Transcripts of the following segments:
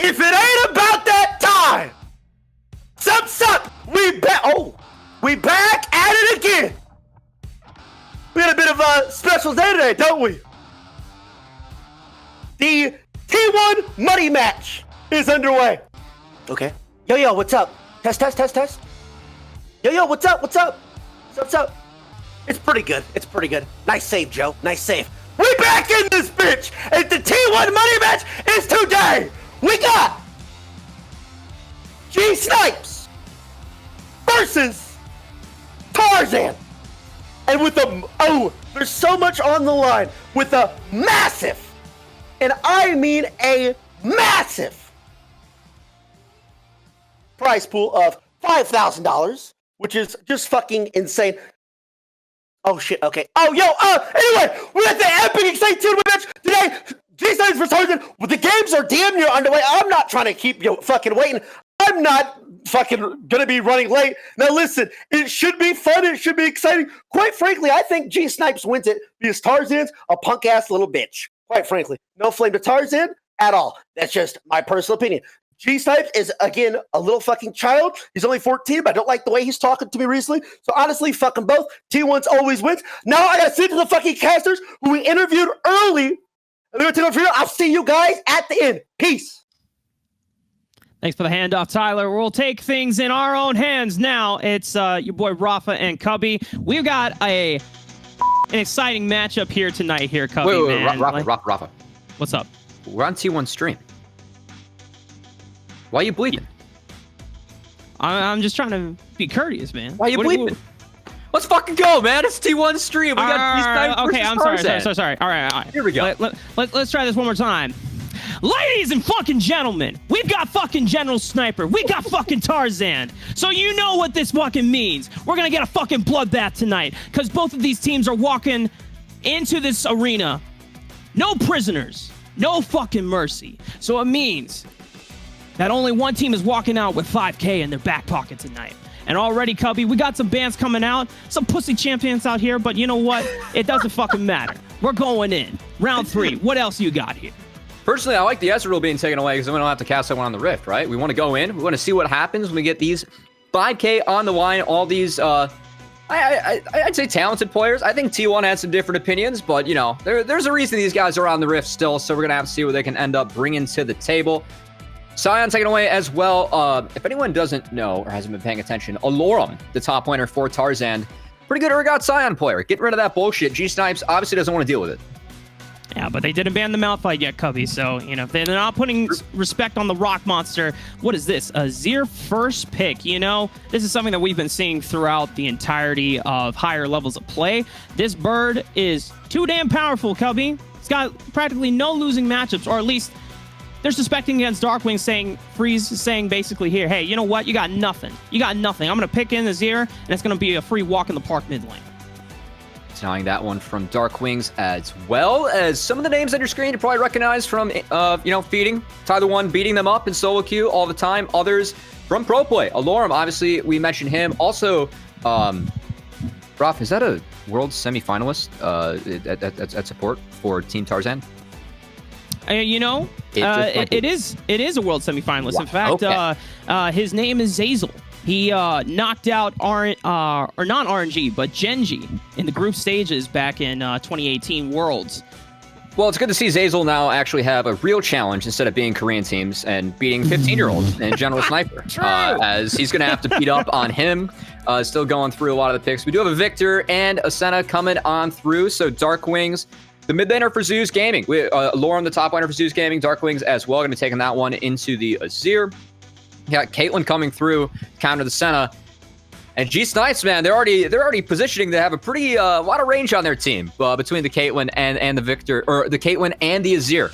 If it ain't about that time, sup, we back at it again. We had a bit of a special day today, don't we? The T1 money match is underway. Okay. Yo, what's up? Test. Yo, what's up? What's up? It's pretty good. Nice save, Joe. Nice save. We back in this bitch, and the T1 money match is today. We got g-snipes versus Tarzaned. And with there's so much on the line with a massive, and I mean a massive prize pool of $5,000, which is just fucking insane. Oh shit, okay. Anyway, we're at the epic exciting T1 match today. g-snipes versus Tarzaned. The games are damn near underway. I'm not trying to keep you fucking waiting. I'm not fucking gonna be running late. Now listen, it should be fun. It should be exciting. Quite frankly, I think g-snipes wins it because Tarzan's a punk ass little bitch. Quite frankly, no flame to Tarzaned at all. That's just my personal opinion. g-snipes is, again, a little fucking child. He's only 14, but I don't like the way he's talking to me recently. So honestly, fuck them both. T1's always wins. Now I gotta send to the fucking casters who we interviewed early. And they're gonna take over for you. I'll see you guys at the end. Peace. Thanks for the handoff, Tyler. We'll take things in our own hands now. It's your boy Rafa and Cubby. We've got an exciting matchup here tonight here, Cubby. Wait, Rafa. What's up? We're on T1 stream. Why are you bleeding? I'm just trying to be courteous, man. Why are you bleeding? Let's fucking go, man. It's T1 stream. We got g-snipes okay, I'm sorry. All right. Here we go. Let's try this one more time. Ladies and fucking gentlemen, we've got fucking General Sniper. We got fucking Tarzaned. So you know what this fucking means. We're gonna get a fucking bloodbath tonight because both of these teams are walking into this arena. No prisoners. No fucking mercy. So it means that only one team is walking out with 5K in their back pocket tonight. And already, Cubby, we got some bands coming out, some pussy champions out here, but you know what? It doesn't fucking matter. We're going in. Round 3. What else you got here? Personally, I like the Ezreal being taken away because then we don't have to cast someone on the Rift, right? We want to go in. We want to see what happens when we get these 5K on the line. All these, I'd say talented players. I think T1 had some different opinions, but, you know, there's a reason these guys are on the Rift still, so we're going to have to see what they can end up bringing to the table. Sion taken away as well. If anyone doesn't know or hasn't been paying attention, Alorum, the top laner for Tarzaned, pretty good Urgot Sion player. Getting rid of that bullshit. g-snipes obviously doesn't want to deal with it. Yeah, but they didn't ban the Malphite yet, Cubby. So, you know, if they're not putting respect on the rock monster, what is this? A Zir first pick, you know? This is something that we've been seeing throughout the entirety of higher levels of play. This bird is too damn powerful, Cubby. It's got practically no losing matchups, or at least they're suspecting against Darkwing, saying, Freeze is saying basically here, hey, you know what? You got nothing. I'm going to pick in the Zir, and it's going to be a free walk in the park mid lane. Denying that one from Darkwings, as well as some of the names on your screen you probably recognize from, feeding. Tyler 1 beating them up in solo queue all the time. Others from Pro Play. Alorum, obviously, we mentioned him. Also, Rob, is that a world semifinalist at support for Team Tarzaned? It is a world semifinalist. Wow. In fact, okay. His name is Zazel. He knocked out not RNG, but Genji in the group stages back in 2018 Worlds. Well, it's good to see Zazel now actually have a real challenge instead of being Korean teams and beating 15-year-olds and General Sniper. As he's going to have to beat up on him. Still going through a lot of the picks. We do have a Victor and a Senna coming on through. So Darkwings, the mid laner for Zeus Gaming. Lauren, the top laner for Zeus Gaming. Darkwings as well, going to be taking that one into the Azir. Got Caitlyn coming through, counter the Senna. And g-snipes, man, they're already positioning to have a pretty lot of range on their team between the Caitlyn and the Victor, or the Caitlyn and the Azir.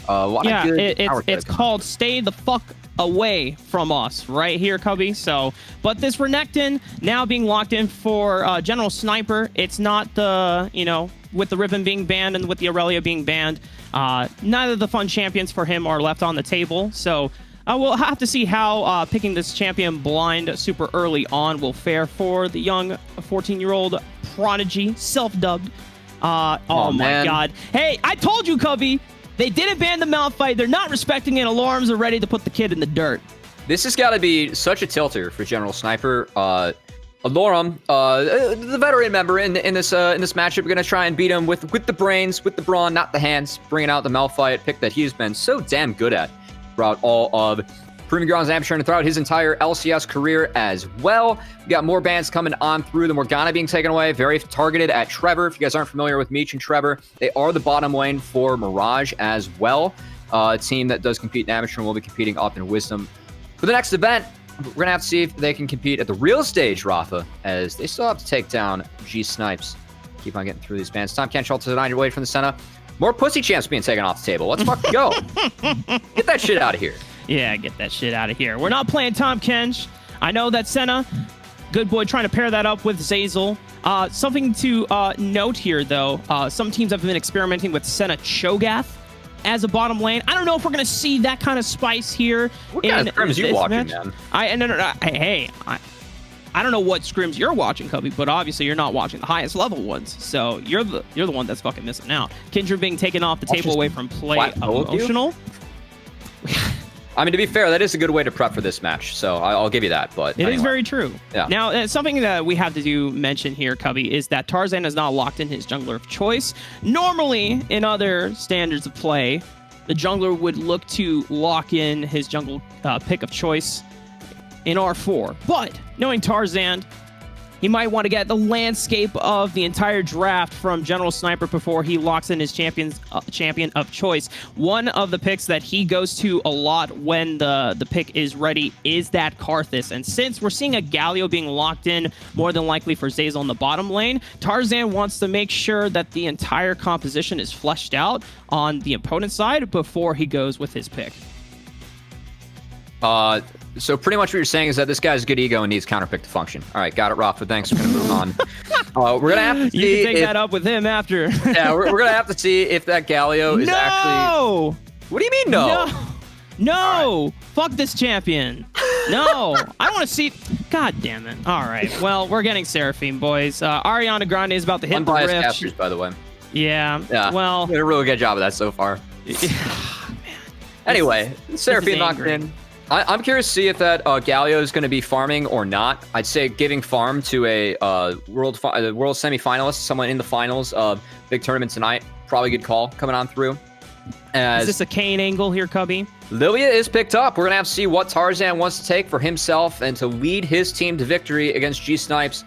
It's called Stay the Fuck Away From Us right here, Cubby. So, but this Renekton now being locked in for General Sniper. It's not the, with the Riven being banned and with the Aurelia being banned, neither of the fun champions for him are left on the table. So we'll have to see how picking this champion blind super early on will fare for the young 14-year-old prodigy, self-dubbed. Oh my God. Hey, I told you, Cubby. They didn't ban the Malphite. They're not respecting it. Alarms are ready to put the kid in the dirt. This has got to be such a tilter for General Sniper. Alorum, the veteran member in this matchup, we're gonna try and beat him with the brains, with the brawn, not the hands. Bringing out the Malphite pick that he's been so damn good at throughout all of Proving Grounds Amateur and throughout his entire LCS career as well. We got more bans coming on through. The Morgana being taken away, very targeted at Trevor. If you guys aren't familiar with Meech and Trevor, they are the bottom lane for Mirage as well. A team that does compete in Amateur and will be competing up in Wisdom. For the next event, we're going to have to see if they can compete at the real stage, Rafa, as they still have to take down G-snipes. Keep on getting through these bans. Tom Kenshall to the 9 away from the center. More pussy champs being taken off the table. Let's fucking go. Get that shit out of here. Yeah, get that shit out of here. We're not playing Tom Kench. I know that Senna, good boy, trying to pair that up with Zeyzal. Something to note here, though. Some teams have been experimenting with Senna Cho'Gath as a bottom lane. I don't know if we're going to see that kind of spice here. What kind of scrims you watching, match. man? I don't know what scrims you're watching, Cubby, but obviously you're not watching the highest level ones. So you're the one that's fucking missing out. Kindred being taken off the table away from play emotional. I mean, to be fair, that is a good way to prep for this match, so I'll give you that. But it is very true. Yeah. Now, something that we have to mention here, Cubby, is that Tarzan is not locked in his jungler of choice. Normally, in other standards of play, the jungler would look to lock in his jungle pick of choice in R4. But knowing Tarzan, he might want to get the landscape of the entire draft from General Sniper before he locks in his champion of choice. One of the picks that he goes to a lot when the pick is ready is that Karthus. And since we're seeing a Galio being locked in more than likely for Zeyzal in the bottom lane, Tarzan wants to make sure that the entire composition is fleshed out on the opponent's side before he goes with his pick. So pretty much what you're saying is that this guy's good ego and needs counterpick to function. All right, got it, Rafa. Thanks. We're going to move on. We're going to have to see You can take that up with him after. Yeah, we're going to have to see if that Galio is actually... What do you mean, no? No! Right. Fuck this champion. No! I don't want to see... God damn it. All right. Well, we're getting Seraphine, boys. Ariana Grande is about to hit Unbiased the rift. casters, by the way. Yeah. Well... Did a really good job of that so far. Man. Anyway, Seraphine locked in. I'm curious to see if that Galio is going to be farming or not. I'd say giving farm to a world semifinalist, someone in the finals of big tournament tonight. Probably a good call coming on through. Is this a Kane angle here, Cubby? Lilia is picked up. We're going to have to see what Tarzan wants to take for himself and to lead his team to victory against G-snipes.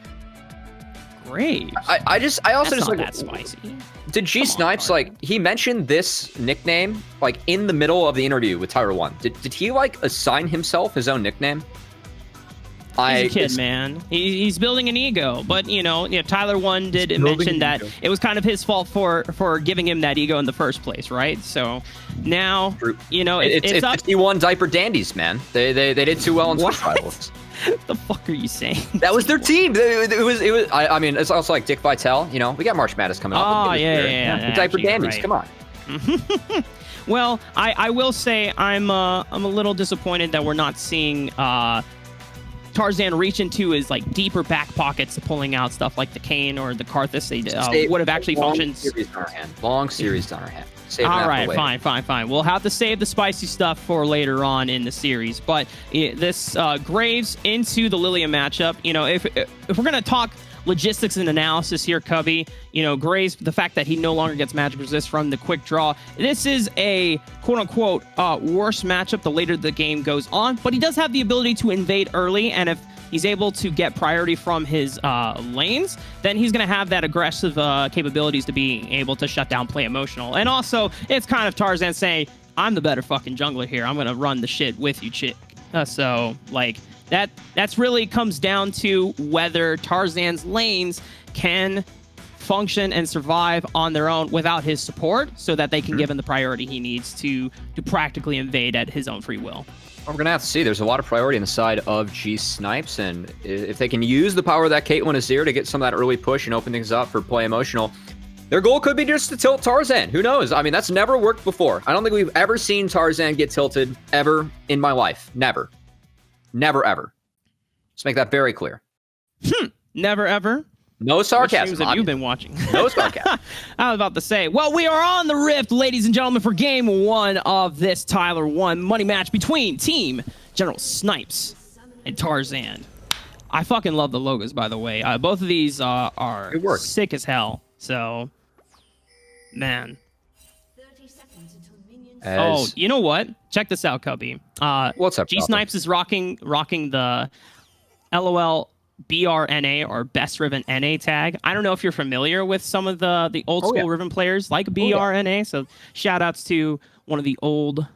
Great. I also That's just not like that spicy. Did G-snipes he mentioned this nickname like in the middle of the interview with Tyra 1? Did he like assign himself his own nickname? He's a kid, man. He's building an ego, but Tyler 1 did mention that it was kind of his fault for giving him that ego in the first place, right? So now it's up. It's E1 diaper dandies, man. They did too well in Switch Rivals. The fuck are you saying? That was their team. It was. I mean, it's also like Dick Vitale. We got March Madness coming up. Oh yeah. The diaper dandies. Right. Come on. Well, I will say I'm a little disappointed that we're not seeing Tarzan reach into his deeper back pockets to pulling out stuff like the Kane or the Karthus. They would have actually functioned. Long series on our hand. All right, fine. We'll have to save the spicy stuff for later on in the series. But this Graves into the Lilia matchup. If we're gonna talk logistics and analysis here, Cubby, Graves, the fact that he no longer gets magic resist from the quick draw, this is a quote-unquote worse matchup the later the game goes on, but he does have the ability to invade early, and if he's able to get priority from his lanes, then he's going to have that aggressive capabilities to be able to shut down play emotional. And also, it's kind of Tarzan saying, I'm the better fucking jungler here. I'm going to run the shit with you, chick. That's really comes down to whether Tarzan's lanes can function and survive on their own without his support so that they can give him the priority he needs to practically invade at his own free will. We're going to have to see. There's a lot of priority on the side of G-snipes, and if they can use the power of that Caitlyn Azir to get some of that early push and open things up for play emotional, their goal could be just to tilt Tarzan. Who knows? I mean, that's never worked before. I don't think we've ever seen Tarzan get tilted ever in my life. Never. Never, ever. Let's make that very clear. Never, ever. No sarcasm. What streams have you been watching? No sarcasm. I was about to say, well, we are on the Rift, ladies and gentlemen, for game 1 of this Tyler 1 money match between Team General Snipes and Tarzaned. I fucking love the logos, by the way. Both of these are sick as hell. So, man. Oh, you know what? Check this out, Cubby. What's up, G-snipes is rocking the LOL BRNA or Best Riven NA tag. I don't know if you're familiar with some of the old school Riven players like BRNA. So shout outs to one of the old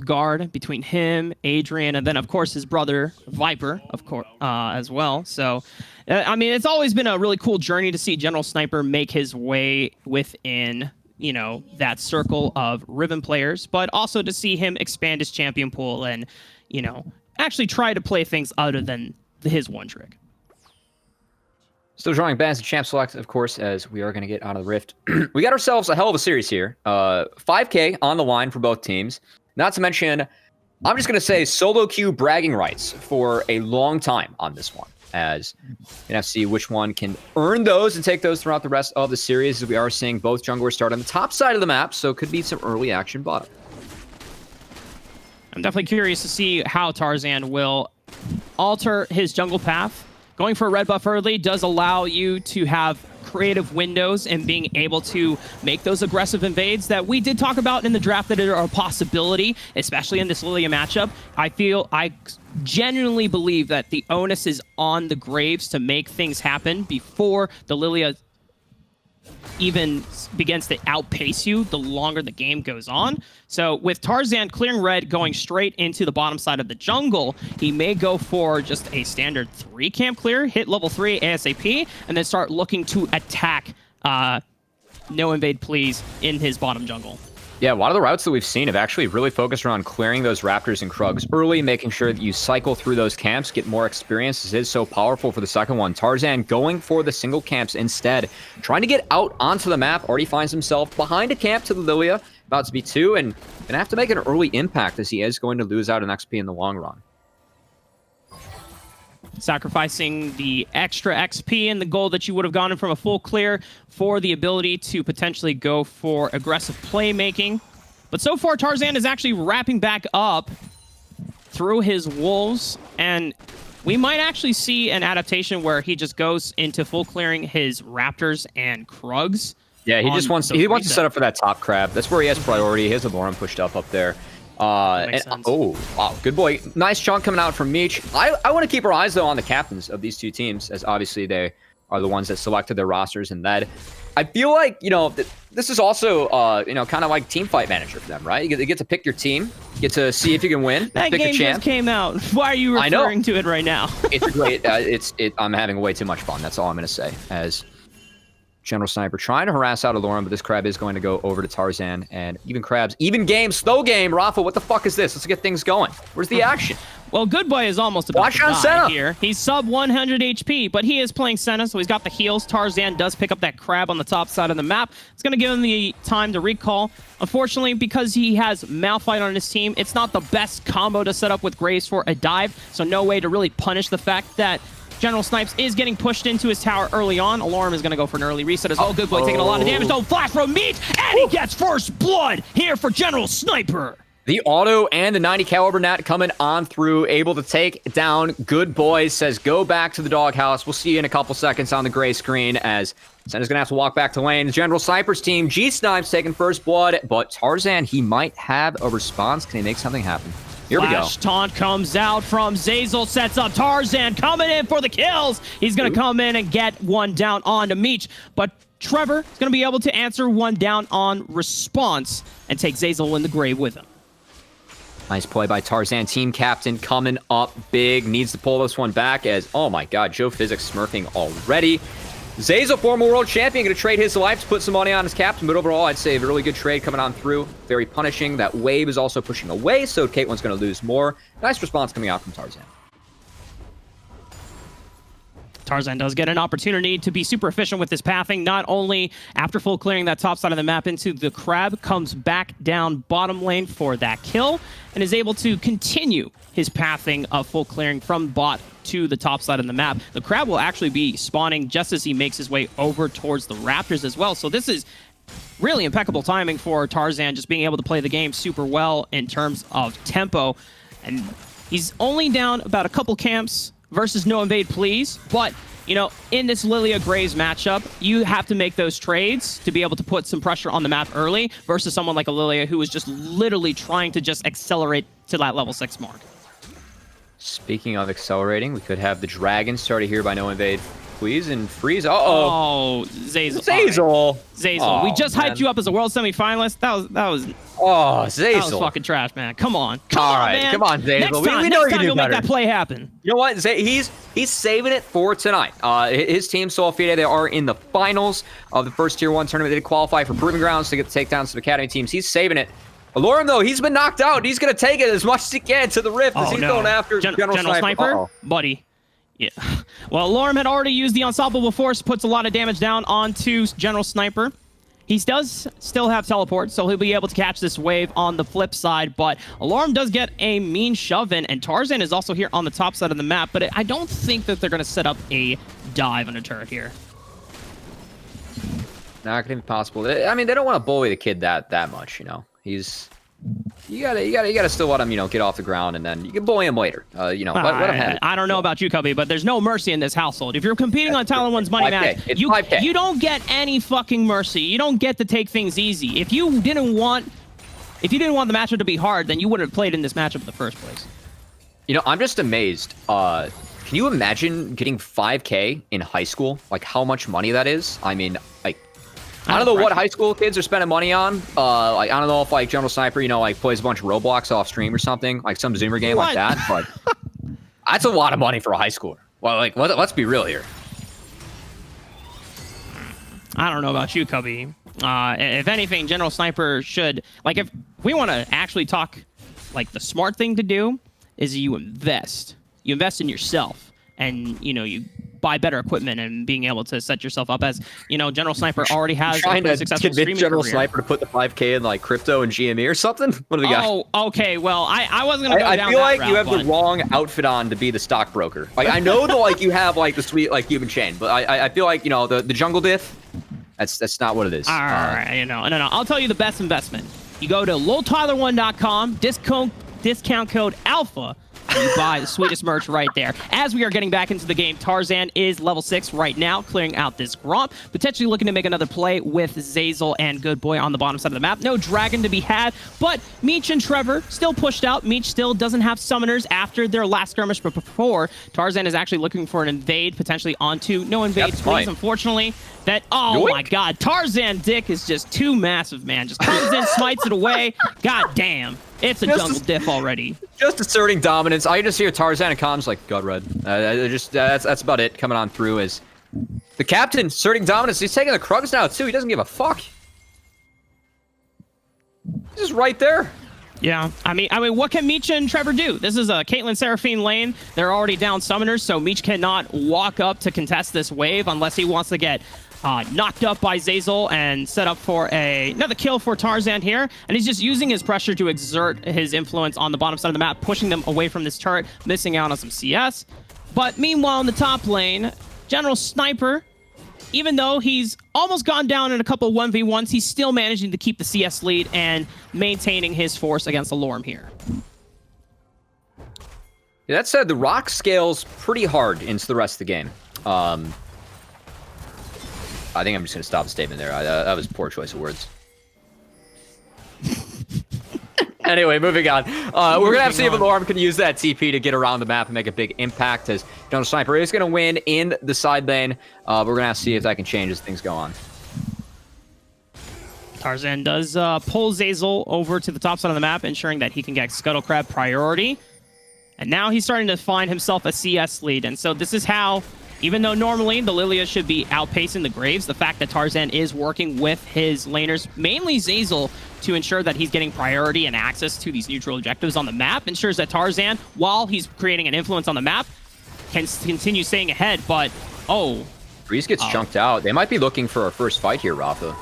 guard between him, Adrian, and then of course his brother Viper, of course, as well. So I mean, it's always been a really cool journey to see General Sniper make his way within, you know, that circle of Riven players, but also to see him expand his champion pool and, you know, actually try to play things other than his one trick. Still drawing bans and champ select, of course, as we are going to get out of the Rift. We got ourselves a hell of a series here. 5K on the line for both teams. Not to mention, I'm just going to say solo queue bragging rights for a long time on this one, as you have to see which one can earn those and take those throughout the rest of the series, as we are seeing both junglers start on the top side of the map, so could be some early action bottom. I'm definitely curious to see how Tarzaned will alter his jungle path. Going for a red buff early does allow you to have creative windows and being able to make those aggressive invades that we did talk about in the draft that are a possibility, especially in this Lilia matchup. I genuinely believe that the onus is on the Graves to make things happen before the Lilia even begins to outpace you the longer the game goes on. So with Tarzaned clearing red, going straight into the bottom side of the jungle, he may go for just a standard 3 camp clear, hit level 3 ASAP, and then start looking to attack no invade please in his bottom jungle. Yeah, a lot of the routes that we've seen have actually really focused around clearing those Raptors and Krugs early, making sure that you cycle through those camps, get more experience. This is so powerful for the second one. Tarzaned going for the single camps instead, trying to get out onto the map. Already finds himself behind a camp to the Lilia, about to be 2, and gonna have to make an early impact as he is going to lose out on XP in the long run. Sacrificing the extra XP and the gold that you would have gotten from a full clear for the ability to potentially go for aggressive playmaking. But so far, Tarzaned is actually wrapping back up through his wolves, and we might actually see an adaptation where he just goes into full clearing his Raptors and Krugs. Yeah, he just wants to set up for that top crab. That's where he has priority. He has the Lauren pushed up there. Oh, wow. Good boy. Nice chunk coming out from Meech. I want to keep our eyes, though, on the captains of these two teams, as obviously they are the ones that selected their rosters and that. I feel like, you know, this is also, you know, kind of like team fight manager for them, right? You get to pick your team, you get to see if you can win, that pick game a champ. Just came out. Why are you referring to it right now? It's great. I'm having way too much fun. That's all I'm going to say. As General Sniper trying to harass out Aloran, but this crab is going to go over to Tarzaned, and even crabs, even game, slow game. Rafa, what the fuck is this? Let's get things going. Where's the action? Well, Good Boy is almost about to die here. He's sub 100 HP, but he is playing Senna, so he's got the heals. Tarzaned does pick up that crab on the top side of the map. It's going to give him the time to recall. Unfortunately, because he has Malphite on his team, it's not the best combo to set up with Graves for a dive, so no way to really punish the fact that General Snipes is getting pushed into his tower early on. Alarm is going to go for an early reset as well. Good Boy taking a lot of damage. Don't flash from Meech, and he gets first blood here for General Sniper. The auto and the 90 caliber nat coming on through, able to take down Good Boy. Says go back to the doghouse. We'll see you in a couple seconds on the gray screen as Senna's going to have to walk back to lane. The General Sniper's team, g-snipes taking first blood, but Tarzaned, he might have a response. Can he make something happen? Here we go. Flash taunt comes out from Zazel, sets up Tarzaned, coming in for the kills. He's going to come in and get one down onto Meech, but Trevor is going to be able to answer one down on response and take Zazel in the grave with him. Nice play by Tarzaned, team captain coming up big. Needs to pull this one back as, oh my god, Joe Physics smurfing already. Zazel, former world champion, going to trade his life to put some money on his captain, but overall, I'd say a really good trade coming on through. Very punishing. That wave is also pushing away, so Caitlyn's going to lose more. Nice response coming out from Tarzaned. Tarzan does get an opportunity to be super efficient with his pathing. Not only after full clearing that top side of the map into the crab, comes back down bottom lane for that kill, and is able to continue his pathing of full clearing from bot to the top side of the map. The crab will actually be spawning just as he makes his way over towards the Raptors as well. So this is really impeccable timing for Tarzan, just being able to play the game super well in terms of tempo. And he's only down about a couple camps versus No Invade Please, but you know, in this Lilia Graves matchup, you have to make those trades to be able to put some pressure on the map early versus someone like a Lilia who is just literally trying to just accelerate to that level 6 mark. Speaking of accelerating, we could have the dragon started here by No Invade Please and freeze. Uh-oh. Oh, Zazel. Zazel. Zazel. Oh, we just man. hyped you up as a world semifinalist. That was Zazel. that was fucking trash, man. Come on. All on, right, man. come on, Zazel. Next time, we know next time you you'll do make better. that play happen. You know what? He's saving it for tonight. His team, Solfide, they are in the finals of the first Tier 1 tournament. They did qualify for Proving Grounds to get the takedowns to Academy teams. He's saving it. Alorum, though, he's been knocked out. He's going to take it as much as he can to the Rift as he's going after General Sniper. Uh-oh. Buddy. Yeah. Well, Lorem had already used the Unstoppable Force, puts a lot of damage down onto General Sniper. He does still have teleport, so he'll be able to catch this wave on the flip side, but Lorem does get a mean shove in, and Tarzan is also here on the top side of the map, but I don't think that they're going to set up a dive on a turret here. Not going to be possible. I mean, they don't want to bully the kid that much, you know. You gotta still let him, you know, get off the ground, and then you can bully him later. You know, let him have it. I don't know about you, Cubby, but there's no mercy in this household. If you're competing on Talon 1's money 5K. match, It's you 5K. you don't get any fucking mercy. You don't get to take things easy. If you didn't want the matchup to be hard, then you wouldn't have played in this matchup in the first place. You know, I'm just amazed. Can you imagine getting 5K in high school? Like, how much money that is? I mean, like, I don't know what high school kids are spending money on. Like, I don't know if, like, General Sniper, you know, like, plays a bunch of Roblox off stream or something, like some Zoomer game like that, but that's a lot of money for a high schooler. Well, like, let's be real here. I don't know about you, Cubby. If anything, General Sniper should, like, if we want to actually talk, like, the smart thing to do is you invest. You invest in yourself, and, you know, you buy better equipment and being able to set yourself up as, you know, General Sniper already has a Trying pretty to successful convince streaming General career. Sniper to put the 5K in, like, crypto and GME or something? What do we got? Oh, okay. Well, I wasn't going to go I down feel that like route, you have but the wrong outfit on to be the stockbroker. Like, I know that, like, you have, like, the sweet, like, Cuban chain, but I feel like, you know, the jungle diff, that's not what it is. All right, you know, no. I'll tell you the best investment. You go to loltyler1.com, discount code ALPHA, and you buy the sweetest merch right there. As we are getting back into the game, Tarzan is level 6 right now, clearing out this Gromp, potentially looking to make another play with Zazel and Good Boy on the bottom side of the map. No dragon to be had, but Meech and Trevor still pushed out. Meech still doesn't have summoners after their last skirmish, but before, Tarzan is actually looking for an invade, potentially onto No Invade, please. Fine. Unfortunately, oh my god, Tarzan dick is just too massive, man. Just comes in, smites it away. God damn. It's a jungle diff already. Just asserting dominance. I just hear Tarzan and comms like God Red. That's about it coming on through. As the captain asserting dominance. He's taking the Krugs now too. He doesn't give a fuck. He's just right there. Yeah, I mean, what can Meech and Trevor do? This is a Caitlyn Seraphine lane. They're already down summoners, so Meech cannot walk up to contest this wave unless he wants to get knocked up by Zazel and set up for another kill for Tarzan here. And he's just using his pressure to exert his influence on the bottom side of the map, pushing them away from this turret, missing out on some CS. But meanwhile, in the top lane, General Sniper, even though he's almost gone down in a couple 1v1s, he's still managing to keep the CS lead and maintaining his force against the Lorem here. Yeah, that said, the rock scales pretty hard into the rest of the game. I think I'm just going to stop the statement there. That was a poor choice of words. Anyway, moving on. We're going to have to see if Lorem can use that TP to get around the map and make a big impact, as General Sniper is going to win in the side lane. We're going to have to see if that can change as things go on. Tarzan does pull Zazel over to the top side of the map, ensuring that he can get Scuttle Crab priority. And now he's starting to find himself a CS lead. And so this is how, even though normally the Lilia should be outpacing the Graves, the fact that Tarzan is working with his laners, mainly Zazel, to ensure that he's getting priority and access to these neutral objectives on the map, ensures that Tarzan, while he's creating an influence on the map, can continue staying ahead. But Oh. Breeze gets chunked out. They might be looking for our first fight here, Rafa.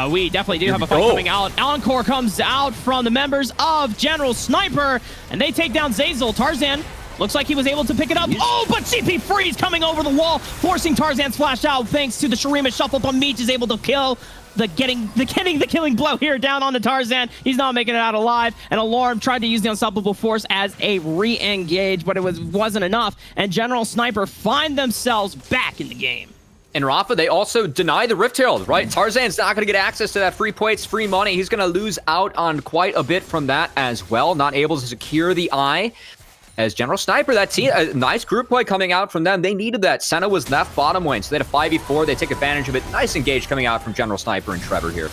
We definitely do have a fight coming out. Encore comes out from the members of General Sniper, and they take down Zazel. Tarzan looks like he was able to pick it up. Oh, but CP Freeze coming over the wall, forcing Tarzan's flash out thanks to the Shurima shuffle, but Meech is able to kill getting the killing blow here down on the Tarzan. He's not making it out alive, and Alarm tried to use the unstoppable force as a re-engage, but it wasn't enough, and General Sniper find themselves back in the game. And Rafa, they also deny the Rift Herald, right? Tarzan's not going to get access to that free points, free money. He's going to lose out on quite a bit from that as well. Not able to secure the eye. As General Sniper, that team, a nice group play coming out from them. They needed that. Senna was left bottom lane, so they had a 5v4. They take advantage of it. Nice engage coming out from General Sniper and Trevor here.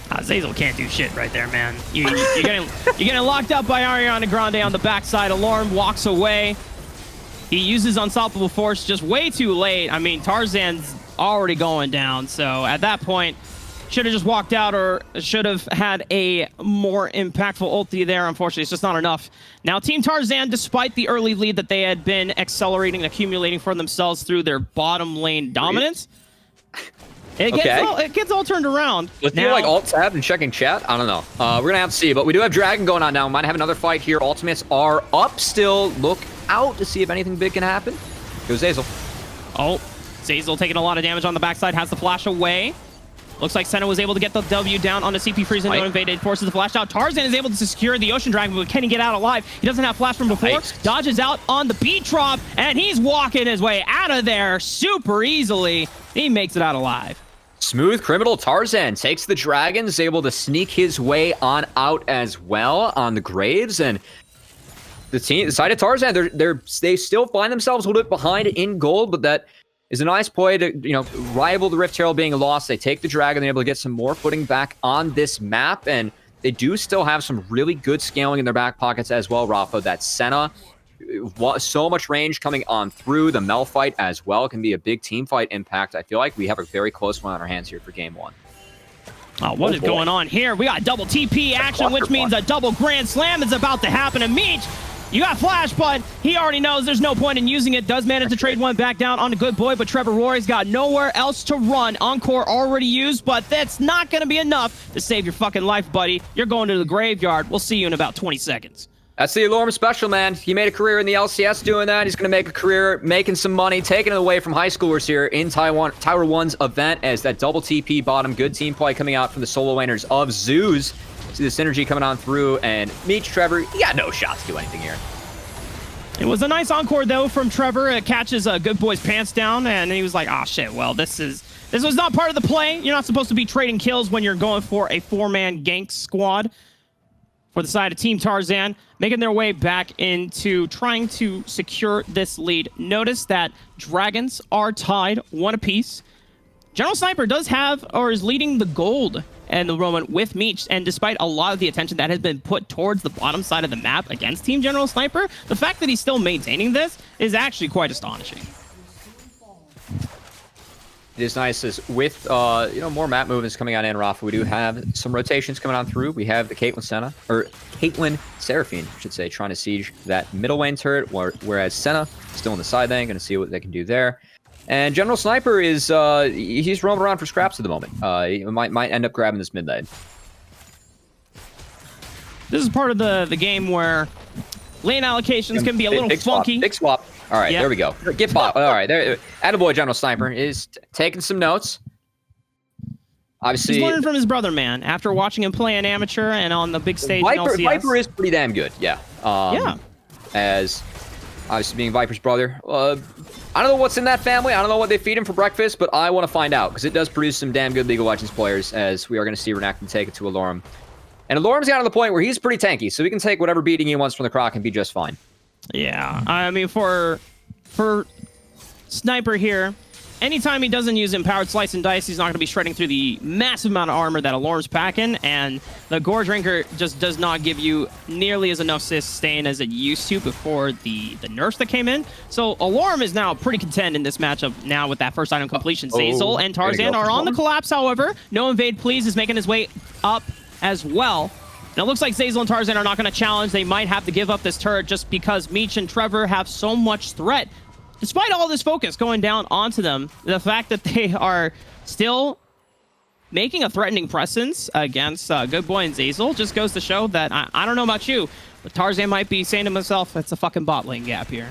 Zazel can't do shit right there, man. You're getting locked up by Ariana Grande on the backside. Alarm walks away. He uses Unstoppable Force just way too late. I mean, Tarzan's already going down, so at that point, should have just walked out or should have had a more impactful ulti there. Unfortunately, it's just not enough. Now, Team Tarzan, despite the early lead that they had been accelerating and accumulating for themselves through their bottom lane dominance, it gets all turned around. Let's do like alt tab and checking chat. I don't know. We're going to have to see, but we do have Dragon going on now. Might have another fight here. Ultimates are up still. Look out to see if anything big can happen. Goes Zazel. Oh, Zazel taking a lot of damage on the backside, has the flash away. Looks like Senna was able to get the W down on the CP Freeze and no invaded, forces the flash out. Tarzan is able to secure the Ocean Dragon, but can he get out alive? He doesn't have flash from before. Dodges out on the beat drop, and he's walking his way out of there super easily. He makes it out alive. Smooth criminal Tarzan takes the dragon, is able to sneak his way on out as well on the Graves, and the side of Tarzan, they still find themselves a little bit behind in gold, but that is a nice play to, rival the Rift Herald being lost. They take the dragon, they're able to get some more footing back on this map, and they do still have some really good scaling in their back pockets as well, Rafa. That Senna, so much range coming on through. The Mel fight as well can be a big team fight impact. I feel like we have a very close one on our hands here for game one. What is going on here? We got double TP action, which means a double Grand Slam is about to happen. And Meech, you got flash, but he already knows there's no point in using it. Does manage to trade one back down on the good boy, but Trevor Rory's got nowhere else to run. Encore already used, but that's not going to be enough to save your fucking life, buddy. You're going to the graveyard. We'll see you in about 20 seconds. That's the Alarm special, man. He made a career in the LCS doing that. He's going to make a career making some money, taking it away from high schoolers here in Tower 1's event as that double TP bottom. Good team play coming out from the solo laners of Zeus. See the synergy coming on through, and Meech, Trevor, he got no shot to do anything here. It was a nice encore, though, from Trevor. It catches Good Boy's pants down, and he was like, oh, shit, well, this was not part of the play. You're not supposed to be trading kills when you're going for a four-man gank squad. For the side of Team Tarzan, making their way back into trying to secure this lead. Notice that dragons are tied 1 apiece. General Sniper does have, or is leading the gold and the Roman with Meech, and despite a lot of the attention that has been put towards the bottom side of the map against Team General Sniper, the fact that he's still maintaining this is actually quite astonishing. It is nice as with more map movements coming on in, Rafa. We do have some rotations coming on through. We have the Caitlyn Seraphine, I should say, trying to siege that middle lane turret, whereas Senna still on the side lane, going to see what they can do there. And General Sniper is he's roaming around for scraps at the moment. He might end up grabbing this mid lane. This is part of the game where lane allocations can be a little funky. Big swap. All right, There we go. Get bot. All right, there. Attaboy General Sniper is taking some notes. Obviously, he's learning from his brother, man. After watching him play an amateur and on the big stage in LCS. Viper is pretty damn good, yeah. As obviously being Viper's brother. I don't know what's in that family. I don't know what they feed him for breakfast, but I want to find out because it does produce some damn good League of Legends players, as we are going to see Renekton take it to Alorum. And Alorum's gotten to the point where he's pretty tanky, so he can take whatever beating he wants from the Croc and be just fine. Yeah, I mean, for Sniper here, anytime he doesn't use Empowered Slice and Dice, he's not going to be shredding through the massive amount of armor that Alorum's packing, and the Gore Drinker just does not give you nearly as enough sustain as it used to before the nerfs that came in. So Alorum is now pretty content in this matchup now with that first item completion. Zazel and Tarzan are on the collapse, however. No invade, please, is making his way up as well. Now, it looks like Zeyzal and Tarzan are not going to challenge. They might have to give up this turret just because Meech and Trevor have so much threat. Despite all this focus going down onto them, the fact that they are still making a threatening presence against Good Boy and Zeyzal just goes to show that, I don't know about you, but Tarzan might be saying to himself, it's a fucking bot lane gap here.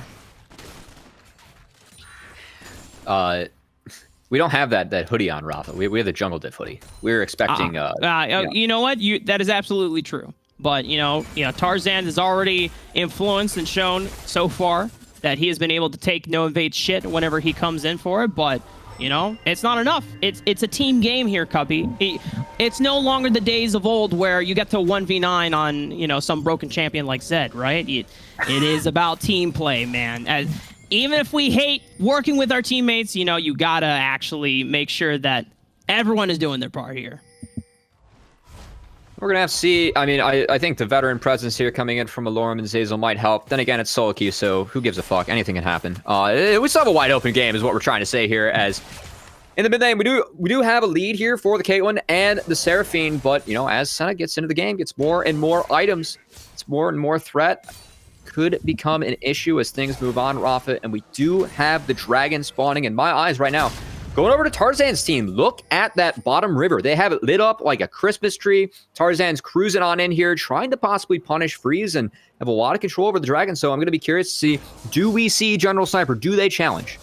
We don't have that hoodie on, Rafa. We have the Jungle Diff hoodie. We're expecting... You know what? That is absolutely true. But, you know, Tarzan has already influenced and shown so far that he has been able to take no invade shit whenever he comes in for it, but... You know, it's not enough. It's a team game here, Cubby. It's no longer the days of old where you get to 1v9 on, you know, some broken champion like Zed, right? It is about team play, man. Even if we hate working with our teammates, you know, you gotta actually make sure that everyone is doing their part here. We're going to have to see. I mean, I think the veteran presence here coming in from Alorum and Zeyzal might help. Then again, it's solo queue, so who gives a fuck? Anything can happen. We still have a wide open game is what we're trying to say here, as in the mid lane, we do have a lead here for the Caitlyn and the Seraphine, but, you know, as Senna gets into the game, gets more and more items, it's more and more threat, could become an issue as things move on, Rafa, and we do have the dragon spawning in my eyes right now. Going over to Tarzan's team, look at that bottom river. They have it lit up like a Christmas tree. Tarzan's cruising on in here, trying to possibly punish Freeze and have a lot of control over the dragon. So I'm going to be curious to see, do we see General Sniper? Do they challenge?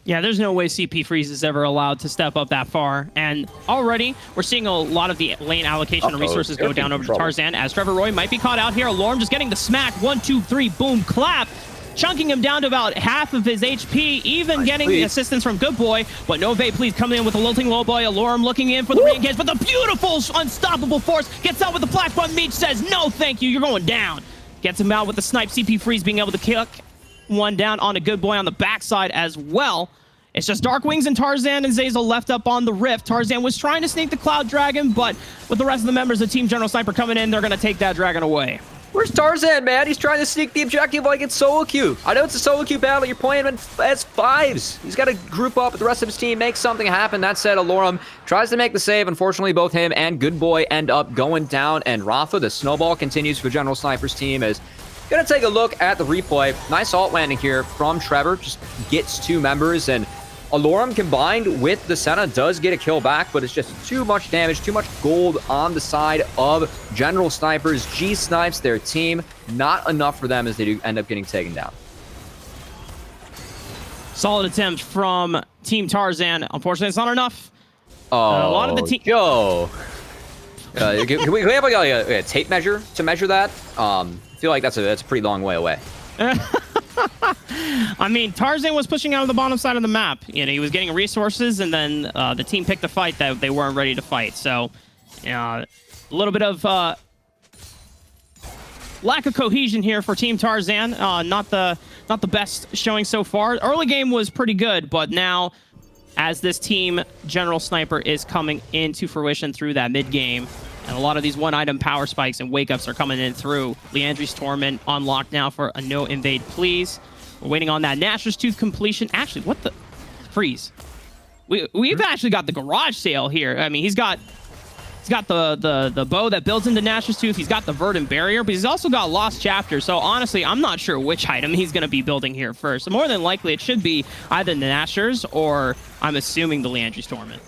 Yeah, there's no way CP Freeze is ever allowed to step up that far. And already, we're seeing a lot of the lane allocation and resources go down over to Tarzan, as Trevor Roy might be caught out here. Alorum just getting the smack. 1, 2, 3, boom, clap. Chunking him down to about half of his HP, even getting the assistance from Good Boy. But no Nove, please come in with a lilting low boy. Alorum looking in for the re-engage, but the beautiful, unstoppable force gets out with the flash button. Meech says, no, thank you, you're going down. Gets him out with the snipe. CP Freeze being able to kick one down on a Good Boy on the backside as well. It's just Dark Wings and Tarzan and Zeyzal left up on the Rift. Tarzan was trying to sneak the Cloud Dragon, but with the rest of the members of Team General Sniper coming in, they're going to take that dragon away. Where's Tarzan, man? He's trying to sneak the objective like it's solo queue. I know it's a solo queue battle. You're playing him as fives. He's got to group up with the rest of his team, make something happen. That said, Alorum tries to make the save. Unfortunately, both him and Good Boy end up going down. And Rafa, the snowball continues for General Sniper's team, is going to take a look at the replay. Nice alt landing here from Trevor. Just gets 2 members, and Alorum combined with the Senna does get a kill back, but it's just too much damage, too much gold on the side of General Sniper's G-snipes, their team. Not enough for them as they do end up getting taken down. Solid attempt from Team Tarzan. Unfortunately, it's not enough. Oh, a lot of the team. Yo. Can we have like a tape measure to measure that? I feel like that's a pretty long way away. I mean, Tarzan was pushing out of the bottom side of the map. You know, he was getting resources, and then the team picked a fight that they weren't ready to fight. So, a little bit of lack of cohesion here for Team Tarzan. Not the best showing so far. Early game was pretty good, but now, as this team General Sniper is coming into fruition through that mid game, and a lot of these one-item power spikes and wake-ups are coming in through. Leandri's Torment unlocked now for a no invade, please. We're waiting on that Nashor's Tooth completion. Actually, what the... Freeze. We've actually got the garage sale here. I mean, he's got the bow that builds into Nashor's Tooth. He's got the Verdant Barrier, but he's also got Lost Chapter. So honestly, I'm not sure which item he's going to be building here first. So more than likely, it should be either the Nashor's or I'm assuming the Leandri's Torment.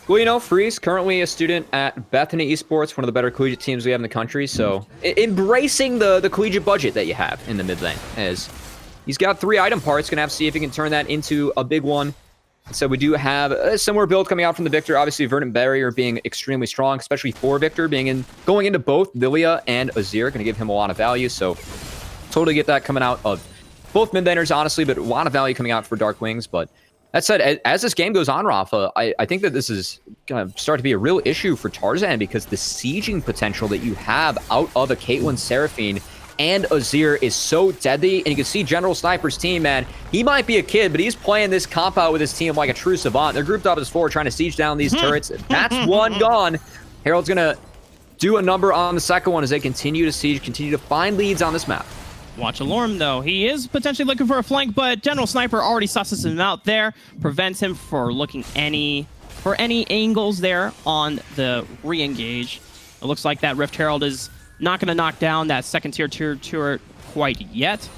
Well, you know, Freeze, currently a student at Bethany Esports, one of the better collegiate teams we have in the country. So embracing the collegiate budget that you have in the mid lane, as he's got 3 item parts. Going to have to see if he can turn that into a big one. So we do have a similar build coming out from the Victor. Obviously, Verdant Barrier being extremely strong, especially for Victor, going into both Lilia and Azir. Going to give him a lot of value. So totally get that coming out of both mid laners, honestly, but a lot of value coming out for Dark Wings. But that said, as this game goes on, Rafa, I think that this is going to start to be a real issue for Tarzan, because the sieging potential that you have out of a Caitlyn, Seraphine, and Azir is so deadly. And you can see General Sniper's team, man. He might be a kid, but he's playing this comp out with his team like a true savant. They're grouped up as 4, trying to siege down these turrets. That's one gone. Herald's going to do a number on the second one as they continue to siege, continue to find leads on this map. Watch Alorum, though. He is potentially looking for a flank, but General Sniper already susses him out there. Prevents him for looking for any angles there on the re-engage. It looks like that Rift Herald is Not going to knock down that second tier turret quite yet.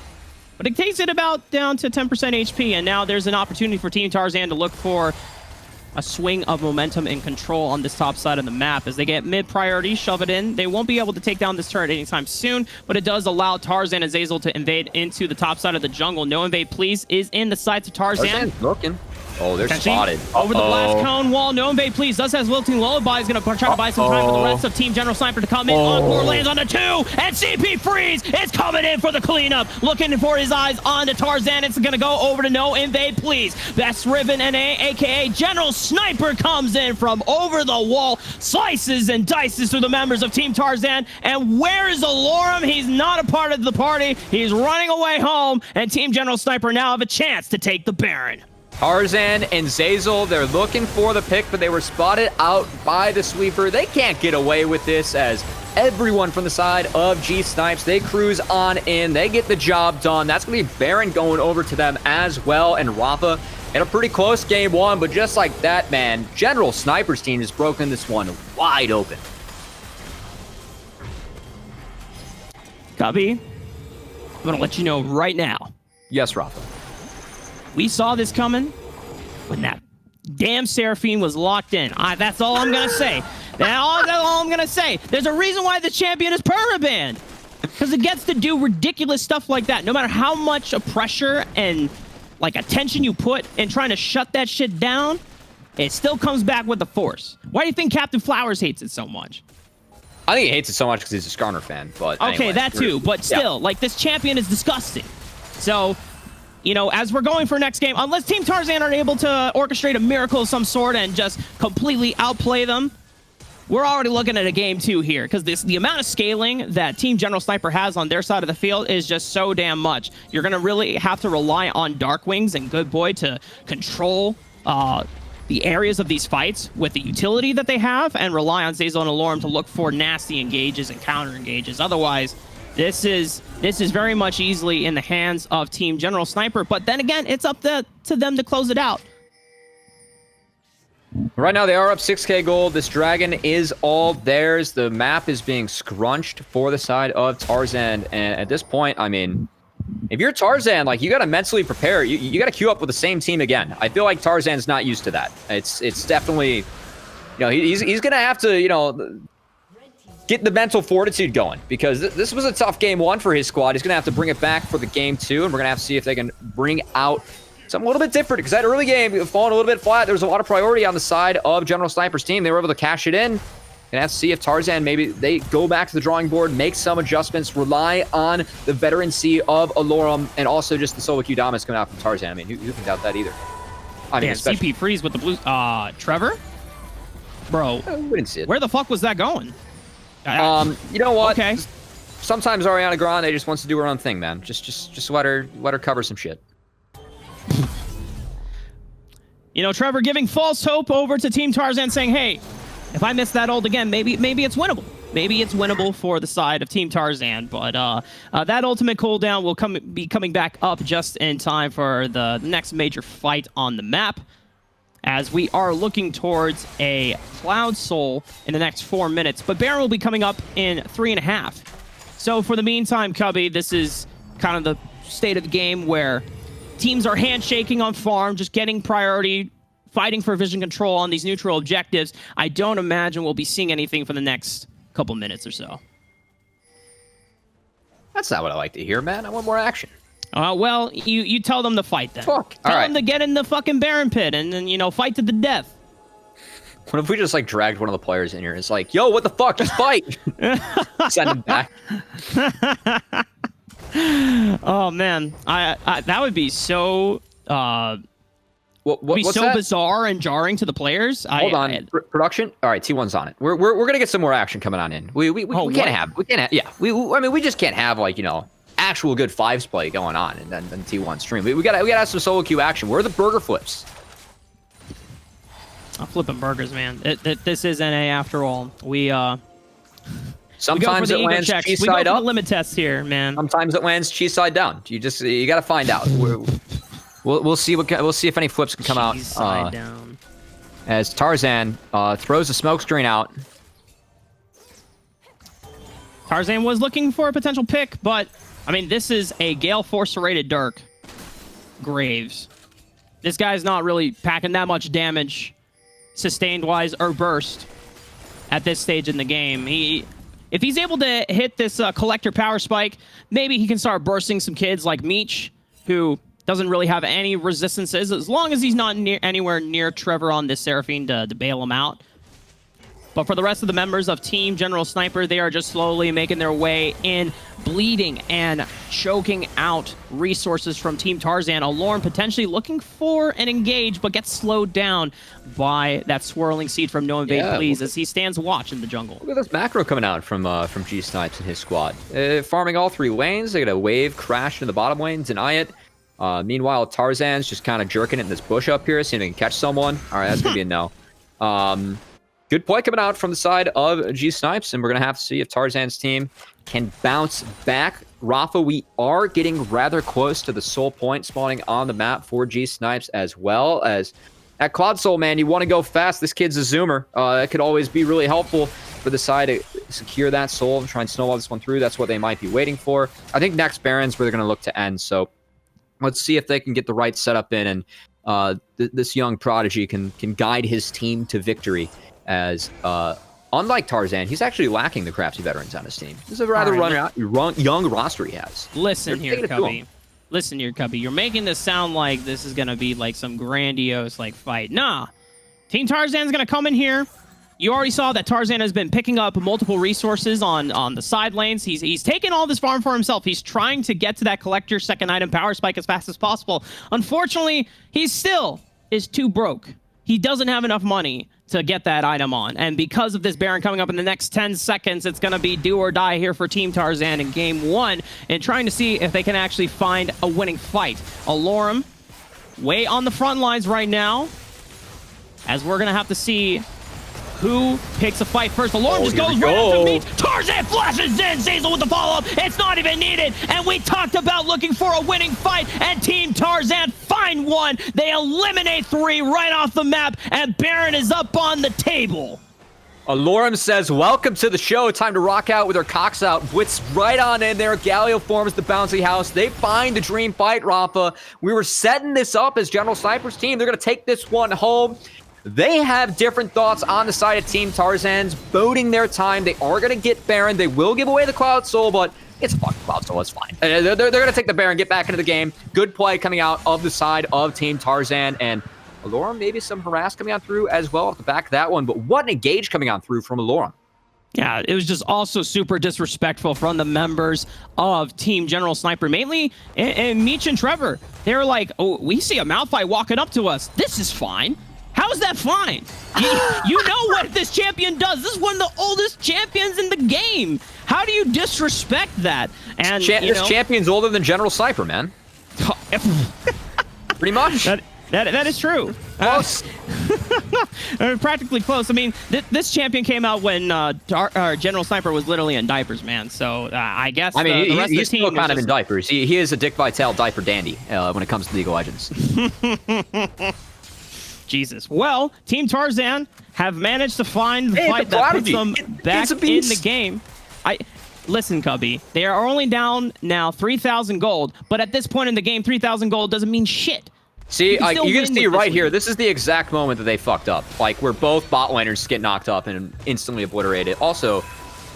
But it takes it about down to 10% HP, and now there's an opportunity for Team Tarzan to look for a swing of momentum and control on this top side of the map. As they get mid-priority, shove it in. They won't be able to take down this turret anytime soon, but it does allow Tarzan and Zazel to invade into the top side of the jungle. No invade, please, is in the sights of Tarzan. Tarzan's looking. Oh, they're spotted. Over the blast cone wall. No invade, please. Does has Wilting Lullaby. Is going to try to buy some time for the rest of Team General Sniper to come in. Encore lands on the 2, and CP Freeze is coming in for the cleanup. Looking for his eyes on the Tarzan. It's going to go over to no invade, please. Best Ribbon and aka General Sniper comes in from over the wall, slices and dices through the members of Team Tarzan. And where is Alorum? He's not a part of the party. He's running away home, and Team General Sniper now have a chance to take the Baron. Tarzan and Zazel, they're looking for the pick, but they were spotted out by the sweeper. They can't get away with this, as everyone from the side of G-snipes, they cruise on in. They get the job done. That's going to be Baron going over to them as well. And Rafa in a pretty close game 1, but just like that, man, General Sniper's team has broken this one wide open. Cubby, I'm going to let you know right now. Yes, Rafa. We saw this coming when that damn Seraphine was locked in. That's all I'm going to say. That's all I'm going to say. There's a reason why the champion is permabanned. Because it gets to do ridiculous stuff like that. No matter how much pressure and like attention you put in trying to shut that shit down, it still comes back with the force. Why do you think Captain Flowers hates it so much? I think he hates it so much because he's a Skarner fan. But okay, anyway, that too. But still, like, this champion is disgusting. So, you know, as we're going for next game, unless Team Tarzan are able to orchestrate a miracle of some sort and just completely outplay them, we're already looking at a game 2 here, because the amount of scaling that Team General Sniper has on their side of the field is just so damn much. You're going to really have to rely on Darkwings and Good Boy to control the areas of these fights with the utility that they have, and rely on Zazel and Alorum to look for nasty engages and counter engages. Otherwise, this is very much easily in the hands of Team General Sniper, but then again, it's up to them to close it out. Right now, they are up 6k gold. This dragon is all theirs. The map is being scrunched for the side of Tarzan, and at this point, I mean, if you're Tarzan, like, you got to mentally prepare. You got to queue up with the same team again. I feel like Tarzan's not used to that. It's definitely, you know, he's going to have to, you know, get the mental fortitude going, because this was a tough game 1 for his squad. He's going to have to bring it back for the game 2, and we're going to have to see if they can bring out something a little bit different, because that early game falling a little bit flat. There was a lot of priority on the side of General Sniper's team. They were able to cash it in. Gonna have to see if Tarzan, maybe they go back to the drawing board, make some adjustments, rely on the veterancy of Alorum, and also just the solo queue dominance coming out from Tarzan. I mean, who can doubt that either? I mean, CP Freeze with the blue. Trevor? Bro, we didn't see it. Where the fuck was that going? You know what? Okay. Sometimes Ariana Grande just wants to do her own thing, man. Just let her cover some shit. You know, Trevor giving false hope over to Team Tarzan, saying, hey, if I miss that ult again, maybe it's winnable. Maybe it's winnable for the side of Team Tarzan, but that ultimate cooldown will be coming back up just in time for the next major fight on the map, as we are looking towards a Cloud Soul in the next 4 minutes. But Baron will be coming up in 3.5. So for the meantime, Cubby, this is kind of the state of the game where teams are handshaking on farm, just getting priority, fighting for vision control on these neutral objectives. I don't imagine we'll be seeing anything for the next couple minutes or so. That's not what I like to hear, man. I want more action. Well, you tell them to fight then. Fuck. Tell them to get in the fucking Baron pit and then, you know, fight to the death. What if we just, like, dragged one of the players in here? It's like, yo, what the fuck? Just fight. Send him back. Oh, man. That would be so... What's so that? Bizarre and jarring to the players. Hold on, production. All right, T1's on it. We're gonna get some more action coming on in. We can't have yeah. I mean, we just can't have, like, you know, actual good fives play going on and then T1 stream. We gotta have some solo queue action. Where are the burger flips? I'm flipping burgers, man. This is NA after all. Sometimes it lands cheese side up. Limit tests here, man. Sometimes it lands cheese side down. You gotta find out. We'll see if any flips can come out. Side down. As Tarzan throws the smoke screen out. Tarzan was looking for a potential pick, but, I mean, this is a Gale Force rated Dirk. Graves. This guy's not really packing that much damage, sustained-wise, or burst at this stage in the game. If he's able to hit this collector power spike, maybe he can start bursting some kids like Meech, who doesn't really have any resistances, as long as he's not anywhere near Trevor on this Seraphine to bail him out. But for the rest of the members of Team General Sniper, they are just slowly making their way in, bleeding and choking out resources from Team Tarzan. Alorn potentially looking for an engage, but gets slowed down by that swirling seed from No Invade Please as he stands watch in the jungle. Look at this macro coming out from g-snipes and his squad. Farming all 3 lanes. They got a wave crash into the bottom lane, deny it. Meanwhile, Tarzan's just kind of jerking it in this bush up here, seeing if he can catch someone. All right, that's going to be a no. Good play coming out from the side of g-snipes, and we're going to have to see if Tarzan's team can bounce back. Rafa, we are getting rather close to the soul point spawning on the map for g-snipes, as well as at Cloud Soul, man, you want to go fast. This kid's a zoomer. It could always be really helpful for the side to secure that soul and try and snowball this one through. That's what they might be waiting for. I think next Baron's where they're going to look to end, so let's see if they can get the right setup in, and this young prodigy can guide his team to victory. As unlike Tarzan, he's actually lacking the crafty veterans on his team. This is a rather young roster he has. Listen here, Cubby. Listen here, Cubby. You're making this sound like this is going to be like some grandiose like fight. Nah. Team Tarzan's going to come in here. You already saw that Tarzan has been picking up multiple resources on the side lanes. He's taken all this farm for himself. He's trying to get to that collector second item power spike as fast as possible. Unfortunately, he still is too broke. He doesn't have enough money to get that item on. And because of this Baron coming up in the next 10 seconds, it's going to be do or die here for Team Tarzan in game 1 and trying to see if they can actually find a winning fight. Alorum way on the front lines right now, as we're going to have to see who picks a fight first. Alorum just goes right after Meech. Tarzan flashes in. Zazel with the follow-up. It's not even needed. And we talked about looking for a winning fight, and Team Tarzan find one. They eliminate 3 right off the map, and Baron is up on the table. Alorum says, welcome to the show. Time to rock out with our cocks out. Blitz right on in there. Galio forms the bouncy house. They find the dream fight, Rafa. We were setting this up as General Sniper's team. They're going to take this one home. They have different thoughts on the side of Team Tarzan's, boding their time. They are going to get Baron. They will give away the Cloud Soul, but it's a fucking Cloud Soul. It's fine. They're going to take the Baron, get back into the game. Good play coming out of the side of Team Tarzan. And Alorum, maybe some harass coming on through as well off the back of that one. But what an engage coming on through from Alorum. Yeah, it was just also super disrespectful from the members of Team General Sniper, mainly and Meech and Trevor. They were like, oh, we see a Malphite walking up to us. This is fine. How is that fine? You know what this champion does. This is one of the oldest champions in the game. How do you disrespect that? And this champion's older than General Sniper, man. Pretty much. That is true. Close. Practically close. I mean, this champion came out when General Sniper was literally in diapers, man. So I guess the rest he's of the team still kind of in diapers. He is a Dick Vitale diaper dandy when it comes to League of Legends. Jesus. Well, Team Tarzan have managed to find the fight that puts them back in the game. Listen, Cubby, they are only down now 3,000 gold, but at this point in the game, 3,000 gold doesn't mean shit. See, you can see right here, this is the exact moment that they fucked up. Like, where both bot laners get knocked up and instantly obliterated. Also,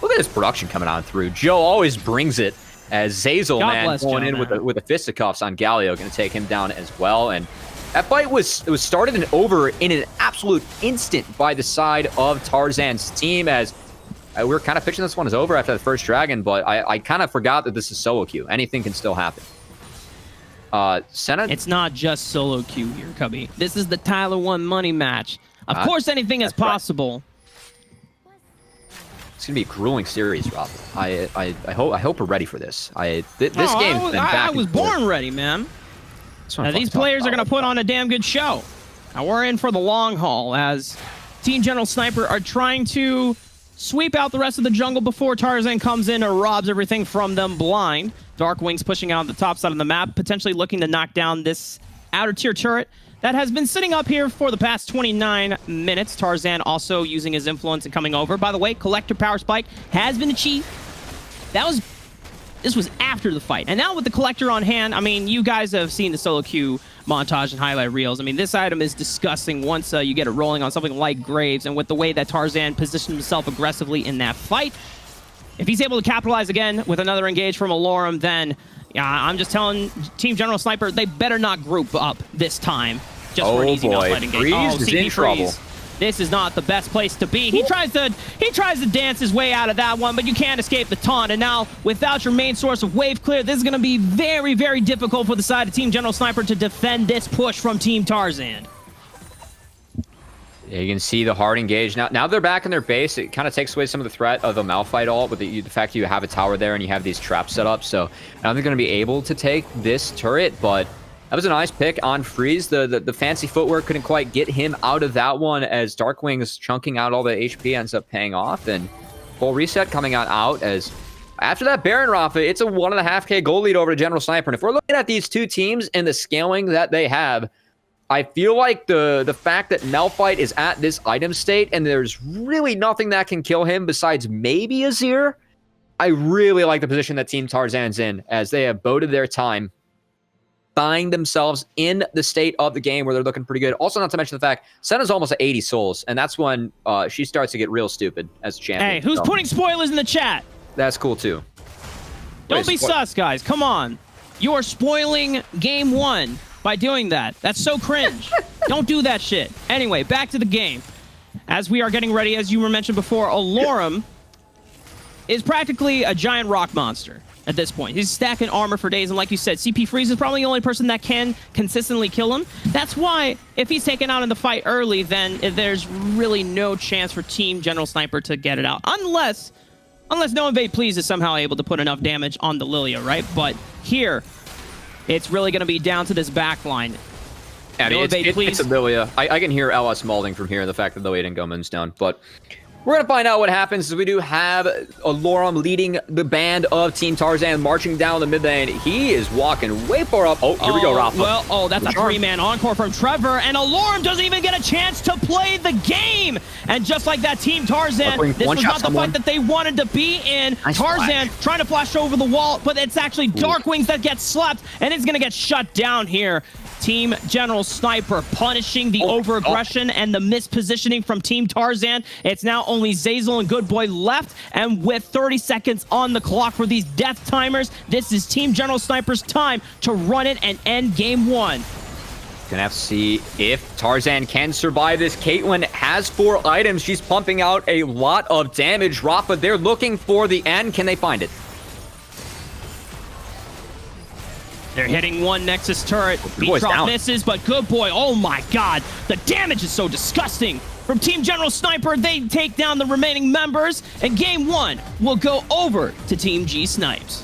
look at this production coming on through. Joe always brings it, as Zazel, going in with the fisticuffs on Galio, going to take him down as well. And that fight was started and over in an absolute instant by the side of Tarzan's team, as we were kind of pitching this one as over after the first dragon, but I kind of forgot that this is solo queue. Anything can still happen. Senna? It's not just solo queue here, Cubby. This is the Tyler 1 money match. Of course, anything is possible. Right. It's gonna be a grueling series, Rob. I hope we're ready for this. This game's been back. I was born ready, man. Now, these players are going to put on a damn good show. Now, we're in for the long haul, as Team General Sniper are trying to sweep out the rest of the jungle before Tarzan comes in and robs everything from them blind. Dark Wings pushing out the top side of the map, potentially looking to knock down this outer tier turret that has been sitting up here for the past 29 minutes. Tarzan also using his influence and coming over. By the way, Collector Power Spike has been achieved. This was after the fight. And now with the collector on hand, I mean, you guys have seen the solo queue montage and highlight reels. I mean, this item is disgusting once you get it rolling on something like Graves. And with the way that Tarzan positioned himself aggressively in that fight, if he's able to capitalize again with another engage from Alorum, then I'm just telling Team General Sniper, they better not group up this time just for an easy gunfight engage. Freeze is in trouble. This is not the best place to be. He tries to dance his way out of that one, but you can't escape the taunt. And now, without your main source of wave clear, this is going to be very, very difficult for the side of Team General Sniper to defend this push from Team Tarzan. Yeah, you can see the hard engage. Now they're back in their base. It kind of takes away some of the threat of the Malphite ult with the fact that you have a tower there and you have these traps set up. So now they're going to be able to take this turret, but that was a nice pick on Freeze. The fancy footwork couldn't quite get him out of that one as Darkwing's chunking out all the HP ends up paying off. And full reset coming out as after that Baron Rafa, it's a 1.5K gold lead over to General Sniper. And if we're looking at these two teams and the scaling that they have, I feel like the fact that Malphite is at this item state and there's really nothing that can kill him besides maybe Azir, I really like the position that Team Tarzan's in as they have boded their time, find themselves in the state of the game where they're looking pretty good. Also, not to mention the fact, Senna's almost at 80 souls, and that's when she starts to get real stupid as a champion. Hey, who's putting spoilers in the chat? That's cool, too. Don't be sus, guys. Come on. You are spoiling game 1 by doing that. That's so cringe. Don't do that shit. Anyway, back to the game. As we are getting ready, as you were mentioned before, Alorum is practically a giant rock monster at this point. He's stacking armor for days, and like you said, CP Freeze is probably the only person that can consistently kill him. That's why, if he's taken out in the fight early, then there's really no chance for Team General Sniper to get it out. Unless No Invade Please is somehow able to put enough damage on the Lilia, right? But here, it's really going to be down to this backline. I mean, it's a Lilia. I can hear LS mauling from here, the fact that Lilia didn't go Moonstone, but we're going to find out what happens as we do have Alorum leading the band of Team Tarzan marching down the mid lane. He is walking way far up. Oh, here we go, Rafa. Well, that's a three-man encore from Trevor, and Alorum doesn't even get a chance to play the game. And just like that, Team Tarzan, this was not the fight that they wanted to be in. Nice Tarzan flash. trying to flash over the wall, but it's actually Darkwings that gets slapped, and it's going to get shut down here. Team General Sniper punishing the over-aggression and the mispositioning from Team Tarzan. It's now only Zazel and Good Boy left, and with 30 seconds on the clock for these death timers, this is Team General Sniper's time to run it and end game 1. Gonna have to see if Tarzan can survive this. Caitlyn has 4 items. She's pumping out a lot of damage. Rafa, they're looking for the end. Can they find it? They're hitting one Nexus turret. Beat drop misses, but Good Boy, oh my god. The damage is so disgusting. From Team General Sniper, they take down the remaining members, and game 1 will go over to Team g-snipes.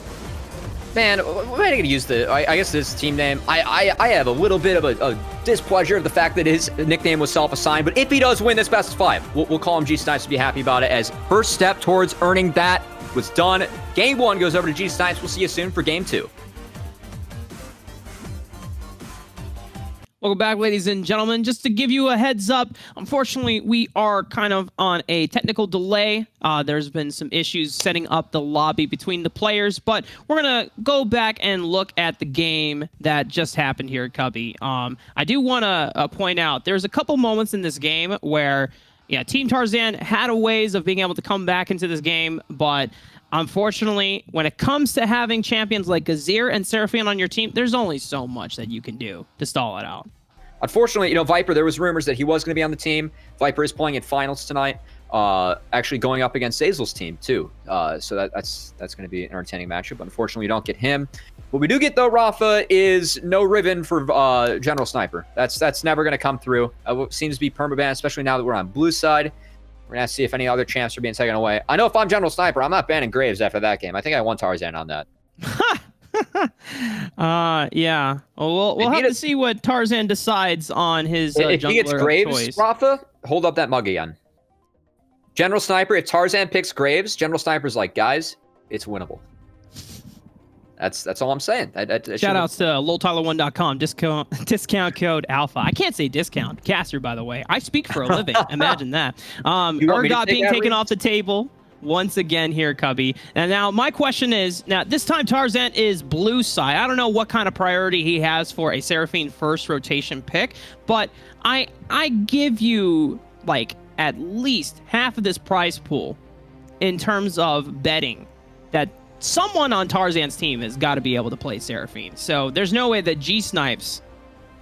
Man, we're not gonna use I guess this team name. I have a little bit of a displeasure of the fact that his nickname was self-assigned, but if he does win this best of 5, we'll call him g-snipes to be happy about it, as first step towards earning that was done. Game 1 goes over to g-snipes. We'll see you soon for game 2. Welcome back, ladies and gentlemen. Just to give you a heads up, unfortunately, we are kind of on a technical delay. There's been some issues setting up the lobby between the players, but we're going to go back and look at the game that just happened here at Cubby. I do want to point out, there's a couple moments in this game where, yeah, Team Tarzan had a ways of being able to come back into this game, but unfortunately, when it comes to having champions like Azir and Seraphine on your team, there's only so much that you can do to stall it out. Unfortunately, Viper, there was rumors that he was going to be on the team. Viper is playing in finals tonight, actually going up against Zazel's team, too. So that's going to be an entertaining matchup. But unfortunately, we don't get him. What we do get, though, Rafa, is no Riven for General Sniper. That's never going to come through. Seems to be permaban, especially now that we're on blue side. We're going to see if any other champs are being taken away. I know if I'm General Sniper, I'm not banning Graves after that game. I think I won Tarzan on that. Yeah. Well, we'll have to see what Tarzan decides on his if he gets Graves, choice. Rafa, hold up that mug again. General Sniper, if Tarzan picks Graves, General Sniper's like, guys, it's winnable. That's all I'm saying. Shout outs to loltyler1.com, discount code alpha. I can't say discount. Caster, by the way. I speak for a living. Imagine that. Urgot being taken off the table. once again here, Cubby. And now my question is, now this time Tarzan is blue side. I don't know what kind of priority he has for a Seraphine first rotation pick, but I give you like at least half of this prize pool in terms of betting that someone on Tarzan's team has got to be able to play Seraphine. So there's no way that G-snipes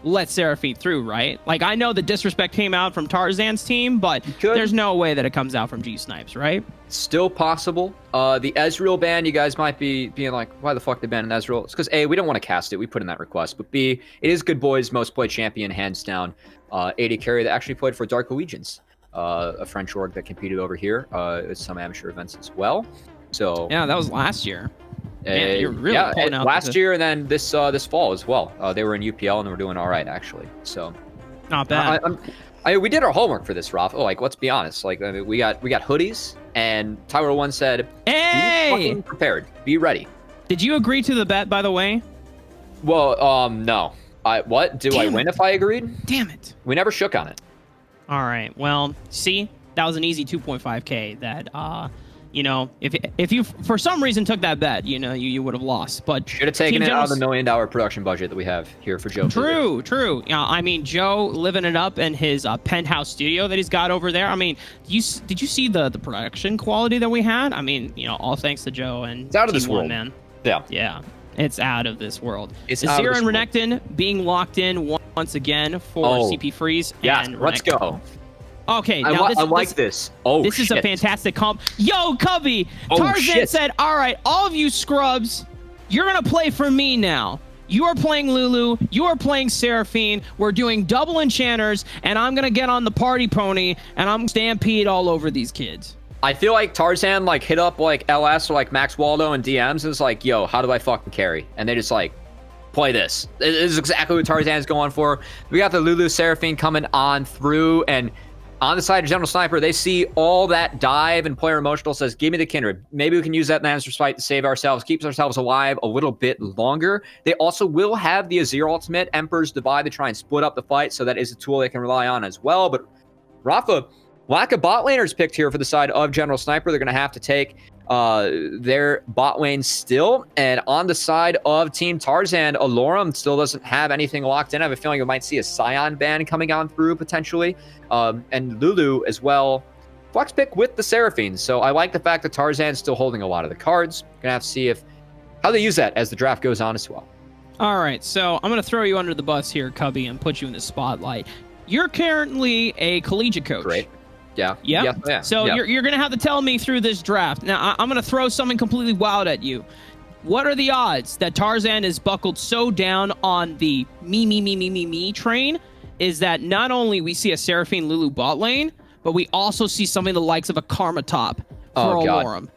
let Seraphine through, right? Like, I know the disrespect came out from Tarzan's team, but there's no way that it comes out from G-snipes, right? Still possible. The Ezreal ban, you guys might be being like, why the fuck they banned Ezreal? It's because A, we don't want to cast it. We put in that request. But B, it is Good Boy's most played champion, hands down. AD carry that actually played for Dark Legions, a French org that competed over here at some amateur events as well. So yeah, that was last year. Man, you're really pulling out last year and then this fall as well. They were in UPL and they were doing all right actually. So not bad. We did our homework for this, Roth. Oh, like let's be honest. Like I mean, we got hoodies, and Tyler One said, "Hey, be fucking prepared, be ready." Did you agree to the bet, by the way? Well, no. What? Do I win if I agreed? Damn it. We never shook on it. All right. Well, see, that was an easy 2.5K that you know, if you for some reason took that bet, you know, you would have lost. But should have taken it out of the $1 million production budget that we have here for Joe. True. I mean, Joe living it up in his penthouse studio that he's got over there. I mean, did you see the production quality that we had? I mean, you know, all thanks to Joe and it's out of this world, man. Yeah. It's out of this world. It's Azir and Renekton being locked in once again for CP Freeze. Yeah, and let's go. Okay, now I like this. Oh, this is a fantastic comp. Yo, Cubby! Tarzan said, all right, all of you scrubs, you're going to play for me now. You are playing Lulu. You are playing Seraphine. We're doing double enchanters, and I'm going to get on the party pony, and I'm stampede all over these kids. I feel like Tarzan, like, hit up, like, LS or, like, Max Waldo and DMs and is like, yo, how do I fucking carry? And they just, like, play this. This is exactly what Tarzan's going for. We got the Lulu Seraphine coming on through, and on the side of General Sniper, they see all that dive, and player emotional says, give me the Kindred. Maybe we can use that Manager's Fight to save ourselves, keeps ourselves alive a little bit longer. They also will have the Azir ultimate, Emperor's Divide, to try and split up the fight, so that is a tool they can rely on as well. But Rafa, lack of bot laners picked here for the side of General Sniper. They're going to have to take their bot lane still. And on the side of Team Tarzan, Alorum still doesn't have anything locked in. I have a feeling we might see a Scion ban coming on through potentially. And Lulu as well. Flex pick with the Seraphine. So I like the fact that Tarzan's still holding a lot of the cards. Gonna have to see how they use that as the draft goes on as well. All right, so I'm going to throw you under the bus here, Cubby, and put you in the spotlight. You're currently a collegiate coach. Great. Yeah. Yep. Yeah. So you're going to have to tell me through this draft. Now, I'm going to throw something completely wild at you. What are the odds that Tarzan is buckled so down on the me train is that not only we see a Seraphine Lulu bot lane, but we also see something the likes of a Karma top for Alorum.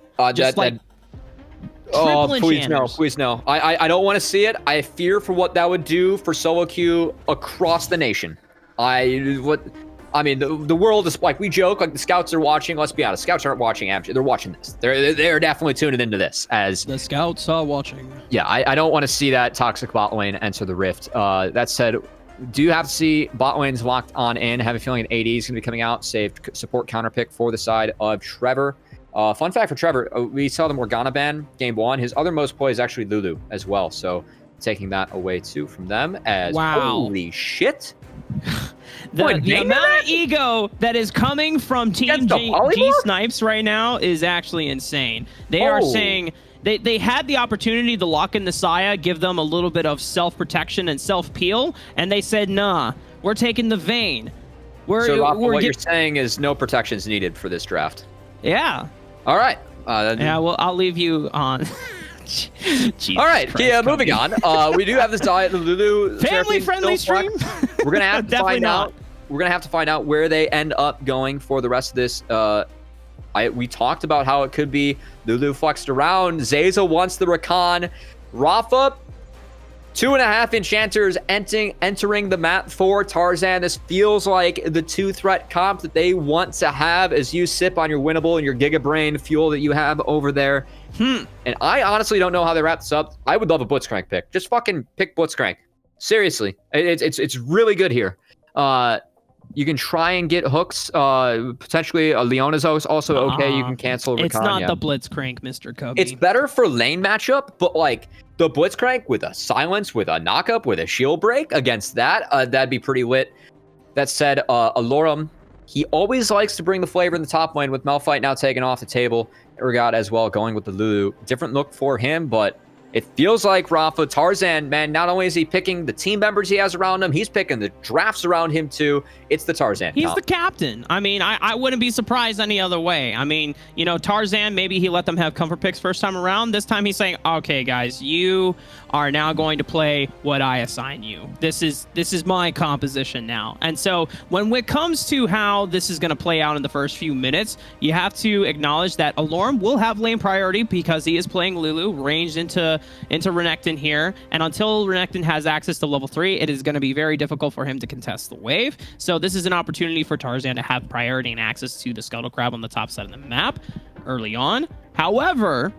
Please no. I don't want to see it. I fear for what that would do for solo queue across the nation. I mean, the world is like, we joke, like the scouts are watching. Let's be honest, scouts aren't watching amateur. They're watching this. They're definitely tuning into this. As the scouts are watching. Yeah, I don't want to see that toxic bot lane enter the rift. That said, do you have to see bot lanes locked on in? I have a feeling an AD is going to be coming out. Saved support counter pick for the side of Trevor. Fun fact for Trevor, we saw the Morgana ban game 1. His other most play is actually Lulu as well. So taking that away too from them as holy shit. The amount of ego that is coming from Team G-snipes right now is actually insane. They are saying they had the opportunity to lock in the Saya, give them a little bit of self-protection and self-peel, and they said, nah, we're taking the Vayne. What you're saying is no protections needed for this draft. Yeah. All right. Well, I'll leave you on. All right, moving on. We do have this diet, the Lulu family-friendly stream. We're gonna have to find out. We're gonna have to find out where they end up going for the rest of this. We talked about how it could be Lulu flexed around. Zaza wants the Rakan. Rafa, 2.5 enchanters entering the map for Tarzan. This feels like the 2-threat comp that they want to have as you sip on your winnable and your Giga Brain fuel that you have over there. And I honestly don't know how they wrap this up. I would love a Blitzcrank pick. Just fucking pick Blitzcrank. Seriously. It's really good here. You can try and get hooks. Potentially, Leona's also okay. You can cancel. It's Rakan, not yeah. the Blitzcrank, Mr. Kobe. It's better for lane matchup, but like the Blitzcrank with a silence, with a knockup, with a shield break against that, that'd be pretty lit. That said, Alorum, he always likes to bring the flavor in the top lane with Malphite now taken off the table. Urgot as well going with the Lulu. Different look for him, but it feels like Rafa, Tarzan, man, not only is he picking the team members he has around him, he's picking the drafts around him too. It's the Tarzan. He's the captain. I mean, I wouldn't be surprised any other way. I mean, you know, Tarzan, maybe he let them have comfort picks first time around. This time he's saying, okay, guys, you are now going to play what I assign you. This is my composition now. And so when it comes to how this is going to play out in the first few minutes, you have to acknowledge that Alorm will have lane priority because he is playing Lulu, ranged into Renekton here. And until Renekton has access to level 3, it is going to be very difficult for him to contest the wave. So this is an opportunity for Tarzan to have priority and access to the Scuttle Crab on the top side of the map early on. However,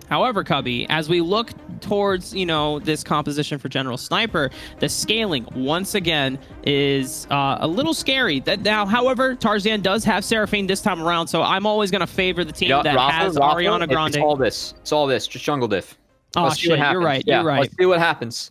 Cubby, as we look towards, you know, this composition for General Sniper, the scaling once again is a little scary. Now, however, Tarzan does have Seraphine this time around, so I'm always going to favor the team that has Ariana Grande. It's all this. It's all this. Just jungle diff. Oh, shit, you're right. You're right. Let's see what happens.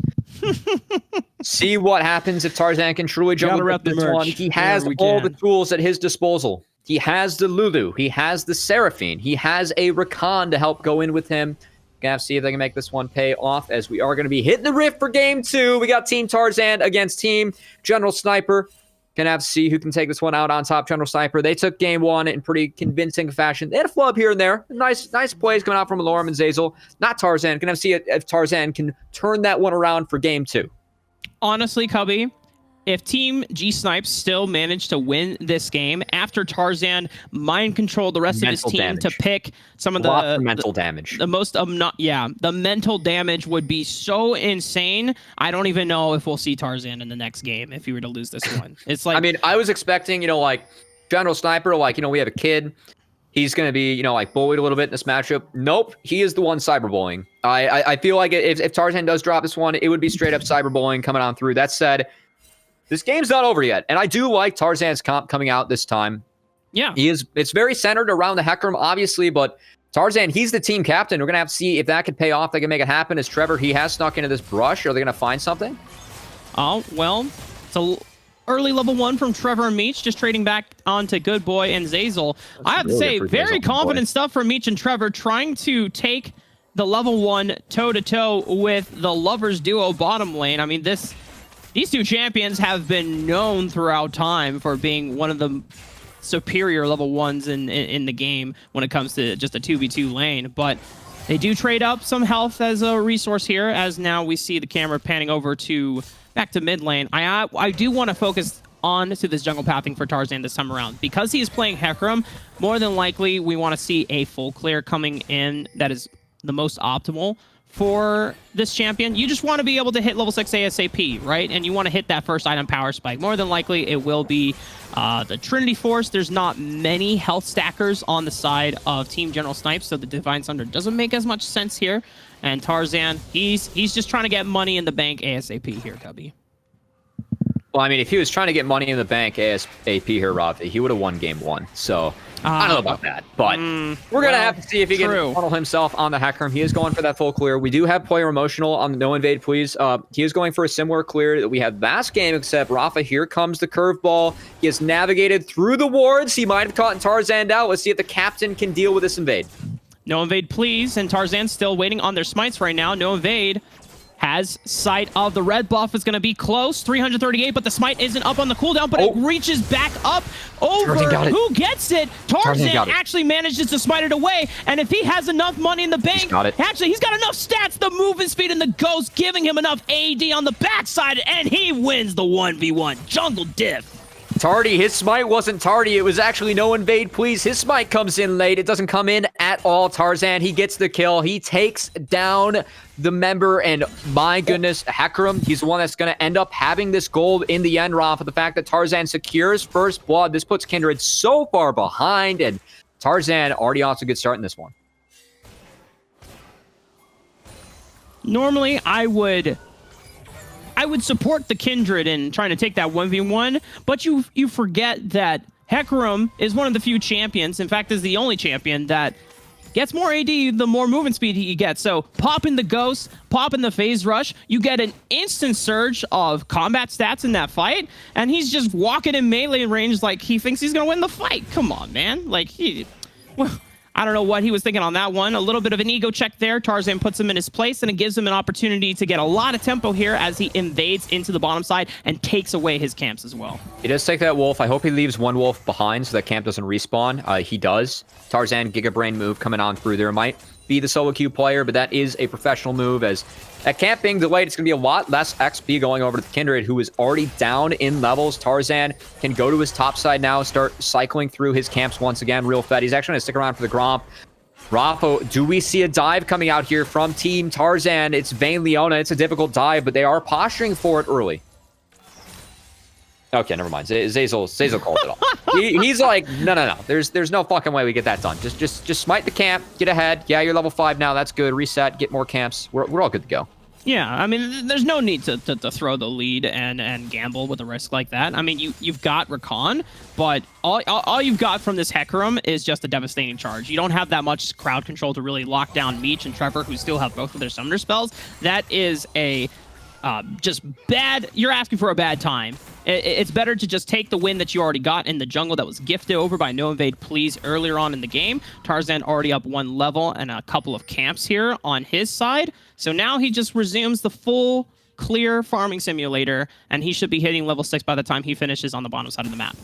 See what happens if Tarzan can truly jungle diff this one. He has all the tools at his disposal. He has the Lulu. He has the Seraphine. He has a Rakan to help go in with him. Gonna have to see if they can make this one pay off, as we are going to be hitting the rift for game 2. We got Team Tarzan against Team General Sniper. Gonna have to see who can take this one out on top. General Sniper, they took game 1 in pretty convincing fashion. They had a flub here and there. Nice plays coming out from Alorum and Zeyzal. Not Tarzan. Gonna have to see if Tarzan can turn that one around for game 2. Honestly, Cubby, if Team G-Snipes still managed to win this game after Tarzan mind controlled the rest of his team to pick some of the mental damage, the most the mental damage would be so insane. I don't even know if we'll see Tarzan in the next game if he were to lose this one. It's like, I mean, I was expecting, you know, like General Sniper, like, you know, we have a kid. He's going to be, you know, like bullied a little bit in this matchup. Nope, he is the one cyberbullying. I feel like if Tarzan does drop this one, it would be straight up cyberbullying coming on through. That said, this game's not over yet, and I do like Tarzan's comp coming out this time. Yeah. It's very centered around the Hecarim, obviously, but Tarzan, he's the team captain. We're going to have to see if that can pay off. They can make it happen. As Trevor, he has snuck into this brush. Are they going to find something? Oh, well, it's a early level 1 from Trevor and Meech, just trading back onto Good Boy and Zeyzal. I have to say, very confident stuff from Meech and Trevor, trying to take the level 1 toe-to-toe with the Lovers duo bottom lane. I mean, these two champions have been known throughout time for being one of the superior level 1s in the game when it comes to just a 2v2 lane. But they do trade up some health as a resource here, as now we see the camera panning over to back to mid lane. I do want to focus on to this jungle pathing for Tarzan this time around. Because he is playing Hecarim, more than likely we want to see a full clear coming in that is the most optimal for this champion. You just want to be able to hit level 6 ASAP, right? And you want to hit that first item power spike. More than likely, it will be the Trinity Force. There's not many health stackers on the side of Team General Snipes, so the Divine Thunder doesn't make as much sense here. And Tarzan, he's just trying to get money in the bank ASAP here, Cubby. Well, I mean, if he was trying to get money in the bank ASAP here, Rafi, he would have won game 1. So I don't know about that, but we're going to have to see if he can funnel himself on the Hecarim. He is going for that full clear. We do have player emotional on the no invade, please. He is going for a similar clear that we had last game, except Rafa, here comes the curveball. He has navigated through the wards. He might have caught Tarzan out. Let's see if the captain can deal with this invade. No invade, please. And Tarzan's still waiting on their smites right now. No invade. Has sight of the red buff. Is going to be close. 338, but the smite isn't up on the cooldown, but it reaches back up over. Who gets it? Tarzan actually manages to smite it away, and if he has enough money in the bank, actually, he's got enough stats, the movement speed and the ghost, giving him enough AD on the backside, and he wins the 1v1 jungle diff. Tardy, his smite wasn't tardy. It was actually no invade, please. His smite comes in late. It doesn't come in at all. Tarzan, he gets the kill. He takes down the member, and my goodness, Hecarim, he's the one that's going to end up having this gold in the end, Rafa. The fact that Tarzan secures first blood, this puts Kindred so far behind, and Tarzan already off to a good start in this one. Normally, I would would support the Kindred in trying to take that 1v1, but you forget that Hecarim is one of the few champions, in fact, is the only champion that gets more AD the more movement speed he gets. So pop in the Ghost, pop in the Phase Rush, you get an instant surge of combat stats in that fight, and he's just walking in melee range like he thinks he's going to win the fight. Come on, man. Like, well, I don't know what he was thinking on that one. A little bit of an ego check there. Tarzan puts him in his place, and it gives him an opportunity to get a lot of tempo here as he invades into the bottom side and takes away his camps as well. He does take that wolf. I hope he leaves one wolf behind so that camp doesn't respawn. He does. Tarzan, Giga Brain move coming on through there. Might be the solo queue player, but that is a professional move. As that camp being delayed, it's going to be a lot less XP going over to the Kindred, who is already down in levels. Tarzan can go to his top side now, start cycling through his camps once again real fed. He's actually going to stick around for the Gromp. Rafa, do we see a dive coming out here from Team Tarzan? It's Vayne Leona. It's a difficult dive, but they are posturing for it early. Okay, never mind. Zazel called it off. He's like, no. There's no fucking way we get that done. Just smite the camp, get ahead. Yeah, you're level 5 now. That's good. Reset, get more camps. We're all good to go. Yeah, I mean, there's no need to throw the lead and gamble with a risk like that. I mean, you've got Rakan, but all you've got from this Hecarim is just a devastating charge. You don't have that much crowd control to really lock down Meech and Trevor, who still have both of their summoner spells. That is a just bad. You're asking for a bad time. It's better to just take the win that you already got in the jungle that was gifted over by No Invade Please earlier on in the game. Tarzan already up 1 level and a couple of camps here on his side. So now he just resumes the full clear farming simulator, and he should be hitting level 6 by the time he finishes on the bottom side of the map.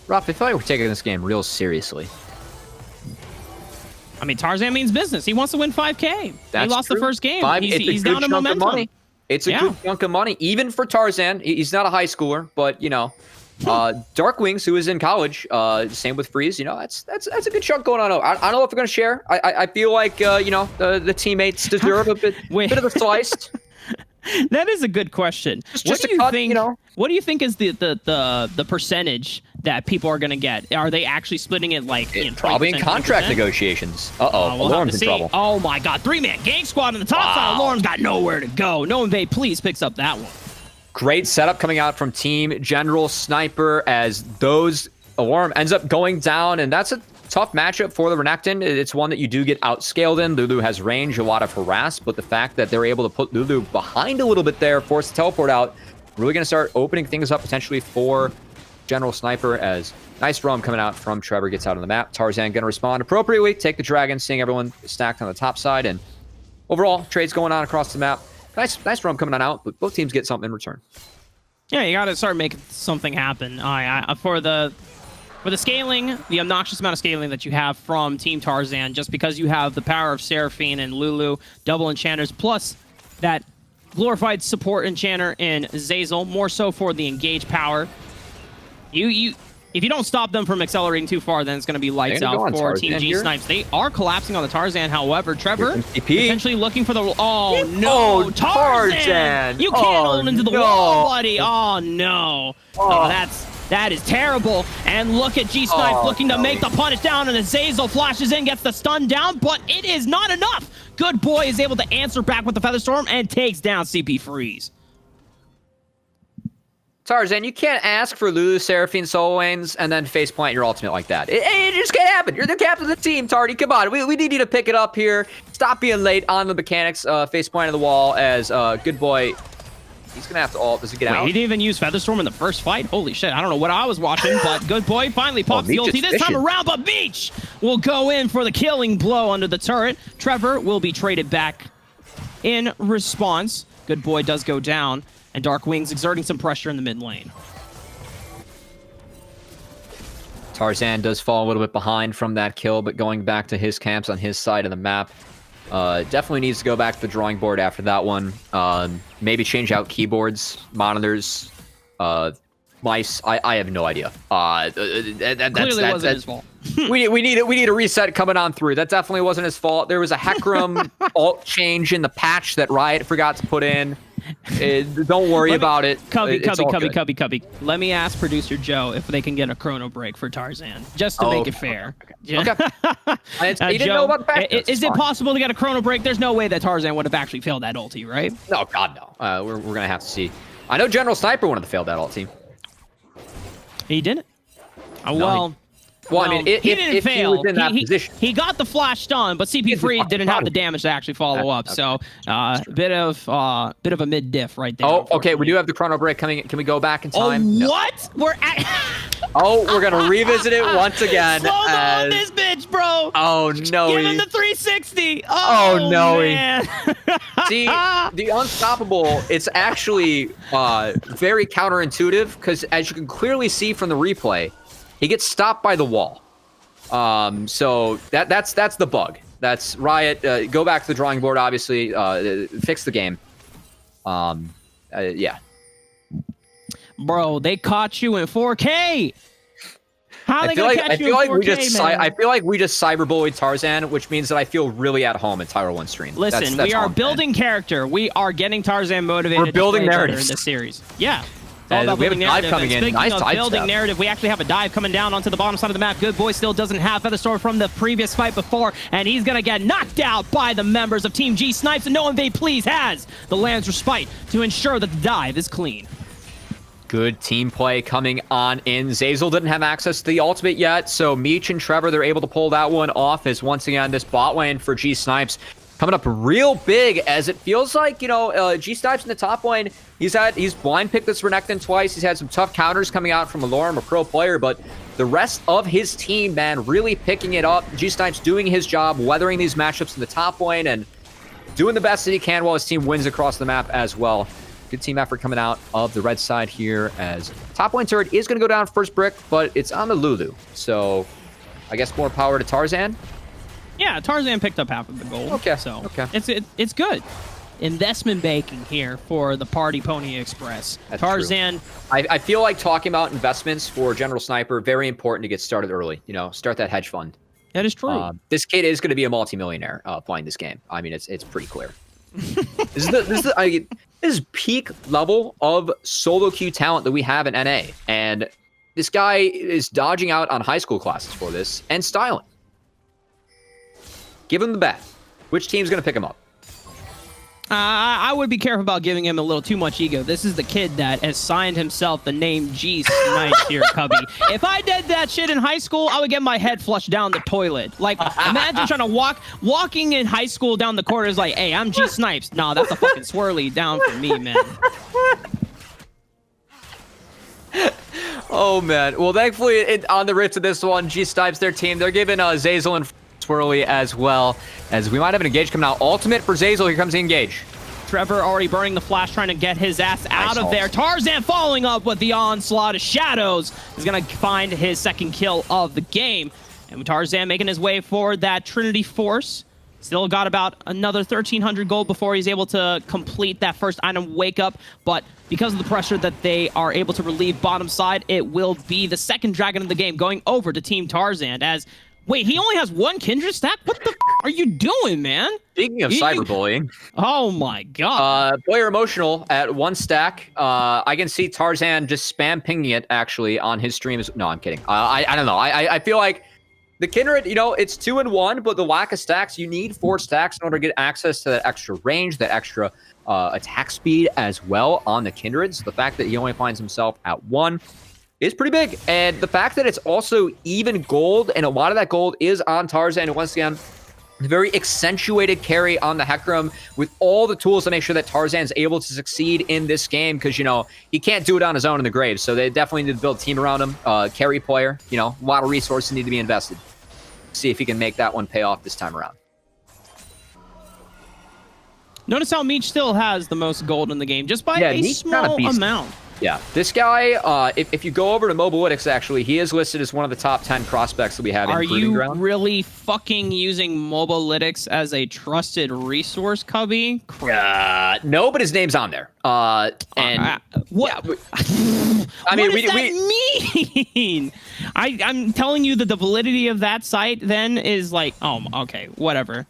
Rob, I feel like we're taking this game real seriously. I mean, Tarzan means business. He wants to win 5K. That's he lost true. the first game. It's He's down in momentum. It's a good chunk of money, even for Tarzan. He's not a high schooler, but, you know, Dark Wings, who is in college, same with Freeze, you know, that's a good chunk going on. I don't know if we're going to share. I feel like, you know, the teammates deserve a bit of a slice. That is a good question. What do you think? You know? What do you think is the percentage that people are going to get? Are they actually splitting it like probably in contract 20%? negotiations? We'll Lauren's in trouble. Oh my God, 3-man gang squad on the top side. Lauren's got nowhere to go. No Invade Please picks up that one. Great setup coming out from Team General Sniper as those Alarm ends up going down, and that's a tough matchup for the Renekton. It's one that you do get outscaled in. Lulu has range, a lot of harass, but the fact that they're able to put Lulu behind a little bit there, force the teleport out, really going to start opening things up potentially for General Sniper as nice roam coming out from Trevor gets out on the map. Tarzan going to respond appropriately, take the dragon, seeing everyone stacked on the top side, and overall, trades going on across the map. Nice roam coming on out, but both teams get something in return. Yeah, you got to start making something happen. For the scaling, the obnoxious amount of scaling that you have from Team Tarzan, just because you have the power of Seraphine and Lulu, double enchanters, plus that glorified support enchanter in Zazel, more so for the engage power. If you don't stop them from accelerating too far, then it's going to be lights out for Team G-snipes. They are collapsing on the Tarzan, however. Trevor potentially looking for the... Oh, no! Tarzan! You can't hold into the wall, buddy! Oh, no. Oh, that is terrible. And look at G-snipes looking to make the punish down, and Azazel flashes in, gets the stun down, but it is not enough. Good Boy is able to answer back with the Featherstorm and takes down CP Freeze. Tarzan, you can't ask for Lulu, Seraphine, solo lanes, and then faceplant your ultimate like that. It just can't happen. You're the captain of the team, Tardy. Come on. We need you to pick it up here. Stop being late on the mechanics. Faceplant of the wall as Good Boy... He's going to have to ult. Does he get out? He didn't even use Featherstorm in the first fight? Holy shit. I don't know what I was watching, but Good Boy finally pops the ulti this time around, but Meech will go in for the killing blow under the turret. Trevor will be traded back in response. Good Boy does go down, and Dark Wings exerting some pressure in the mid lane. Tarzan does fall a little bit behind from that kill, but going back to his camps on his side of the map. Definitely needs to go back to the drawing board after that one. Maybe change out keyboards, monitors, mice. I have no idea. Clearly wasn't his fault. we need a reset coming on through. That definitely wasn't his fault. There was a Hecarim alt change in the patch that Riot forgot to put in. Don't worry about it. Cubby. It's all good. Let me ask producer Joe if they can get a chrono break for Tarzan, just to make it fair. Okay. He didn't know about the fact. Is it possible to get a chrono break? There's no way that Tarzan would have actually failed that ulti, right? No, God, no. We're going to have to see. I know General Sniper wanted to fail that ulti. He didn't? Well, I mean, he didn't fail. He was in that position. He got the flash stun, but CP Free didn't have the damage to actually follow up. So, bit of a mid diff right there. Oh, okay. We do have the chrono break coming. Can we go back in time? Oh, what? We're at. Oh, we're gonna revisit it once again. Slow on this bitch, bro. Oh no. Give him the 360. Oh no. Man. See, the unstoppable. It's actually very counterintuitive because, as you can clearly see from the replay, he gets stopped by the wall. So that's the bug. That's Riot. Go back to the drawing board, obviously. Fix the game. Yeah. Bro, they caught you in 4K. How are they gonna catch you in 4K, man? I feel like we just cyberbullied Tarzan, which means that I feel really at home in Tyro 1 stream. Listen, we are building character. We are getting Tarzan motivated. We're building narrative in this series. Yeah. We have a dive coming in. Nice dive building narrative, we actually have a dive coming down onto the bottom side of the map. Good Boy still doesn't have Featherstorm from the previous fight before, and he's going to get knocked out by the members of Team G-Snipes, and no one they please has the Land's Respite to ensure that the dive is clean. Good team play coming on in. Zeyzal didn't have access to the ultimate yet, so Meech and Trevor, they're able to pull that one off as once again this bot lane for G-Snipes coming up real big, as it feels like, G-Snipes in the top lane, he's blind picked this Renekton twice. He's had some tough counters coming out from Alorum, a pro player, but the rest of his team, man, really picking it up. G-Snipes doing his job, weathering these matchups in the top lane, and doing the best that he can while his team wins across the map as well. Good team effort coming out of the red side here, as top lane turret is going to go down first brick, but it's on the Lulu. So I guess more power to Tarzan. Yeah, Tarzan picked up half of the gold. Okay. So okay. It's good. Investment banking here for the Party Pony Express. That's Tarzan. True. I feel like talking about investments for General Sniper, very important to get started early. Start that hedge fund. That is true. This kid is going to be a multimillionaire playing this game. I mean, it's pretty clear. This is peak level of solo queue talent that we have in NA, and this guy is dodging out on high school classes for this and styling. Give him the bet. Which team's going to pick him up? I would be careful about giving him a little too much ego. This is the kid that has signed himself the name g-snipes here, Cubby. If I did that shit in high school, I would get my head flushed down the toilet. Like, imagine trying to walking in high school down the corridor is like, hey, I'm G-Snipes. Nah, that's a fucking swirly down for me, man. Oh, man. Well, thankfully, on the rift of this one, G-Snipes, their team, they're giving Zeyzal and Swirly as well, as we might have an engage coming out. Ultimate for Zeyzal. Here comes the engage. Trevor already burning the flash, trying to get his ass out of there. Tarzan following up with the onslaught of shadows is going to find his second kill of the game. And Tarzan making his way forward, that Trinity Force. Still got about another 1,300 gold before he's able to complete that first item wake up. But because of the pressure that they are able to relieve bottom side, it will be the second dragon of the game going over to Team Tarzan. As wait, he only has one Kindred stack? What the are you doing, man? Speaking of cyberbullying. Oh my god. Player emotional at 1 stack. I can see Tarzan just spam pinging it actually on his streams. No, I'm kidding. I don't know. I feel like the Kindred, it's 2 and 1, but the lack of stacks, you need 4 stacks in order to get access to that extra range, that extra attack speed as well on the Kindred. So the fact that he only finds himself at 1 is pretty big. And the fact that it's also even gold, and a lot of that gold is on Tarzan, and once again, the very accentuated carry on the Hecarim with all the tools to make sure that Tarzan's able to succeed in this game, because, he can't do it on his own in the grave. So they definitely need to build a team around him. Carry player, a lot of resources need to be invested. See if he can make that one pay off this time around. Notice how Meech still has the most gold in the game, just by a small amount. Yeah, this guy, if you go over to Mobalytics, actually, he is listed as one of the top 10 prospects that we have in Proving Ground. Are you really fucking using Mobalytics as a trusted resource, Cubby? No, but his name's on there. What? Yeah, I mean, what does that mean? I'm telling you that the validity of that site then is like, oh, okay, whatever.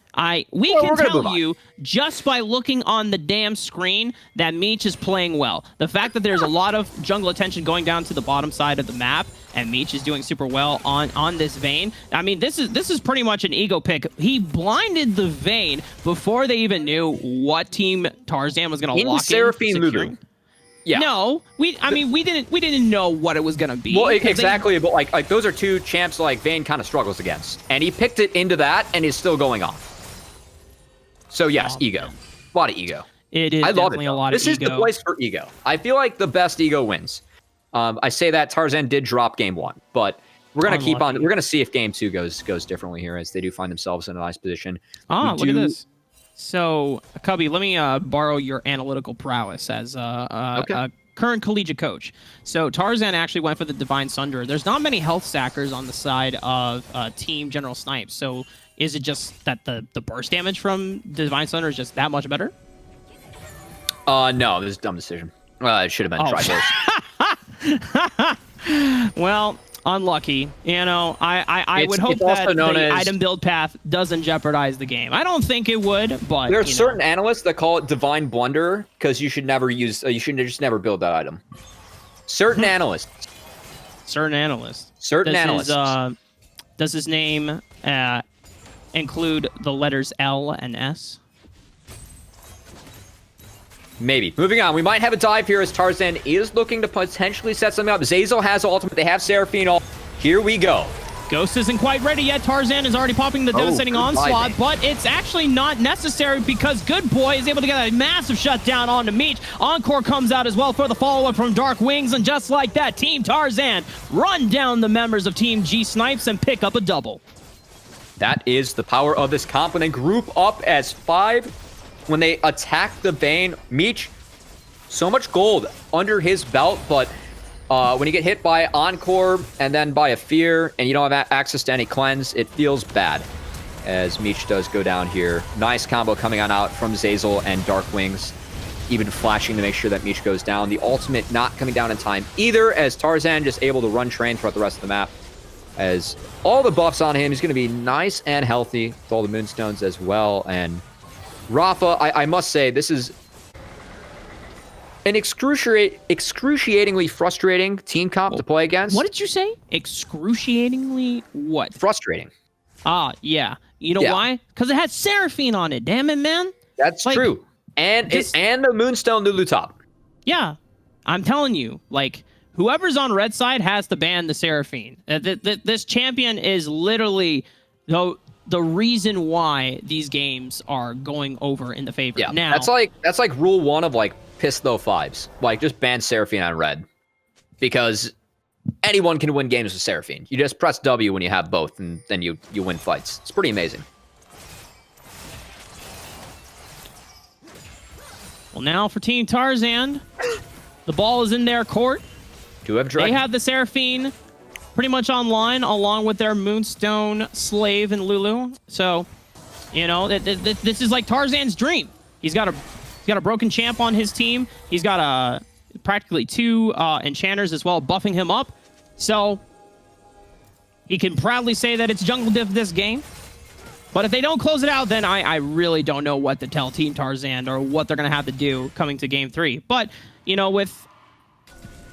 We can tell you just by looking on the damn screen that Meech is playing well. The fact that there's a lot of jungle attention going down to the bottom side of the map, and Meech is doing super well on this Vayne. I mean, this is pretty much an ego pick. He blinded the Vayne before they even knew what team Tarzan was going to lock in. Seraphine Lulu. Yeah. No, we didn't know what it was going to be. Well, exactly, but like those are two champs like Vayne kind of struggles against, and he picked it into that and is still going off. So yes, ego. Man. A lot of ego. It is definitely a lot of ego. This is the place for ego. I feel like the best ego wins. I say that Tarzan did drop game 1, but we're gonna keep on. We're gonna see if game 2 goes differently here, as they do find themselves in a nice position. Look at this. So, Cubby, let me borrow your analytical prowess as a current collegiate coach. So, Tarzan actually went for the Divine Sunder. There's not many health stackers on the side of Team General Snipes. So, is it just that the burst damage from the Divine Sunder is just that much better? No, this is a dumb decision. It should have been Triburst. Well, unlucky. You know, I would hope that the item build path doesn't jeopardize the game. I don't think it would, but there are certain analysts that call it Divine Blunder because you should never use. You should just never build that item. Certain analysts. Certain analysts. Certain analysts. Does his name include the letters L and S? Maybe. Moving on. We might have a dive here as Tarzan is looking to potentially set something up. Zazel has ultimate. They have Seraphine. Here we go. Ghost isn't quite ready yet. Tarzan is already popping the devastating onslaught, but it's actually not necessary because Good Boy is able to get a massive shutdown onto Meech. Encore comes out as well for the follow-up from Dark Wings, and just like that, Team Tarzan run down the members of Team G-Snipes and pick up a double. That is the power of this comp. When they group up as 5, when they attack the Vayne, Meech, so much gold under his belt, but when you get hit by Encore and then by a Fear and you don't have access to any cleanse, it feels bad as Meech does go down here. Nice combo coming on out from Zazel and Dark Wings, even flashing to make sure that Meech goes down. The ultimate not coming down in time either, as Tarzan just able to run train throughout the rest of the map. As all the buffs on him, he's going to be nice and healthy with all the Moonstones as well. And Rafa, I must say, this is an excruciatingly frustrating team comp to play against. What did you say? Excruciatingly what? Frustrating. Yeah. You know why? Because it has Seraphine on it. Damn it, man. That's true. And and the Moonstone Lulu top. Yeah. I'm telling you, like, whoever's on red side has to ban the Seraphine. This champion is literally the reason why these games are going over in the favor. Yeah, now, that's like rule 1 of like piss though 5s. Like just ban Seraphine on red, because anyone can win games with Seraphine. You just press W when you have both, and then you win fights. It's pretty amazing. Well, now for Team Tarzan, the ball is in their court. They have the Seraphine pretty much online, along with their Moonstone Slave and Lulu. So, you know, this is like Tarzan's dream. He's got a broken champ on his team. He's got practically 2 enchanters as well, buffing him up. So he can proudly say that it's jungle diff this game. But if they don't close it out, then I really don't know what to tell Team Tarzan or what they're going to have to do coming to game 3. But, you know, with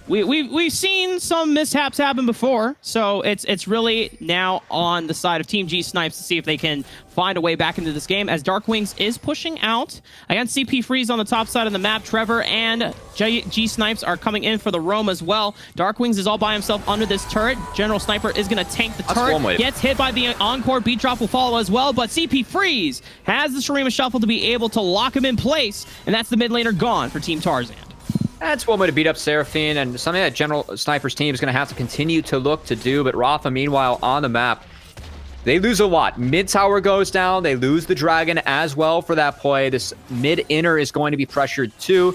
We've seen some mishaps happen before, so it's really now on the side of Team G-Snipes to see if they can find a way back into this game, as Dark Wings is pushing out against CP Freeze on the top side of the map. Trevor and G-Snipes are coming in for the roam as well. Dark Wings is all by himself under this turret. General Sniper is going to tank the turret. Gets hit by the Encore. Beat Drop will follow as well, but CP Freeze has the Shurima Shuffle to be able to lock him in place, and that's the mid laner gone for Team Tarzan. That's one way to beat up Seraphine, and something that General Sniper's team is going to have to continue to look to do. But Rafa, meanwhile, on the map, they lose a lot. Mid tower goes down. They lose the dragon as well for that play. This mid inner is going to be pressured too.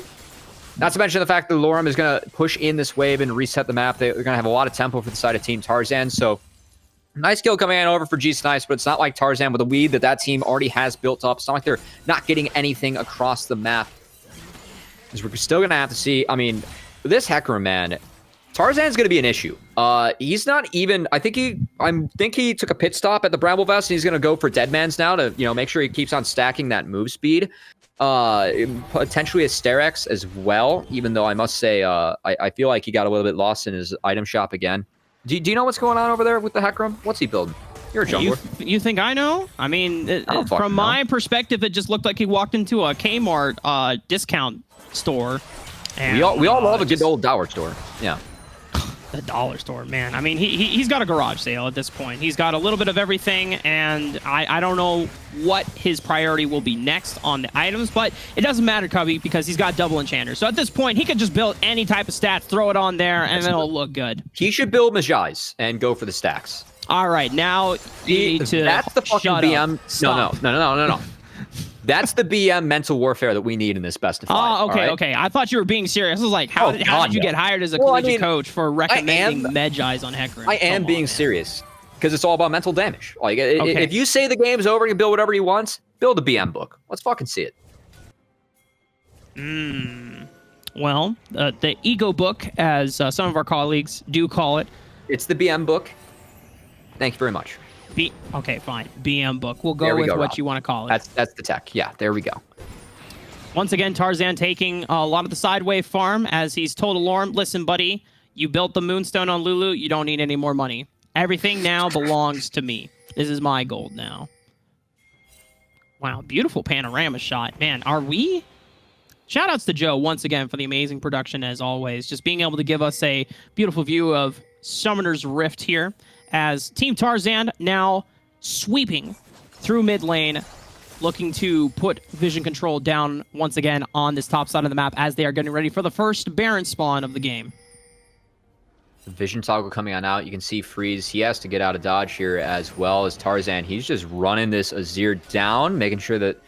Not to mention the fact that Lorem is going to push in this wave and reset the map. They're going to have a lot of tempo for the side of Team Tarzan. So nice kill coming in over for g-snipes, but it's not like Tarzan with a lead that team already has built up. It's not like they're not getting anything across the map. Because we're still going to have to see, I mean, this Hecarim, man, Tarzan's going to be an issue. He's not even, I think he took a pit stop at the Bramble Vest, and he's going to go for Deadman's now to, make sure he keeps on stacking that move speed. Potentially a Sterex as well, even though I must say, I feel like he got a little bit lost in his item shop again. Do you know what's going on over there with the Hecarim? What's he building? You're a jungler. You think I know? I mean, from my perspective, it just looked like he walked into a Kmart discount store. And, we all love a good old dollar store. Yeah. The dollar store, man. I mean, he's got a garage sale at this point. He's got a little bit of everything, and I don't know what his priority will be next on the items, but it doesn't matter, Cubby, because he's got double enchanters. So at this point, he could just build any type of stats, throw it on there, and then it'll look good. He should build Majais and go for the stacks. All right, now you need to That's the fucking BM. Stop. No. That's the BM mental warfare that we need in this best of 5. Oh, okay, right? okay. I thought you were being serious. I was like, how did you get hired as a collegiate coach for recommending Medjai's on Hecarim? I am being serious because it's all about mental damage. Like, if you say the game's over, you can build whatever you want, build a BM book. Let's fucking see it. Well, the ego book, as some of our colleagues do call it. It's the BM book. Thank you very much. Okay, fine. BM book. We'll go with what Rob. You want to call it. That's the tech. Yeah, there we go. Once again, Tarzan taking a lot of the sideway farm as he's told Lorem, listen, buddy, you built the Moonstone on Lulu. You don't need any more money. Everything now belongs to me. This is my gold now. Wow, beautiful panorama shot. Man, are we... Shoutouts to Joe once again for the amazing production as always. Just being able to give us a beautiful view of Summoner's Rift here as Team Tarzan now sweeping through mid lane, looking to put vision control down once again on this top side of the map as they are getting ready for the first Baron spawn of the game. The vision toggle coming on out. You can see Freeze. He has to get out of dodge here as well as Tarzan. He's just running this Azir down, making sure that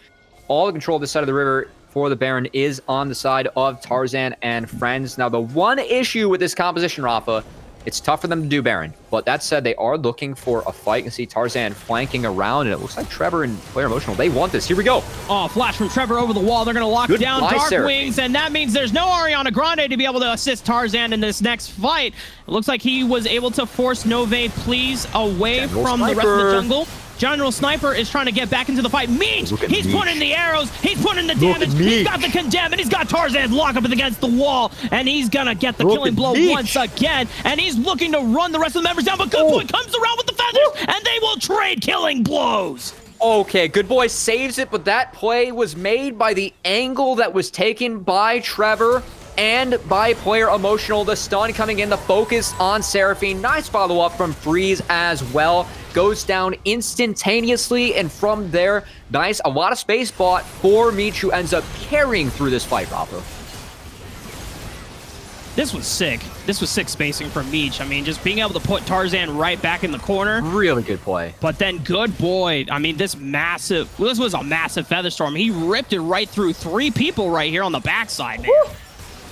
all the control of this side of the river for the Baron is on the side of Tarzan and friends. Now, the one issue with this composition, Rafa, it's tough for them to do Baron. But that said, they are looking for a fight. You can see Tarzan flanking around, and it looks like Trevor and Player Emotional, they want this. Here we go. Oh, flash from Trevor over the wall. They're going to lock down Dark Wings, and that means there's no Ariana Grande to be able to assist Tarzan in this next fight. It looks like he was able to force Nove Please away from the rest of the jungle. General Sniper is trying to get back into the fight. Meech! He's putting the arrows. He's putting the damage. He's got the condemn, and he's got Tarzan's lock up against the wall. And he's going to get the killing blow once again. And he's looking to run the rest of the members down. But Good Boy comes around with the feathers, and they will trade killing blows. Okay, Good Boy saves it, but that play was made by the angle that was taken by Trevor and by Player Emotional. The stun coming in, the focus on Seraphine. Nice follow-up from Freeze as well. Goes down instantaneously, and from there, nice, a lot of space bought for Meech, who ends up carrying through this fight, Rafa. This was sick. This was sick spacing from Meech. I mean, just being able to put Tarzan right back in the corner. Really good play. But then Good Boy, I mean, this was a massive feather storm. He ripped it right through 3 people right here on the backside, man. Woo!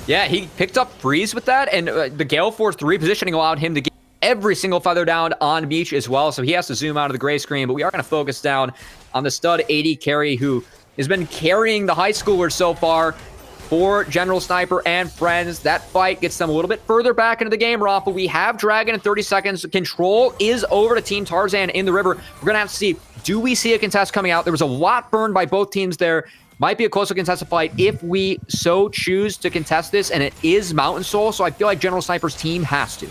Yeah, he picked up Freeze with that, and the Gale Force 3 positioning allowed him to get every single feather down on Meech as well, so he has to zoom out of the gray screen, but we are going to focus down on the stud AD carry who has been carrying the high schoolers so far for General Sniper and friends. That fight gets them a little bit further back into the game, Rafa. We have Dragon in 30 seconds. Control is over to Team Tarzan in the river. We're going to have to see, do we see a contest coming out? There was a lot burned by both teams there. Might be a closer contested fight if we so choose to contest this, and it is Mountain Soul, so I feel like General Sniper's team has to.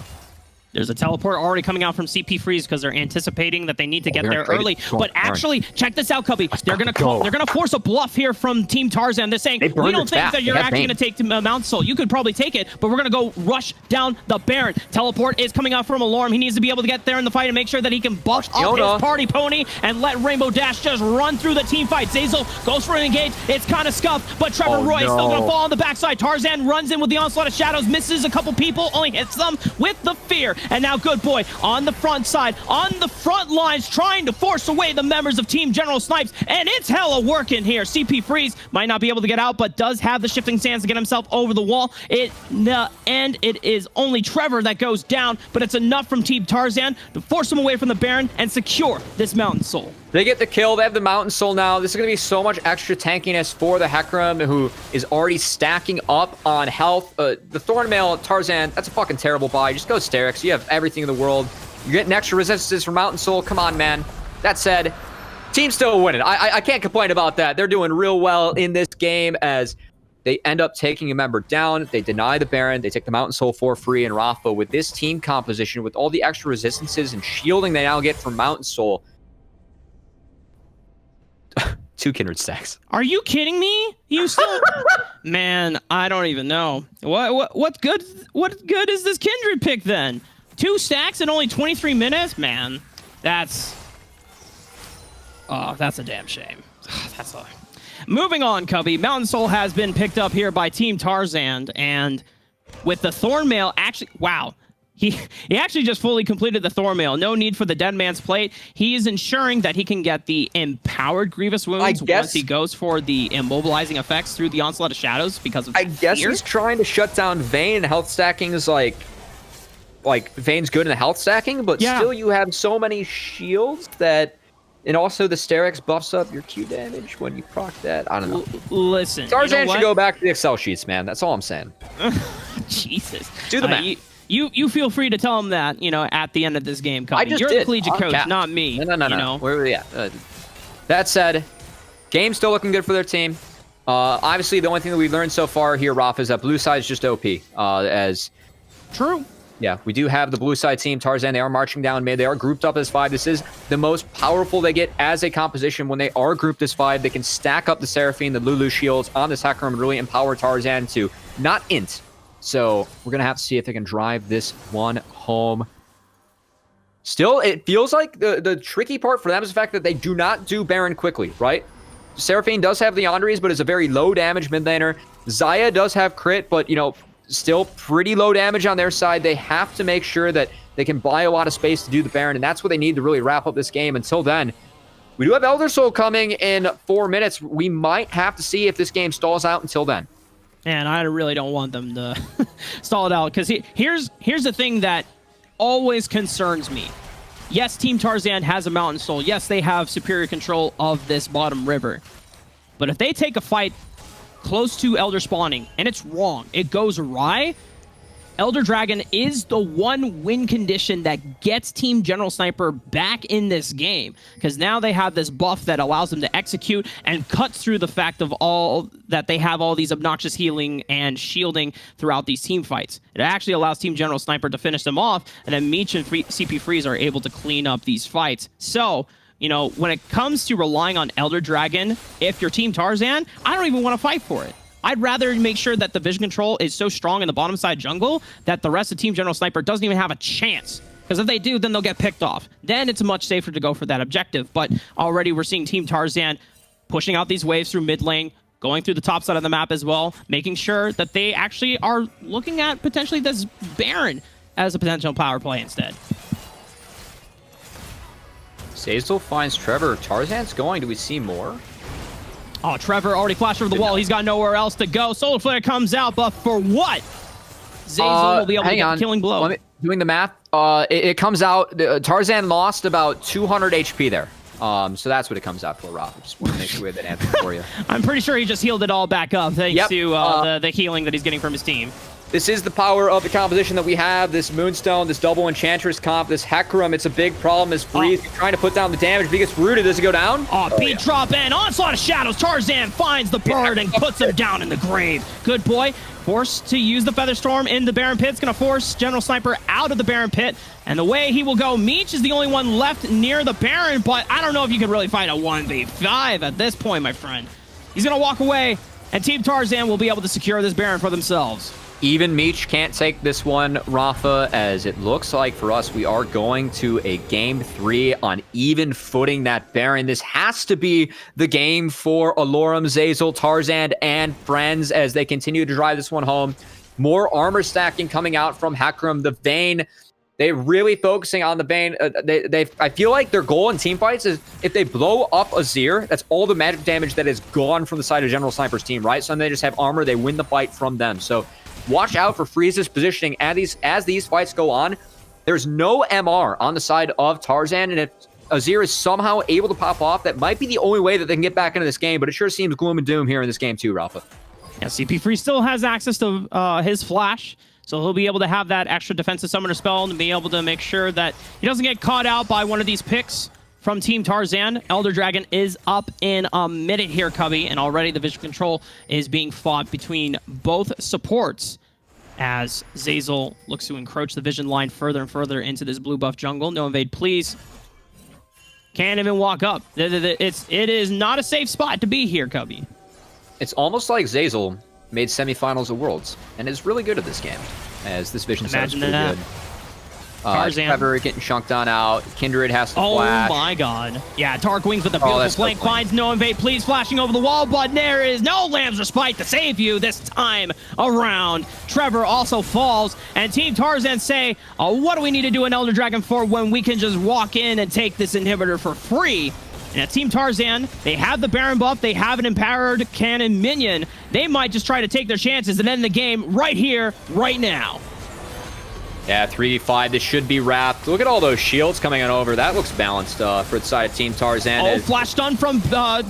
There's a teleport already coming out from CP Freeze because they're anticipating that they need to get there early. But actually, check this out, Cubby. They're gonna force a bluff here from Team Tarzan. They're saying, we don't think that you're actually gonna take Mount Soul. You could probably take it, but we're gonna go rush down the Baron. Teleport is coming out from Alarm. He needs to be able to get there in the fight and make sure that he can buff up his party pony and let Rainbow Dash just run through the team fight. Zazel goes for an engage. It's kind of scuffed, but Trevor Roy is still gonna fall on the backside. Tarzan runs in with the onslaught of shadows, misses a couple people, only hits them with the fear. And now Good Boy on the front side, on the front lines, trying to force away the members of Team General Snipes. And it's hella working here. CP Freeze might not be able to get out, but does have the shifting sands to get himself over the wall. And it is only Trevor that goes down, but it's enough from Team Tarzan to force him away from the Baron and secure this Mountain Soul. They get the kill. They have the Mountain Soul now. This is going to be so much extra tankiness for the Hecarim, who is already stacking up on health. The Thornmail, Tarzan, that's a fucking terrible buy. Just go Sterix. You have everything in the world. You're getting extra resistances from Mountain Soul. Come on, man. That said, team's still winning. I can't complain about that. They're doing real well in this game as they end up taking a member down. They deny the Baron. They take the Mountain Soul for free. And Rafa, with this team composition, with all the extra resistances and shielding they now get from Mountain Soul, 2 Kindred stacks. Are you kidding me? You still... Man, I don't even know. What good is this Kindred pick then? 2 stacks in only 23 minutes? Man, that's... Oh, that's a damn shame. That's a... Moving on, Cubby. Mountain Soul has been picked up here by Team Tarzan, and with the Thornmail actually... Wow. He actually just fully completed the Thornmail. No need for the Dead Man's Plate. He is ensuring that he can get the Empowered Grievous Wounds once he goes for the immobilizing effects through the Onslaught of Shadows because of I guess he's trying to shut down Vayne. Health stacking is like Vayne's good in the health stacking, but still you have so many shields that... And also the Sterix buffs up your Q damage when you proc that. I don't know. Listen, Tarzan should go back to the Excel sheets, man. That's all I'm saying. Jesus. Do the math. You feel free to tell him that, at the end of this game. Cubby. You're the collegiate coach, not me. No. That said, game's still looking good for their team. Obviously, the only thing that we've learned so far here, Rafa, is that blue side is just OP. True. Yeah, we do have the blue side team, Tarzan. They are marching down mid. They are grouped up as 5. This is the most powerful they get as a composition. When they are grouped as 5, they can stack up the Seraphine, the Lulu shields on this Hecarim and really empower Tarzan to not int. So we're going to have to see if they can drive this one home. Still, it feels like the tricky part for them is the fact that they do not do Baron quickly, right? Seraphine does have the Andres, but is a very low damage mid laner. Xayah does have crit, but, still pretty low damage on their side. They have to make sure that they can buy a lot of space to do the Baron, and that's what they need to really wrap up this game. Until then, we do have Elder Soul coming in 4 minutes. We might have to see if this game stalls out until then. And I really don't want them to stall it out, because here's the thing that always concerns me. Yes, Team Tarzan has a Mountain Soul. Yes, they have superior control of this bottom river. But if they take a fight close to Elder spawning, and it's wrong, it goes awry, Elder Dragon is the one win condition that gets Team General Sniper back in this game, because now they have this buff that allows them to execute and cuts through the fact of all that they have all these obnoxious healing and shielding throughout these team fights. It actually allows Team General Sniper to finish them off, and then Meech and CP Freeze are able to clean up these fights. So, when it comes to relying on Elder Dragon, if you're Team Tarzan, I don't even want to fight for it. I'd rather make sure that the vision control is so strong in the bottom side jungle that the rest of Team General Sniper doesn't even have a chance. Because if they do, then they'll get picked off. Then it's much safer to go for that objective. But already we're seeing Team Tarzan pushing out these waves through mid lane, going through the top side of the map as well, making sure that they actually are looking at potentially this Baron as a potential power play instead. Zeyzal finds Trevor. Tarzan's going. Do we see more? Oh, Trevor already flashed over the wall. He's got nowhere else to go. Solar Flare comes out, but for what? Zeyzal will be able to get the killing blow. Doing the math, it comes out. Tarzan lost about 200 HP there. So that's what it comes out for, Rob. I just want to make sure we have that answer for you. I'm pretty sure he just healed it all back up thanks to the healing that he's getting from his team. This is the power of the composition that we have. This Moonstone, this double Enchantress comp, this Hecarim. It's a big problem. This Freeze trying to put down the damage. If he gets rooted, does it go down? Beat drop and Onslaught of Shadows. Tarzan finds the bird and puts him down in the grave. Good boy. Forced to use the Feather Storm in the Baron Pit. It's going to force General Sniper out of the Baron Pit. And the way he will go, Meech is the only one left near the Baron, but I don't know if you could really find a 1v5 at this point, my friend. He's going to walk away, and Team Tarzan will be able to secure this Baron for themselves. Even Meech can't take this one, Rafa, as it looks like for us, we are going to a game 3 on even footing that Baron. This has to be the game for Alorum, Zeyzal, Tarzan, and friends as they continue to drive this one home. More armor stacking coming out from Hecarim. The Vayne They're really focusing on the Bane. I feel like their goal in team fights is if they blow up Azir, that's all the magic damage that is gone from the side of General Sniper's team, right? So then they just have armor. They win the fight from them. So watch out for Freeze's positioning as these fights go on. There's no MR on the side of Tarzan, and if Azir is somehow able to pop off, that might be the only way that they can get back into this game, but it sure seems gloom and doom here in this game too, Rafa. Yeah, CP Free still has access to his flash, so he'll be able to have that extra defensive summoner spell and be able to make sure that he doesn't get caught out by one of these picks from Team Tarzan. Elder Dragon is up in a minute here, Cubby, and already the vision control is being fought between both supports as Zeyzal looks to encroach the vision line further and further into this blue buff jungle. No invade, please. Can't even walk up. It is not a safe spot to be here, Cubby. It's almost like Zeyzal made semifinals of Worlds and is really good at this game, as this vision sounds pretty good. Tarzan. Trevor getting chunked on out. Kindred has to flash. Oh my god. Yeah, Darkwings with the beautiful flank finds no invade, please, flashing over the wall, but there is no Lamb's Respite to save you this time around. Trevor also falls, and Team Tarzan say, what do we need to do an Elder Dragon for when we can just walk in and take this inhibitor for free? And at Team Tarzan, they have the Baron buff, they have an empowered cannon minion. They might just try to take their chances and end the game right here, right now. Yeah, 3v5. This should be wrapped. Look at all those shields coming on over. That looks balanced for the side of Team Tarzan. Oh, flash stun from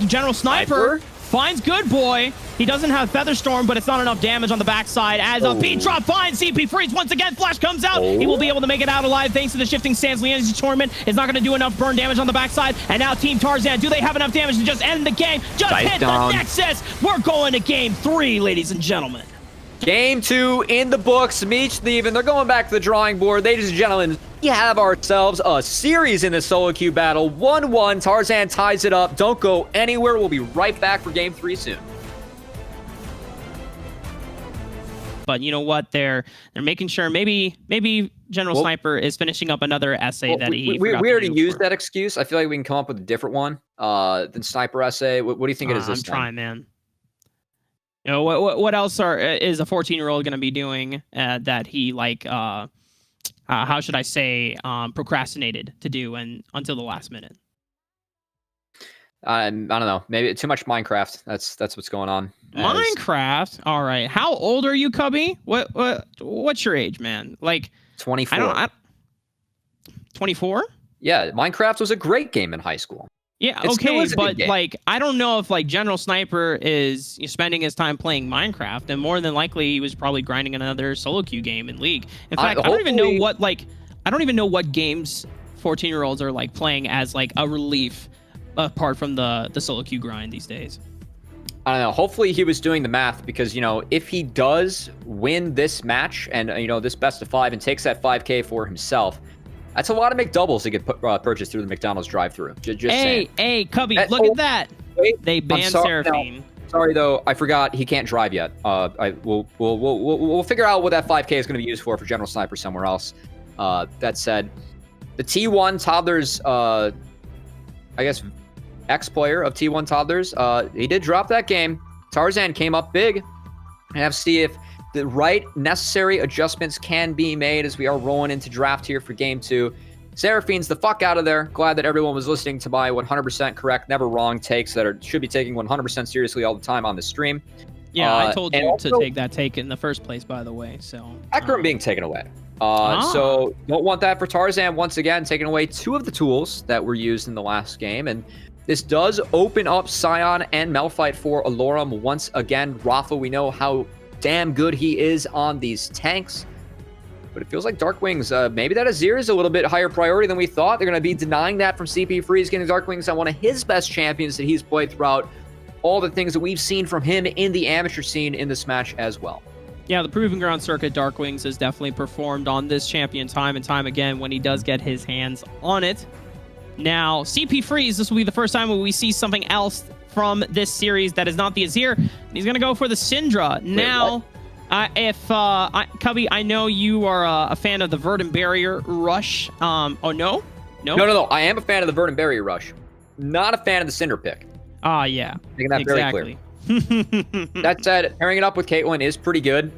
General Sniper. Finds Good Boy. He doesn't have Featherstorm, but it's not enough damage on the backside as a beat drop finds CP Freeze. Once again, flash comes out. He will be able to make it out alive thanks to the shifting stance. Lian's Torment is not going to do enough burn damage on the backside. And now Team Tarzan, do they have enough damage to just end the game? Just hit the Nexus. We're going to game 3, ladies and gentlemen. Game 2 in the books. Meet Steven. They're going back to the drawing board. Ladies and gentlemen, we have ourselves a series in the solo queue battle. 1-1. Tarzan ties it up. Don't go anywhere. We'll be right back for game 3 soon. But you know what? They're making sure maybe General Sniper is finishing up another essay that he we already used that excuse. I feel like we can come up with a different one than Sniper essay. What do you think it is this time? I'm trying, man. You know, what else is a 14-year-old going to be doing that he, like, how should I say, procrastinated to do until the last minute? I don't know. Maybe too much Minecraft. That's what's going on. Minecraft? All right. How old are you, Cubby? What's your age, man? Like 24. 24? Yeah, Minecraft was a great game in high school. Yeah, okay, but like I don't know if like General Sniper is spending his time playing Minecraft, and more than likely he was probably grinding another solo queue game in League. In fact, I don't even know what games 14-year-olds are like playing as like a relief apart from the solo queue grind these days. I don't know. Hopefully he was doing the math because, you know, if he does win this match and, you know, this best of 5 and takes that 5K for himself, that's a lot of McDoubles to get purchased through the McDonald's drive-thru. Hey, Cubby, look at that. Wait, they banned Seraphine. No, sorry though, I forgot he can't drive yet. We'll figure out what that 5K is going to be used for General Sniper somewhere else. That said, the T1 Toddlers, I guess, ex-player of T1 Toddlers, he did drop that game. Tarzan came up big, and have to see if the right necessary adjustments can be made as we are rolling into draft here for game 2. Seraphine's the fuck out of there. Glad that everyone was listening to my 100% correct, never wrong takes that should be taken 100% seriously all the time on the stream. Yeah, I told you to take that take in the first place, by the way. So Akron being taken away. So don't want that for Tarzan. Once again, taking away 2 of the tools that were used in the last game. And this does open up Scion and Malphite for Alorum once again. Rafa, we know how damn good he is on these tanks, but it feels like Darkwings, maybe that Azir is a little bit higher priority than we thought. They're going to be denying that from CP Freeze, getting Darkwings on one of his best champions that he's played throughout all the things that we've seen from him in the amateur scene in this match as well. Yeah, the Proving Ground circuit, Darkwings has definitely performed on this champion time and time again when he does get his hands on it. Now, CP Freeze, this will be the first time when we see something else from this series that is not the Azir. He's going to go for the Syndra. Now, Cubby, I know you are a fan of the Verdant Barrier Rush. Oh, no? No. I am a fan of the Verdant Barrier Rush. Not a fan of the Cinder pick. Yeah. Making that very clear. That said, pairing it up with Caitlyn is pretty good.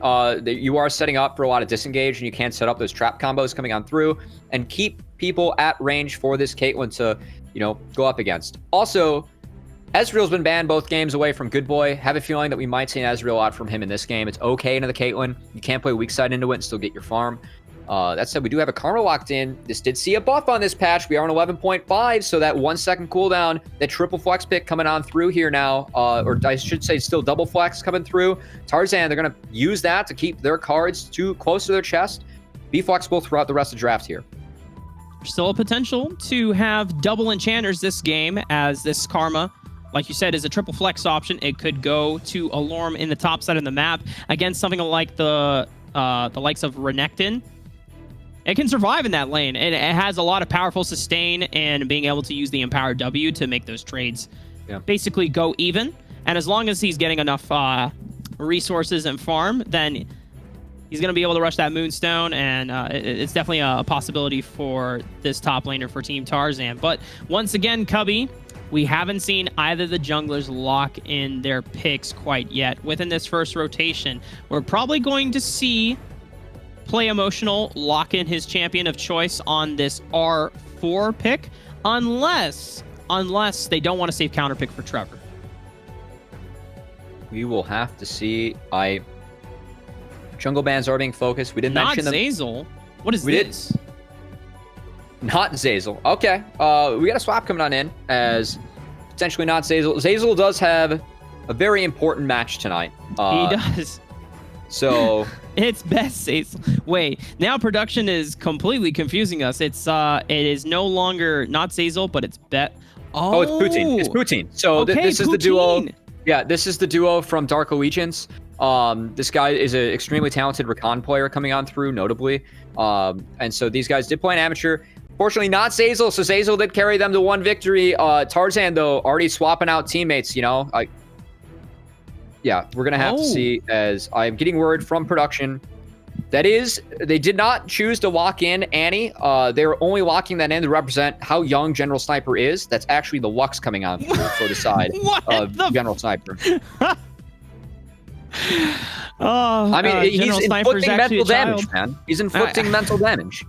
You are setting up for a lot of disengage, and you can set up those trap combos coming on through and keep people at range for this Caitlyn to, go up against. Also, Ezreal's been banned both games away from Good Boy. Have a feeling that we might see an Ezreal out from him in this game. It's okay into the Caitlyn. You can't play weak side into it and still get your farm. That said, we do have a Karma locked in. This did see a buff on this patch. We are on 11.5, so that 1 second cooldown, that triple flex pick coming on through here now, or I should say still double flex coming through. Tarzan, they're going to use that to keep their cards too close to their chest. Be flexible throughout the rest of the draft here. Still a potential to have double enchanters this game, as this Karma, like you said, is a triple flex option. It could go to a Lorm in the top side of the map against something like the likes of Renekton. It can survive in that lane, and it has a lot of powerful sustain and being able to use the Empowered W to make those trades basically go even. And as long as he's getting enough resources and farm, then he's going to be able to rush that Moonstone, and it's definitely a possibility for this top laner for Team Tarzan. But once again, Cubby, we haven't seen either of the junglers lock in their picks quite yet. Within this first rotation, we're probably going to see Play Emotional lock in his champion of choice on this R4 pick, unless they don't want to save counter pick for Trevor. We will have to see. Jungle bans are being focused. We didn't mention them. Not Zazel. What is this? Not Zazel. Okay. We got a swap coming on in as potentially not Zazel. Zazel does have a very important match tonight. He does. So it's best Zazel. Wait, now production is completely confusing us. It is no longer not Zazel, but it's Oh, it's Poutine. It's Poutine. So okay, this is the duo. Yeah, this is the duo from Dark Allegiance. This guy is an extremely talented Recon player coming on through, notably. And so these guys did play an amateur. Fortunately, not Zazel, so Zazel did carry them to one victory. Tarzan, though, already swapping out teammates, Yeah, we're going to have to see, as I'm getting word from production. That is, they did not choose to lock in Annie. They're only locking that in to represent how young General Sniper is. That's actually the Lux coming on through for the side of General Sniper. I mean, he's inflicting mental damage, man. He's inflicting mental damage.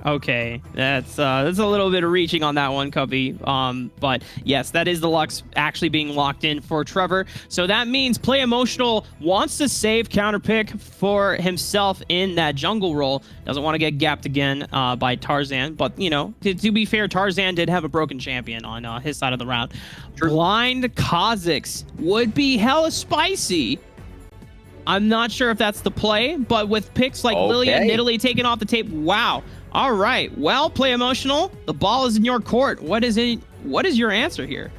Okay, that's a little bit of reaching on that one, Cubby. But yes, that is the Lux actually being locked in for Trevor. So that means Play Emotional wants to save counter pick for himself in that jungle role. Doesn't want to get gapped again by Tarzan. But, to be fair, Tarzan did have a broken champion on his side of the route. True. Blind Kha'Zix would be hella spicy. I'm not sure if that's the play, but with picks like Lily and Nidalee taken off the tape, wow. All right, well, Play Emotional, the ball is in your court. What is your answer here?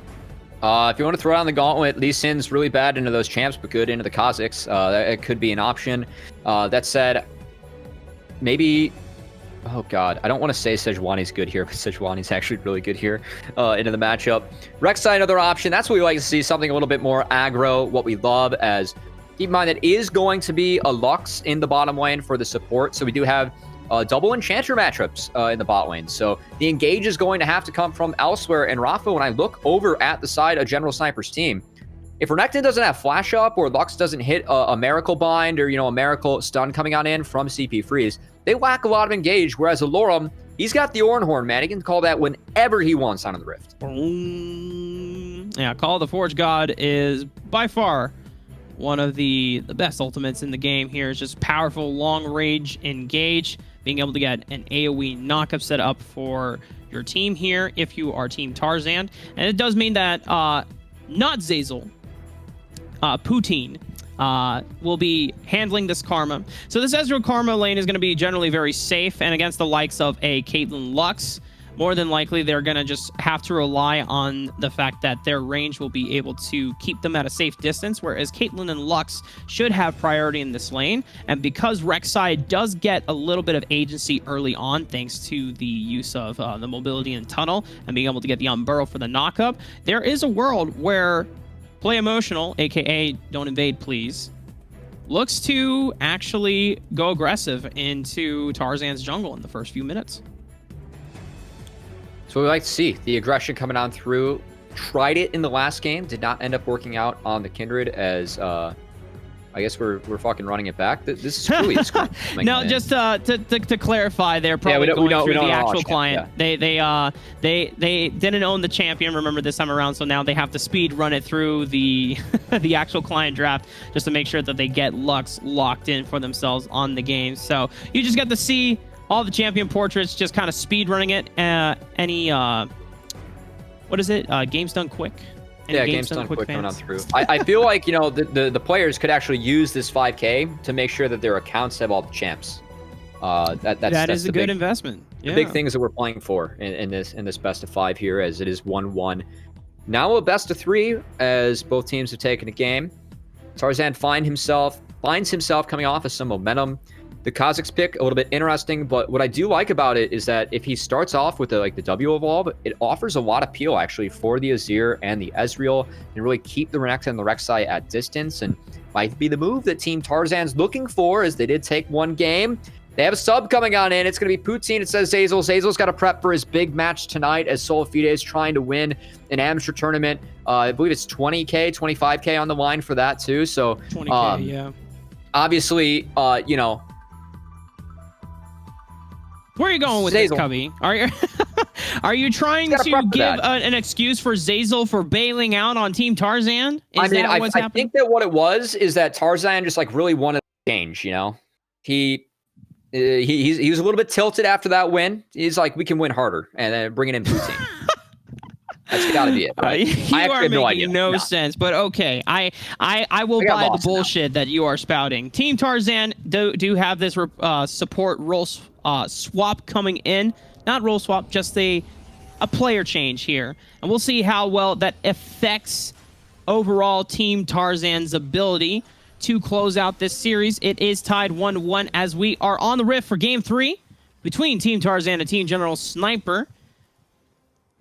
If you want to throw down the gauntlet, Lee Sin's really bad into those champs, but good into the Kha'Zix. It could be an option. That said, maybe... Oh, God. I don't want to say Sejuani's good here, but Sejuani's actually really good here into the matchup. Rek'Sai, another option. That's what we like to see, something a little bit more aggro, what we love, as... Keep in mind that is going to be a Lux in the bottom lane for the support, so we do have double Enchanter matchups in the bot lane. So the engage is going to have to come from elsewhere. And Rafa, when I look over at the side of General Sniper's team, if Renekton doesn't have Flash Up or Lux doesn't hit a Miracle Bind or, a Miracle Stun coming on in from CP Freeze, they lack a lot of engage, whereas Alorum, he's got the Ornhorn, man. He can call that whenever he wants out of the Rift. Yeah, Call of the Forge God is by far one of the best ultimates in the game here. Is just powerful long range engage, being able to get an AoE knockup set up for your team here if you are Team Tarzan. And it does mean that not Zazel, Poutine will be handling this Karma. So this Ezreal Karma lane is going to be generally very safe, and against the likes of a Caitlyn Lux, more than likely they're going to just have to rely on the fact that their range will be able to keep them at a safe distance, whereas Caitlyn and Lux should have priority in this lane. And because Rek'Sai does get a little bit of agency early on, thanks to the use of the mobility and tunnel and being able to get the unburrow for the knockup, there is a world where Play Emotional, aka Don't Invade Please, looks to actually go aggressive into Tarzan's jungle in the first few minutes. So we like to see the aggression coming on through. tried it in the last game. Did not end up working out on the Kindred as I guess we're fucking running it back. This is really no, just to clarify, they're probably going through the actual client. Yeah. They didn't own the champion, remember, this time around, so now they have to speed run it through the the actual client draft just to make sure that they get Lux locked in for themselves on the game. So you just get to see all the champion portraits, just kind of speed running it. Any what is it? Games done quick. Yeah, games done quick coming on through. I feel like, you know, the players could actually use this 5K to make sure that their accounts have all the champs. That is a good investment. Yeah. The big things that we're playing for in this best of 5 here, as it is 1-1. Now a best of 3, as both teams have taken a game. Tarzaned finds himself coming off of some momentum. The Kazakhs pick, a little bit interesting, but what I do like about it is that if he starts off with the W evolve, it offers a lot of appeal actually for the Azir and the Ezreal, and really keep the Renekton and the Rek'Sai at distance, and might be the move that Team Tarzan's looking for, as they did take one game. They have a sub coming on in. It's going to be Poutine. It says Zazel. Zazel's got to prep for his big match tonight, as Solifide is trying to win an amateur tournament. I believe it's 20K, 25K on the line for that too. So 20K, yeah. Obviously, you know, where are you going with this, Cubby? Are you trying to give an excuse for Zazel for bailing out on Team Tarzan? I think that what it was is that Tarzan just like really wanted to change. You know, he was a little bit tilted after that win. He's like, we can win harder, and then bringing in Poutine. That's got to be it. Right? You are making no sense, but okay. I will buy the bullshit that you are spouting. Team Tarzan do have this support role swap coming in. Not role swap, just a player change here. And we'll see how well that affects overall Team Tarzan's ability to close out this series. It is tied 1-1 as we are on the rift for Game 3 between Team Tarzan and Team General Sniper.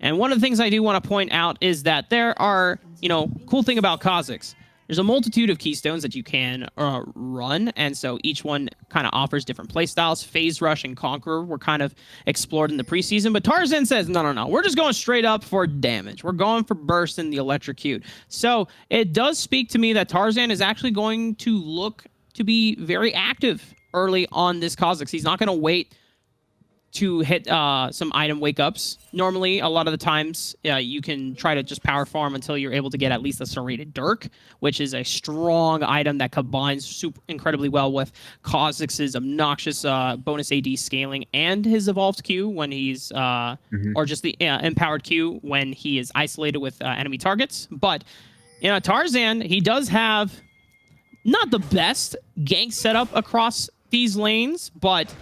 And one of the things I do want to point out is that there are, you know, cool thing about Kazakhs. There's a multitude of keystones that you can run, and so each one kind of offers different playstyles. Phase Rush and Conqueror were kind of explored in the preseason, but Tarzan says, no, we're just going straight up for damage. We're going for burst and the electrocute. So it does speak to me that Tarzan is actually going to look to be very active early on this Kazakhs. He's not going to wait to hit some item wake-ups. Normally, a lot of the times, you can try to just power farm until you're able to get at least a Serrated Dirk, which is a strong item that combines incredibly well with Kazakhs' obnoxious bonus AD scaling and his evolved Q when he's, or just the empowered Q when he is isolated with enemy targets. But, you know, Tarzan, he does have not the best gank setup across these lanes, but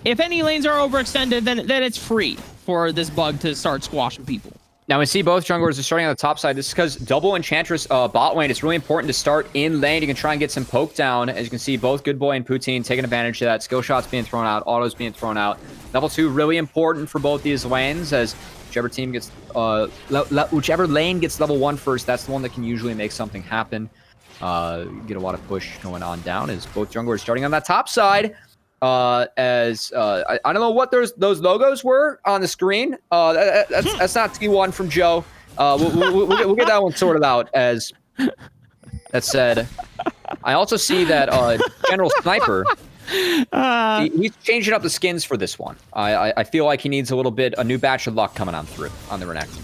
if any lanes are overextended, then it's free for this bug to start squashing people. Now we see both junglers are starting on the top side. This is because double Enchantress bot lane. It's really important to start in lane. You can try and get some poke down. As you can see, both Good Boy and Poutine taking advantage of that. Skill shots being thrown out, autos being thrown out. Level 2 really important for both these lanes, as whichever team gets whichever lane gets level 1 first, that's the one that can usually make something happen. Get a lot of push going on down as both junglers starting on that top side. I don't know what those logos were on the screen. That's not T1 from Joe. We'll get that one sorted out. As that said, I also see that General Sniper, he's changing up the skins for this one. I feel like he needs a new batch of luck coming on through on the Renekton.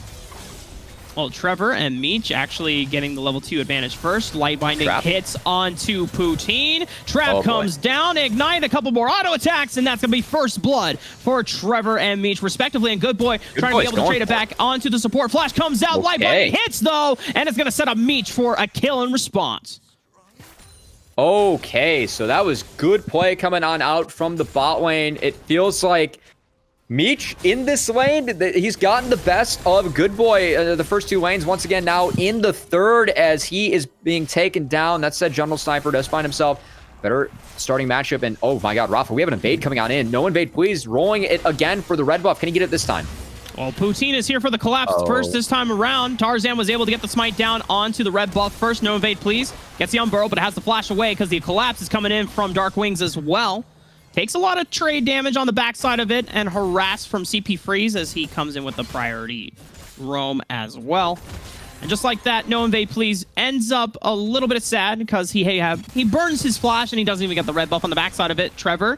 Well, Trevor and Meech actually getting the level 2 advantage first. Light Binding hits onto Poutine. Trap comes down, Ignite, a couple more auto attacks, and that's going to be first blood for Trevor and Meech, respectively. And Good Boy trying to be able to trade it back onto the support. Flash comes out, Light Binding hits, though, and it's going to set up Meech for a kill in response. Okay, so that was good play coming on out from the bot lane. It feels like Meech in this lane, he's gotten the best of Good Boy the first 2 lanes. Once again, now in the third as he is being taken down. That said, General Sniper does find himself better starting matchup. And oh my god, Rafa, we have an invade coming on in. No invade, please. Rolling it again for the red buff. Can he get it this time? Well, Poutine is here for the collapse first this time around. Tarzan was able to get the smite down onto the red buff first. No invade, please. Gets the unburrow, but has to flash away because the collapse is coming in from Dark Wings as well. Takes a lot of trade damage on the backside of it and harass from CP Freeze as he comes in with the priority roam as well. And just like that, no invade please ends up a little bit sad because he burns his flash and he doesn't even get the red buff on the backside of it. Trevor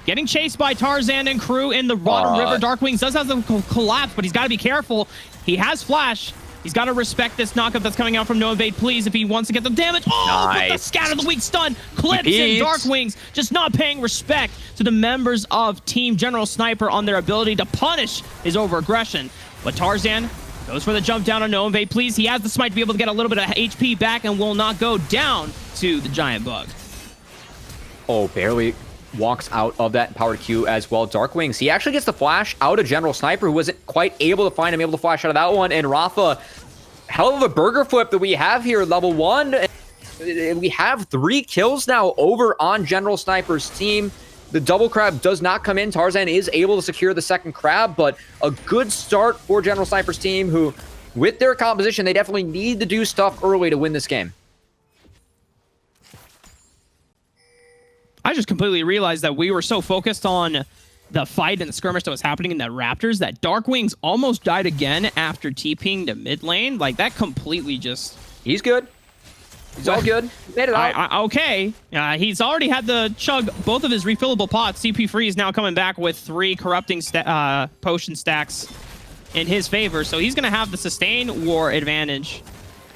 getting chased by Tarzan and crew in the bottom river. Darkwings does have the collapse, but he's got to be careful. He has flash. He's got to respect this knockup that's coming out from no invade please if he wants to get the damage. Oh, but the scatter the weak stun clips in. Darkwings just not paying respect to the members of Team General Sniper on their ability to punish his over-aggression. But Tarzan goes for the jump down on no invade please. He has the smite to be able to get a little bit of HP back and will not go down to the giant bug. Oh, barely walks out of that powered Q as well. Darkwings, he actually gets the flash out of General Sniper, who wasn't quite able to find him, able to flash out of that one. And Rafa, hell of a burger flip that we have here, level 1. We have 3 kills now over on General Sniper's team. The double crab does not come in. Tarzan is able to secure the second crab, but a good start for General Sniper's team, who, with their composition, they definitely need to do stuff early to win this game. I just completely realized that we were so focused on the fight and the skirmish that was happening in the Raptors that Darkwings almost died again after TPing to mid lane. Like, that completely just... He's good. He's all good. He made it out. Okay. He's already had to chug both of his refillable pots. CP Free is now coming back with 3 corrupting potion stacks in his favor. So he's going to have the sustain war advantage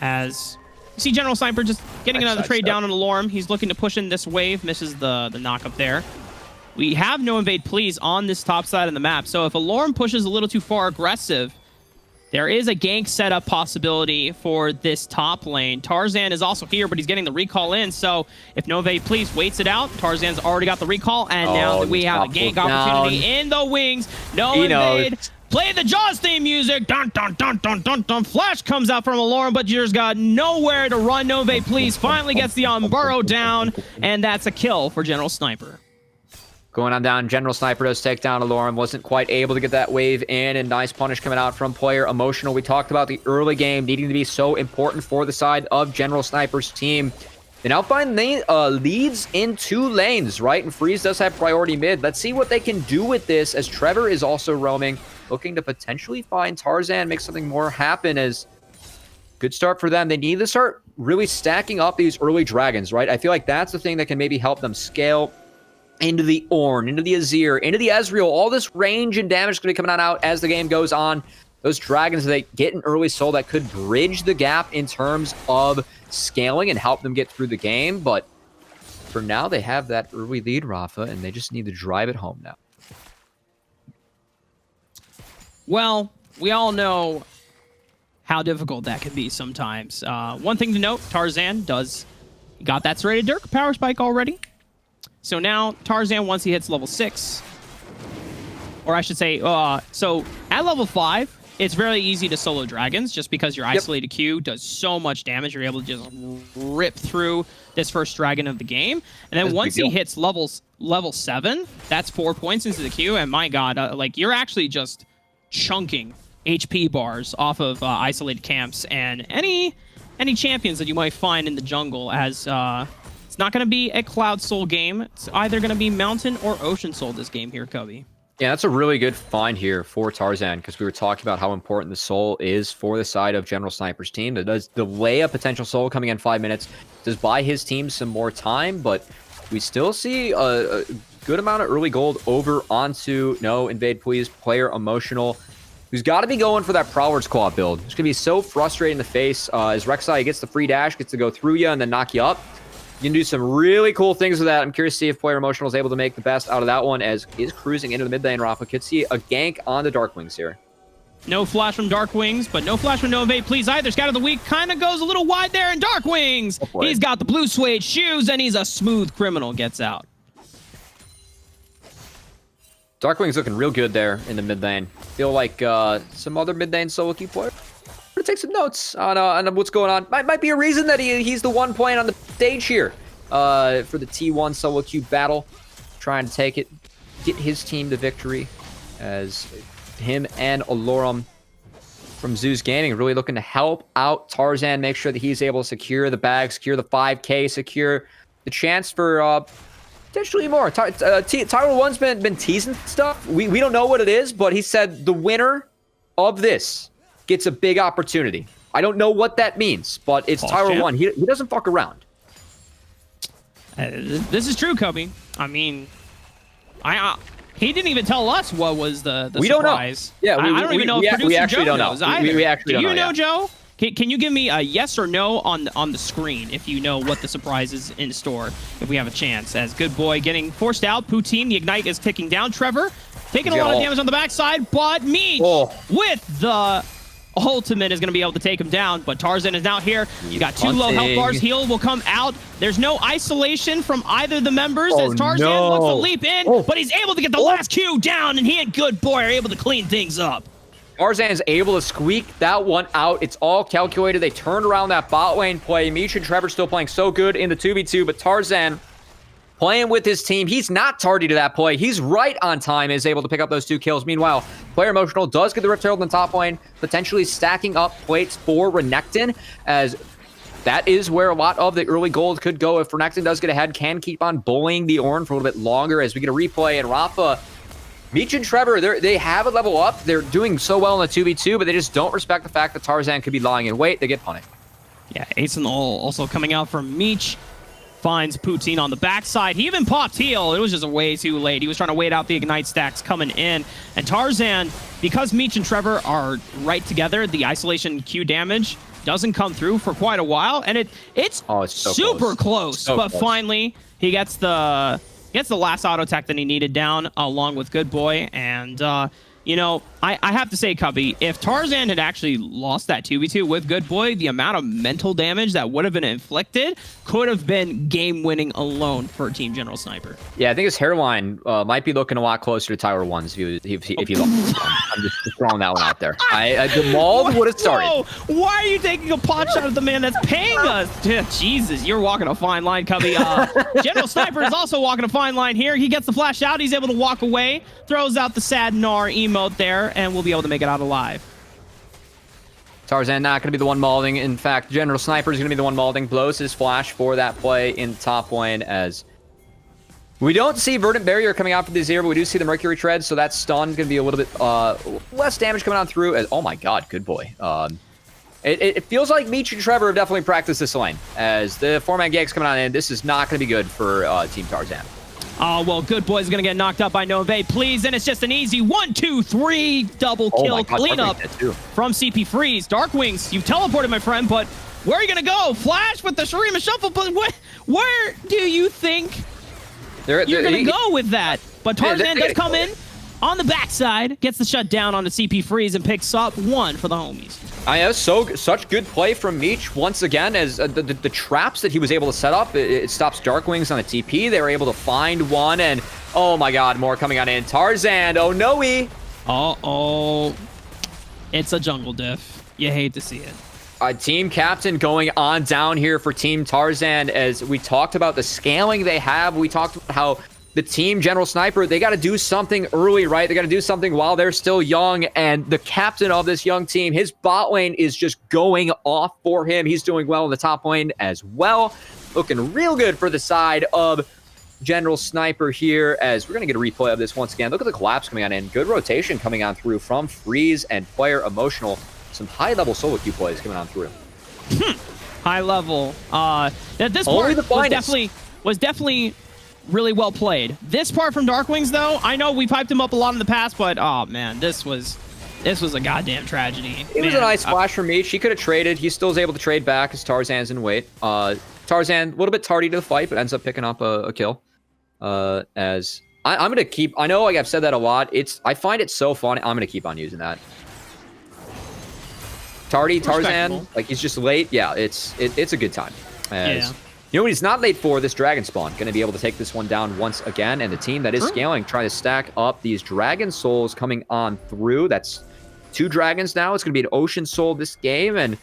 as... You see General Sniper just getting another trade down on Alarm. He's looking to push in this wave. Misses the knock up there. We have no invade please on this top side of the map. So if Alarm pushes a little too far aggressive, there is a gank setup possibility for this top lane. Tarzan is also here, but he's getting the recall in. So if no invade please waits it out, Tarzan's already got the recall. And now we have a gank opportunity in the wings. No invade. Play the Jaws theme music. Dun, dun, dun, dun, dun, dun. Flash comes out from Alarm, but you've got nowhere to run. No invade please finally gets the Burrow down, and that's a kill for General Sniper. Going on down, General Sniper does take down Alarm. Wasn't quite able to get that wave in, and nice punish coming out from player Emotional. We talked about the early game needing to be so important for the side of General Sniper's team. They now find leads in 2 lanes, right? And Freeze does have priority mid. Let's see what they can do with this, as Trevor is also roaming, looking to potentially find Tarzan, make something more happen. As good start for them. They need to start really stacking up these early dragons, right? I feel like that's the thing that can maybe help them scale into the Ornn, into the Azir, into the Ezreal. All this range and damage is going to be coming on out as the game goes on. Those dragons, they get an early soul that could bridge the gap in terms of scaling and help them get through the game. But for now, they have that early lead, Rafa, and they just need to drive it home now. Well, we all know how difficult that can be sometimes. One thing to note, Tarzan got that serrated Dirk power spike already. So now Tarzan, once he hits level 6, or I should say, so at level 5, it's very easy to solo dragons just because your isolated Q does so much damage. You're able to just rip through this first dragon of the game. And then once he hits level 7, that's 4 points into the Q. And my God, like, you're actually just chunking HP bars off of isolated camps and any champions that you might find in the jungle, as it's not going to be a Cloud Soul game. It's either going to be Mountain or Ocean Soul this game here, Cubby. Yeah, that's a really good find here for Tarzan, because we were talking about how important the soul is for the side of General Sniper's team. That does delay a potential soul coming in 5 minutes, does buy his team some more time, but we still see a good amount of early gold over onto No Invade Please player Emotional, who's got to be going for that Prowler's Claw build. It's going to be so frustrating in the face as Rek'Sai gets the free dash, gets to go through you and then knock you up. You can do some really cool things with that. I'm curious to see if player Emotional is able to make the best out of that one, as he is cruising into the mid lane. Rafa could see a gank on the Darkwings here. No flash from Darkwings, but no flash from No Invade Please either. Scout of the Week kind of goes a little wide there, and Darkwings, he's got the blue suede shoes, and he's a smooth criminal, gets out. Darkwings looking real good there in the mid lane. Feel like some other mid lane solo queue player to take some notes on what's going on. Might be a reason that he's the one playing on the stage here for the T1 solo queue battle, trying to take it, get his team to victory, as him and Alorum from Zeus Gaming really looking to help out Tarzan, make sure that he's able to secure the bag, secure the 5K, secure the chance for potentially more. Tyler 1's been teasing stuff. We don't know what it is, but he said the winner of this gets a big opportunity. I don't know what that means, but it's Tyler 1. He doesn't fuck around. This is true, Kobe. I mean, he didn't even tell us what was the we surprise. Don't know. Yeah, I don't even know if producer we actually Joe don't know. knows either. We actually don't know. Do you know, Joe? Can you give me a yes or no on the screen if you know what the surprise is in store, if we have a chance? As Good Boy getting forced out, Poutine, the Ignite is ticking down. Trevor taking a lot of damage on the backside, but Meech with the ultimate is going to be able to take him down, but Tarzan is now here. You got 2 low health bars. Heal will come out. There's no isolation from either of the members as Tarzan looks to leap in, but he's able to get the last Q down, and he and Good Boy are able to clean things up. Tarzan is able to squeak that one out. It's all calculated. They turned around that bot lane play. Meech and Trevor still playing so good in the 2v2, but Tarzan playing with his team. He's not tardy to that play. He's right on time, is able to pick up those 2 kills. Meanwhile, Player Emotional does get the Rift Herald in the top lane, potentially stacking up plates for Renekton, as that is where a lot of the early gold could go if Renekton does get ahead, can keep on bullying the Ornn for a little bit longer as we get a replay. And Rafa, Meech and Trevor, they have a level up. They're doing so well in the 2v2, but they just don't respect the fact that Tarzan could be lying in wait. They get punished. Yeah, Ace and Ol also coming out from Meech. Finds Poutine on the backside. He even popped heal. It was just way too late. He was trying to wait out the Ignite stacks coming in. And Tarzan, because Meech and Trevor are right together, the isolation Q damage doesn't come through for quite a while. And it's so super close. So but close. Finally, he gets the last auto attack that he needed down along with Good Boy. And, you know, I have to say, Cubby, if Tarzan had actually lost that 2v2 with Good Boy, the amount of mental damage that would have been inflicted could have been game-winning alone for Team General Sniper. Yeah, I think his hairline might be looking a lot closer to Tyler 1's if he lost. I'm just throwing that one out there. The Maul would have started. Whoa! Why are you taking a pot shot at the man that's paying us? Jesus, you're walking a fine line, Cubby. General Sniper is also walking a fine line here. He gets the flash out. He's able to walk away, throws out the sad Gnar emote there, and we'll be able to make it out alive. Tarzan not going to be the one mauling. In fact, General Sniper is going to be the one mauling. Blows his flash for that play in top lane, as we don't see Verdant Barrier coming out for the Azir, but we do see the Mercury Tread, so that stun is going to be a little bit less damage coming on through. As, oh my god, Good Boy. It feels like Meech and Trevor have definitely practiced this lane, as the 4-man gank's coming on in. This is not going to be good for Team Tarzan. Oh, well, Good Boy's going to get knocked out by Nove, please. And it's just an easy 1, 2, 3 double kill cleanup from CP Freeze. Dark Wings, you've teleported, my friend, but where are you going to go? Flash with the Shurima Shuffle, but where do you think you're going to go with that? But Tarzan does come in on the backside, gets the shutdown on the CP Freeze, and picks up 1 for the homies. I know, such good play from Meech once again, as the traps that he was able to set up, it stops Darkwings on the TP. They were able to find one, and oh my god, more coming on in. Tarzan, oh no-y. Uh-oh. It's a jungle diff. You hate to see it. Team captain going on down here for Team Tarzan, as we talked about the scaling they have. We talked about how the Team General Sniper, they got to do something early, right? They got to do something while they're still young, and the captain of this young team, his bot lane is just going off for him. He's doing well in the top lane as well. Looking real good for the side of General Sniper here, as we're going to get a replay of this once again. Look at the collapse coming on in. Good rotation coming on through from Freeze and Player Emotional. Some high-level solo queue plays coming on through. High level. This part was definitely really well played. This part from Darkwings, though, I know we piped him up a lot in the past, but oh man, this was a goddamn tragedy. It was a nice flash from Meech. He could have traded. He still was able to trade back as Tarzan's in wait. Tarzan, a little bit tardy to the fight, but ends up picking up a kill. As I'm going to keep... I know, like I've said that a lot. I find it so fun. I'm going to keep on using that. Tardy Tarzan, like he's just late. Yeah, it's a good time. As, you know what he's not late for? This Dragon Spawn. Going to be able to take this one down once again. And the team that is scaling, trying to stack up these Dragon Souls coming on through. That's 2 dragons now. It's going to be an Ocean Soul this game. And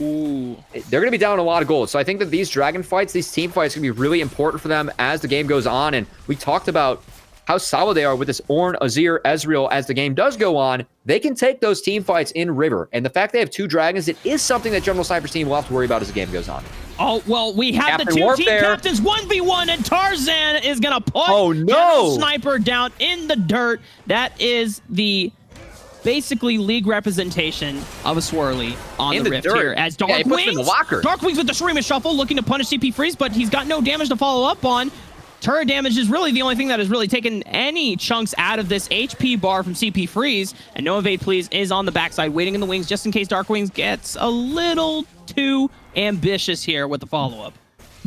ooh, they're going to be down a lot of gold. So I think that these Dragon fights, these team fights, are going to be really important for them as the game goes on. And we talked about how solid they are with this Ornn, Azir, Ezreal. As the game does go on, they can take those team fights in River. And the fact they have 2 dragons, it is something that General Sniper's team will have to worry about as the game goes on. Oh, well, we have the 2 team captains 1v1, and Tarzan is going to put General Sniper down in the dirt. That is the basically league representation of a swirly on In the the rift dirt. here. As Yeah, he puts him in the locker. Darkwings with the Shurima Shuffle, looking to punish CP Freeze, but he's got no damage to follow up on. Turret damage is really the only thing that has really taken any chunks out of this HP bar from CP Freeze. And No Evade Please is on the backside, waiting in the wings just in case Darkwings gets a little too ambitious here with the follow-up.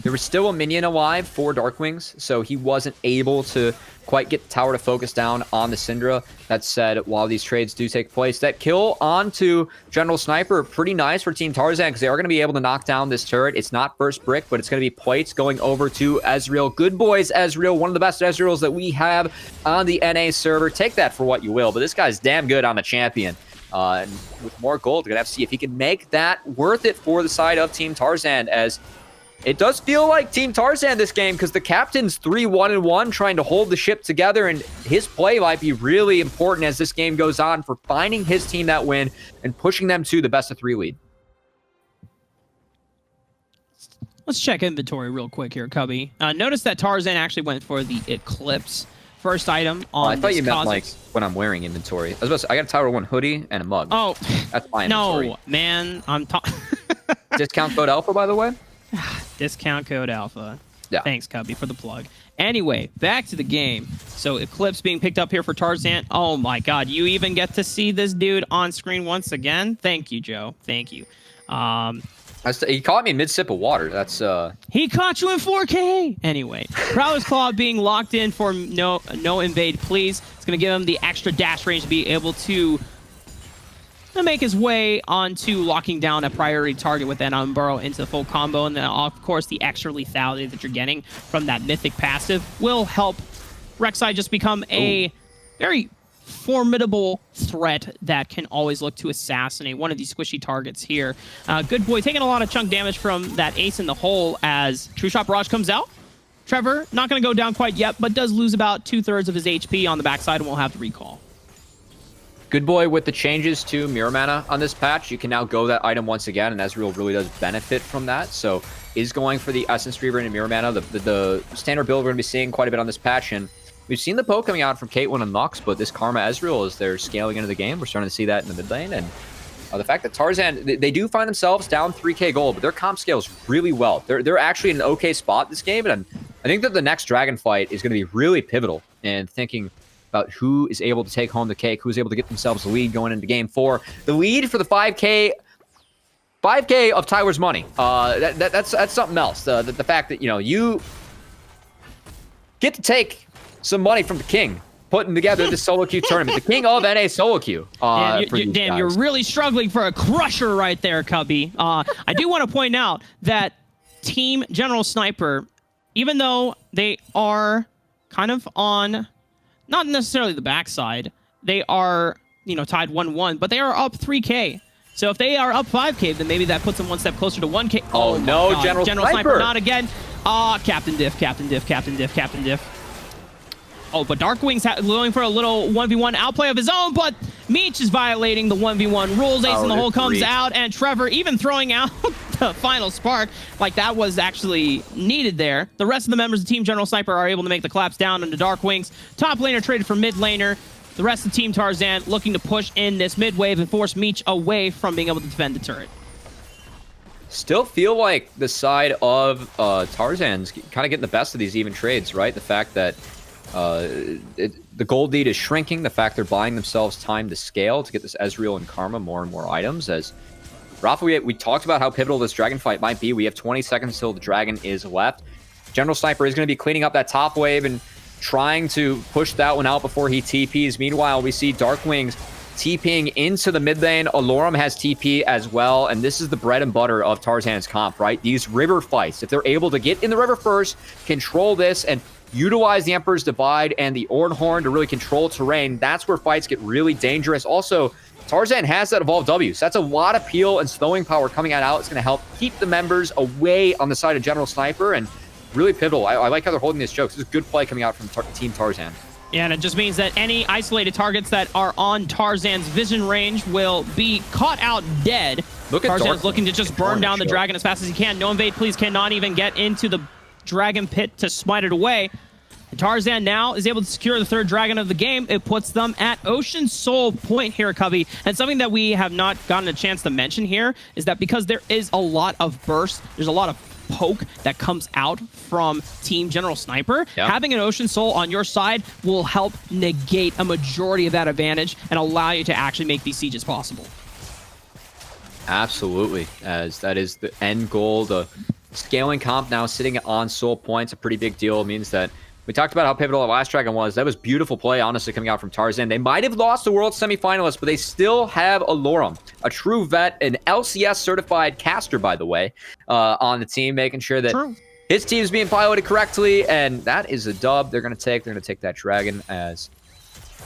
There was still a minion alive for Darkwings, so he wasn't able to quite get the tower to focus down on the Syndra. That said, while these trades do take place, that kill onto General Sniper, pretty nice for Team Tarzan, because they are going to be able to knock down this turret. It's not first brick, but it's going to be plates going over to Ezreal. Good boys, Ezreal, one of the best Ezreals that we have on the NA server. Take that for what you will, but this guy's damn good on the champion. And with more gold, we're going to have to see if he can make that worth it for the side of Team Tarzan, as it does feel like Team Tarzan this game, because the captain's 3-1-1 trying to hold the ship together, and his play might be really important as this game goes on for finding his team that win and pushing them to the best of 3 lead. Let's check inventory real quick here, Cubby. Notice that Tarzan actually went for the Eclipse first item on I thought you meant Kha'Zix. like when I'm wearing inventory. I was about to say, I got a Tower 1 hoodie and a mug. Oh, that's my inventory. no, man. I'm talking. Discount code Alpha, by the way. Discount code Alpha. Yeah. Thanks, Cubby, for the plug. Anyway, back to the game. So Eclipse being picked up here for Tarzan. Oh my God, you even get to see this dude on screen once again. Thank you, Joe. Thank you. He caught me in mid-sip of water. That's He caught you in 4K. Anyway, Prowler's Claw being locked in for no invade, please. It's going to give him the extra dash range to be able to make his way onto locking down a priority target with that Unburrow into the full combo. And then, of course, the extra lethality that you're getting from that Mythic passive will help Rek'Sai just become a very formidable threat that can always look to assassinate one of these squishy targets here. Good boy taking a lot of chunk damage from that ace in the hole as True Shot Barrage comes out. Trevor, not going to go down quite yet, but does lose about 2/3 of his HP on the backside and will have to recall. Good boy with the changes to Mirror Mana on this patch. You can now go that item once again, and Ezreal really does benefit from that. So is going for the Essence Reaver into Mirror Mana. The standard build we're going to be seeing quite a bit on this patch, and we've seen the poke coming out from Caitlyn and Lux, but this Karma Ezreal, as they're scaling into the game, we're starting to see that in the mid lane. And the fact that Tarzan, they do find themselves down 3k gold, but their comp scales really well. They're actually in an okay spot this game, and I think that the next dragon fight is going to be really pivotal in thinking about who is able to take home the cake, who's able to get themselves the lead going into game 4. The lead for the 5k of Tyler's money. That's something else. The fact that, you know, you get to take some money from the king, putting together the solo queue tournament, the king of NA solo queue. Damn, you're really struggling for a crusher right there, Cubby. I do want to point out that Team General Sniper, even though they are kind of on, not necessarily the backside, they are, you know, tied 1-1, but they are up 3k. So if they are up 5k, then maybe that puts them one step closer to 1k. Oh no, God. General Sniper, not again. Captain Diff. Oh, but Darkwing's going for a little 1v1 outplay of his own, but Meech is violating the 1v1 rules. Ace in the hole comes out, and Trevor even throwing out the final spark. Like, that was actually needed there. The rest of the members of Team General Sniper are able to make the collapse down into Darkwings. Top laner traded for mid laner. The rest of Team Tarzan looking to push in this mid wave and force Meech away from being able to defend the turret. Still feel like the side of Tarzan's kind of getting the best of these even trades, right? The fact that the gold lead is shrinking, the fact they're buying themselves time to scale to get this Ezreal and Karma more and more items. As Rafa, we talked about how pivotal this dragon fight might be. We have 20 seconds till the dragon is left. General Sniper is going to be cleaning up that top wave and trying to push that one out before he TPs. Meanwhile, we see Darkwings TPing into the mid lane. Alorum has TP as well, and this is the bread and butter of Tarzan's comp, right? These river fights. If they're able to get in the river first, control this, and utilize the Emperor's Divide and the Ornhorn to really control terrain, that's where fights get really dangerous. Also, Tarzan has that Evolved W, so that's a lot of peel and slowing power coming out. It's going to help keep the members away on the side of General Sniper, and really pivotal. I like how they're holding this choke. This is good play coming out from Team Tarzan. Yeah, and it just means that any isolated targets that are on Tarzan's vision range will be caught out dead. Look at Tarzan's looking to just burn down the dragon as fast as he can. No invade, please, cannot even get into the dragon pit to smite it away. And Tarzan now is able to secure the third dragon of the game. It puts them at Ocean Soul Point here, Cubby. And something that we have not gotten a chance to mention here is that because there is a lot of burst, there's a lot of poke that comes out from Team General Sniper. Yep. Having an Ocean Soul on your side will help negate a majority of that advantage and allow you to actually make these sieges possible. Absolutely, as that is the end goal. The scaling comp now sitting on soul points, a pretty big deal. It means that we talked about how pivotal the last dragon was. That was beautiful play, honestly, coming out from Tarzan. They might have lost the world semifinalist, but they still have Alorum, a true vet, an LCS certified caster, by the way, on the team, making sure that his team is being piloted correctly, and that is a dub. They're gonna take that dragon. As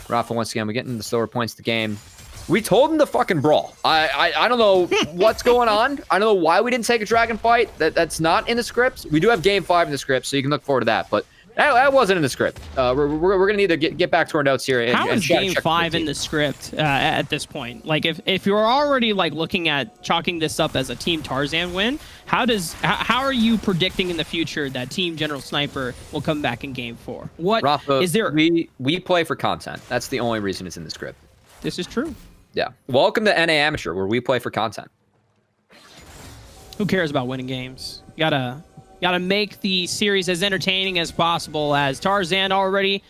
Rafa, once again, we get into the slower points of the game. We told him to fucking brawl. I don't know what's going on. I don't know why we didn't take a dragon fight. That's not in the script. We do have game 5 in the script, so you can look forward to that. But that wasn't in the script. We're gonna need to get back to our notes here. How is game 5 in the script at this point? Like, if you're already like looking at chalking this up as a Team Tarzan win, how are you predicting in the future that Team General Sniper will come back in game 4? What Rafa, is there? We play for content. That's the only reason it's in the script. This is true. Yeah. Welcome to NA Amateur, where we play for content. Who cares about winning games? You gotta make the series as entertaining as possible. As Tarzan already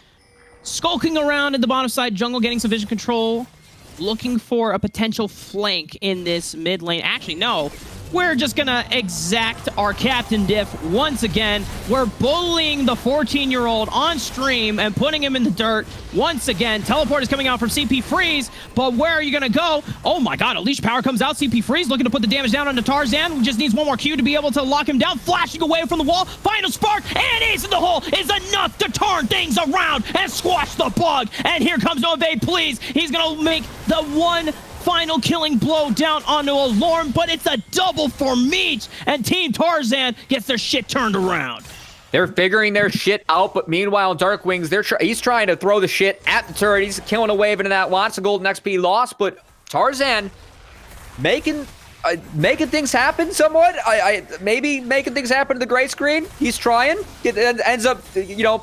skulking around in the bottom side jungle, getting some vision control, looking for a potential flank in this mid lane. Actually, no. We're just gonna exact our captain diff once again. We're bullying the 14-year-old on stream and putting him in the dirt once again. Teleport is coming out from CP Freeze, but where are you gonna go? Oh my god, Unleash Power comes out. CP Freeze looking to put the damage down onto Tarzan, who just needs one more Q to be able to lock him down. Flashing away from the wall. Final spark and ace in the hole is enough to turn things around and squash the bug. And here comes no evade, please. He's gonna make the one final killing blow down onto Alarm, but it's a double for Meech, and Team Tarzan gets their shit turned around. They're figuring their shit out, but meanwhile, Darkwings, he's trying to throw the shit at the turret. He's killing a wave into that. Lots of golden XP lost, but Tarzan making things happen somewhat. Maybe making things happen to the gray screen. He's trying. It ends up,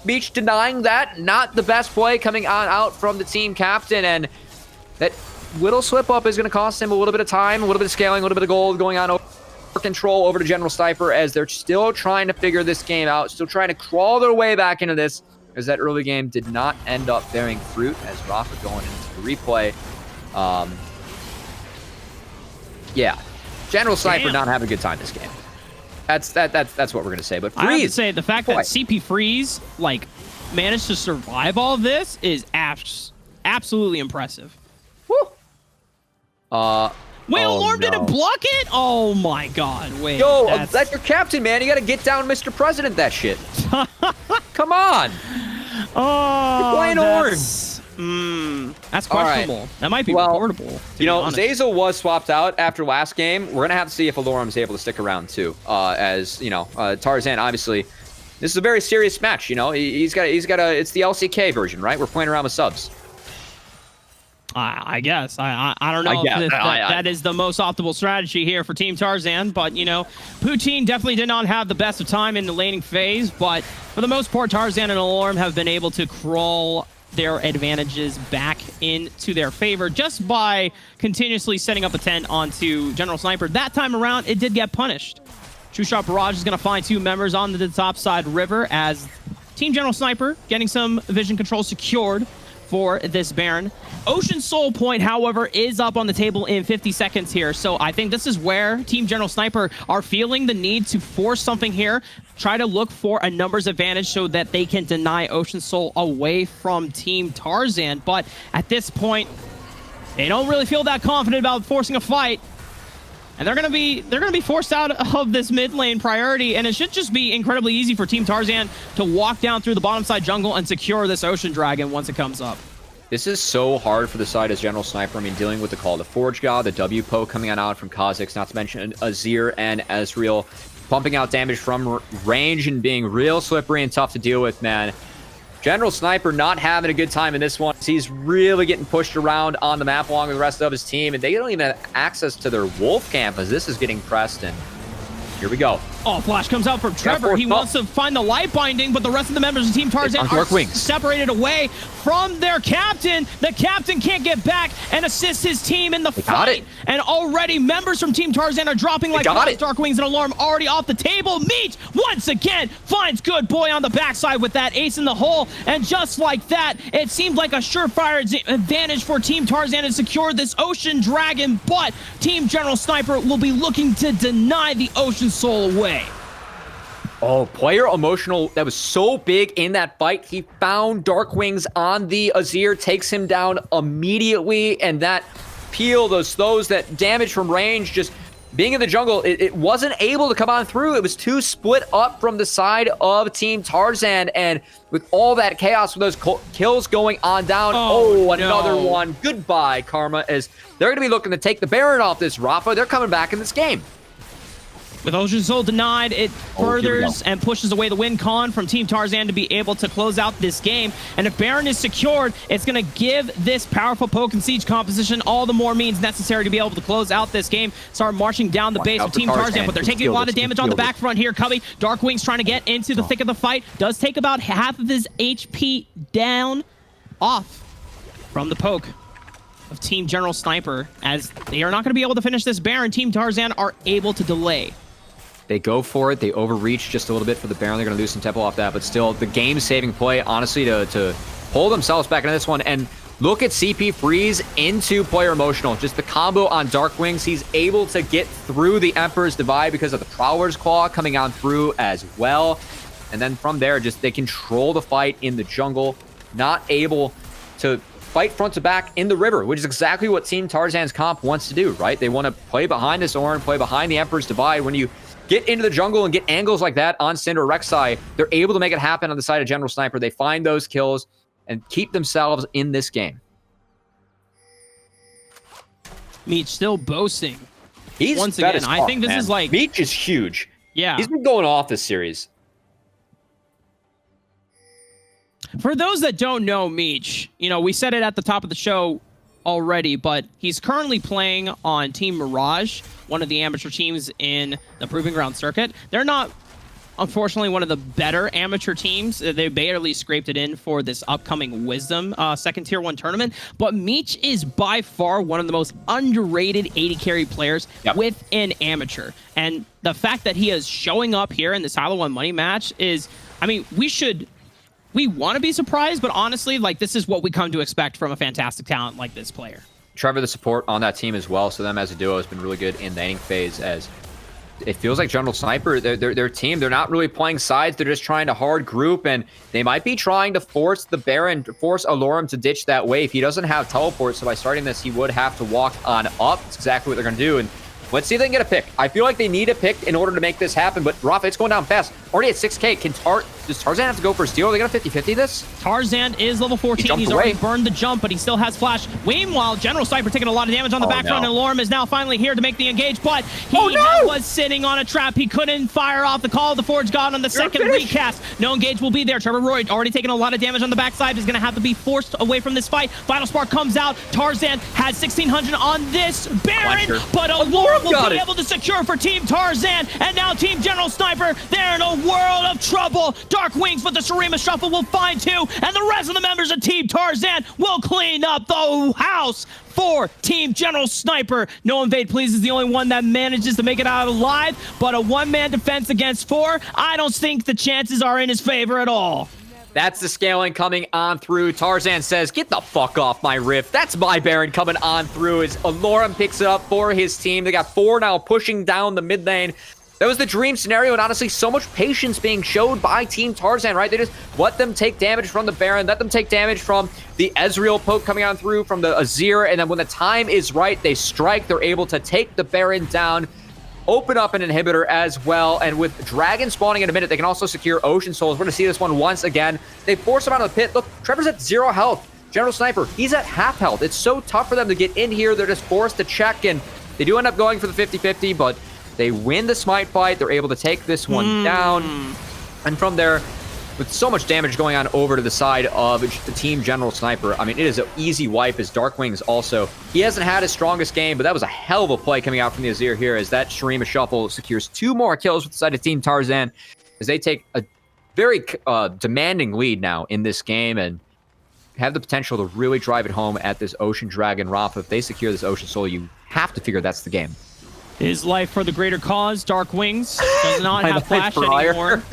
Meech denying that. Not the best play coming out from the team captain, and that little slip up is going to cost him a little bit of time, a little bit of scaling, a little bit of gold going on over control over to General Sniper, as they're still trying to figure this game out, still trying to crawl their way back into this, as that early game did not end up bearing fruit, as Rafa going into the replay. Yeah, General Sniper not having a good time this game. That's what we're going to say. But Freeze, I have to say, the fact that CP Freeze managed to survive all of this is absolutely impressive. Wait, Alarm didn't block it? Oh my god, wait. Yo, that's your captain, man. You gotta get down Mr. President that shit. Come on. Oh, you're playing Orange. That's questionable. Right. That might be reportable. Zazel was swapped out after last game. We're gonna have to see if Alorum is able to stick around too. Tarzan, obviously, this is a very serious match. He's got it's the LCK version, right? We're playing around with subs. I guess. I don't know if that is the most optimal strategy here for Team Tarzan, but, Poutine definitely did not have the best of time in the laning phase, but for the most part, Tarzan and Alarm have been able to crawl their advantages back into their favor just by continuously setting up a tent onto General Sniper. That time around, it did get punished. True Shot Barrage is going to find 2 members on the top side river, as Team General Sniper getting some vision control secured for this Baron. Ocean Soul Point, however, is up on the table in 50 seconds here. So I think this is where Team General Sniper are feeling the need to force something here, try to look for a numbers advantage so that they can deny Ocean Soul away from Team Tarzan. But at this point, they don't really feel that confident about forcing a fight. And they're gonna be forced out of this mid lane priority, and it should just be incredibly easy for Team Tarzan to walk down through the bottom side jungle and secure this Ocean Dragon once it comes up. This is so hard for the side as General Sniper. I mean, dealing with the Call to Forge God, the W poke coming out from Kha'Zix, not to mention Azir and Ezreal, pumping out damage from range and being real slippery and tough to deal with, man. General Sniper not having a good time in this one. He's really getting pushed around on the map along with the rest of his team, and they don't even have access to their wolf camp as this is getting pressed. And Here we go. Oh, flash comes out from Trevor. He wants to find the light binding, but the rest of the members of Team Tarzan are separated away from their captain. The captain can't get back and assist his team in the fight. And already members from Team Tarzan are dropping like Dark Wings and Alarm already off the table. Meech, once again, finds Good Boy on the backside with that ace in the hole. And just like that, it seemed like a surefire advantage for Team Tarzan to secure this Ocean Dragon, but Team General Sniper will be looking to deny the Ocean Soul away. Oh, player emotional. That was so big in that fight. He found Dark Wings on the Azir, takes him down immediately, and that peel, those that damage from range, just being in the jungle, it wasn't able to come on through. It was too split up from the side of Team Tarzan, and with all that chaos with those kills going on down, another one. Goodbye, Karma, as they're going to be looking to take the Baron off this Rafa. They're coming back in this game. With Ocean Soul denied, it furthers and pushes away the win con from Team Tarzan to be able to close out this game. And if Baron is secured, it's going to give this powerful poke and siege composition all the more means necessary to be able to close out this game. Start marching down the base of Team Tarzan, but they're taking a lot of damage on the back front here. Cubby, Dark Wings trying to get into the thick of the fight. Does take about half of his HP down off from the poke of Team General Sniper, as they are not going to be able to finish this Baron. Team Tarzan are able to delay. They go for it. They overreach just a little bit for the Baron. They're going to lose some tempo off that, but still, the game-saving play, honestly, to pull themselves back into this one. And look at CP freeze into player emotional. Just the combo on Dark Wings. He's able to get through the Emperor's Divide because of the Prowler's Claw coming on through as well. And then from there, just they control the fight in the jungle. Not able to fight front to back in the river, which is exactly what Team Tarzan's comp wants to do, right? They want to play behind this Orin, play behind the Emperor's Divide. When you get into the jungle and get angles like that on Cinder Rek'Sai, they're able to make it happen on the side of General Sniper. They find those kills and keep themselves in this game. Meech still boasting. He's once again, I think this is like... Meech is huge. Yeah. He's been going off this series. For those that don't know Meech, you know, we said it at the top of the show already, but he's currently playing on Team Mirage, one of the amateur teams in the Proving Ground circuit. They're not, unfortunately, one of the better amateur teams. They barely scraped it in for this upcoming Wisdom second tier 1 tournament, but Meech is by far one of the most underrated AD carry players within amateur. And the fact that he is showing up here in this Halo 1 money match is, I mean, we want to be surprised, but honestly, like, this is what we come to expect from a fantastic talent like this player. Trevor, the support on that team as well, so them as a duo has been really good in the laning phase, as it feels like General Sniper, their team, they're not really playing sides, they're just trying to hard group, and they might be trying to force the Baron, force Alorum to ditch that wave. He doesn't have teleport, so by starting this, he would have to walk on up. It's exactly what they're going to do, and let's see if they can get a pick. I feel like they need a pick in order to make this happen, but Rafa, it's going down fast. Already at 6K. Does Tarzan have to go for a steal? Are they going to 50-50 this? Tarzan is level 14. He's already burned the jump, but he still has flash. Meanwhile, General Sniper taking a lot of damage on the back front, and Lorem is now finally here to make the engage, but he was sitting on a trap. He couldn't fire off the Call of the Forge God on the second recast. No engage will be there. Trevor Roy already taking a lot of damage on the backside. Is going to have to be forced away from this fight. Final Spark comes out. Tarzan has 1,600 on this Baron, but Lorem will be able to secure for Team Tarzan, and now Team General Sniper, they're in a world of trouble. Dark Wings with the Shurima Shuffle will find 2, and the rest of the members of Team Tarzan will clean up the house for Team General Sniper. No Invade Please is the only one that manages to make it out alive, but a one-man defense against 4, I don't think the chances are in his favor at all. That's the scaling coming on through. Tarzan says, get the fuck off my rift. That's my Baron coming on through as Alorum picks it up for his team. They got 4 now pushing down the mid lane. That was the dream scenario, and honestly, so much patience being showed by Team Tarzan, right? They just let them take damage from the Baron, let them take damage from the Ezreal poke coming on through, from the Azir, and then when the time is right, they strike. They're able to take the Baron down, open up an inhibitor as well, and with Dragon spawning in a minute, they can also secure Ocean Souls. We're going to see this one once again. They force him out of the pit. Look, Trevor's at 0 health. General Sniper, he's at half health. It's so tough for them to get in here. They're just forced to check, and they do end up going for the 50-50, but they win the smite fight. They're able to take this one down. And from there, with so much damage going on over to the side of the Team General Sniper. I mean, it is an easy wipe as Darkwings also. He hasn't had his strongest game, but that was a hell of a play coming out from the Azir here as that Shurima Shuffle secures 2 more kills with the side of Team Tarzan as they take a very demanding lead now in this game and have the potential to really drive it home at this Ocean Dragon Rafa. If they secure this Ocean Soul, you have to figure that's the game. His life for the greater cause. Dark Wings does not have flash anymore.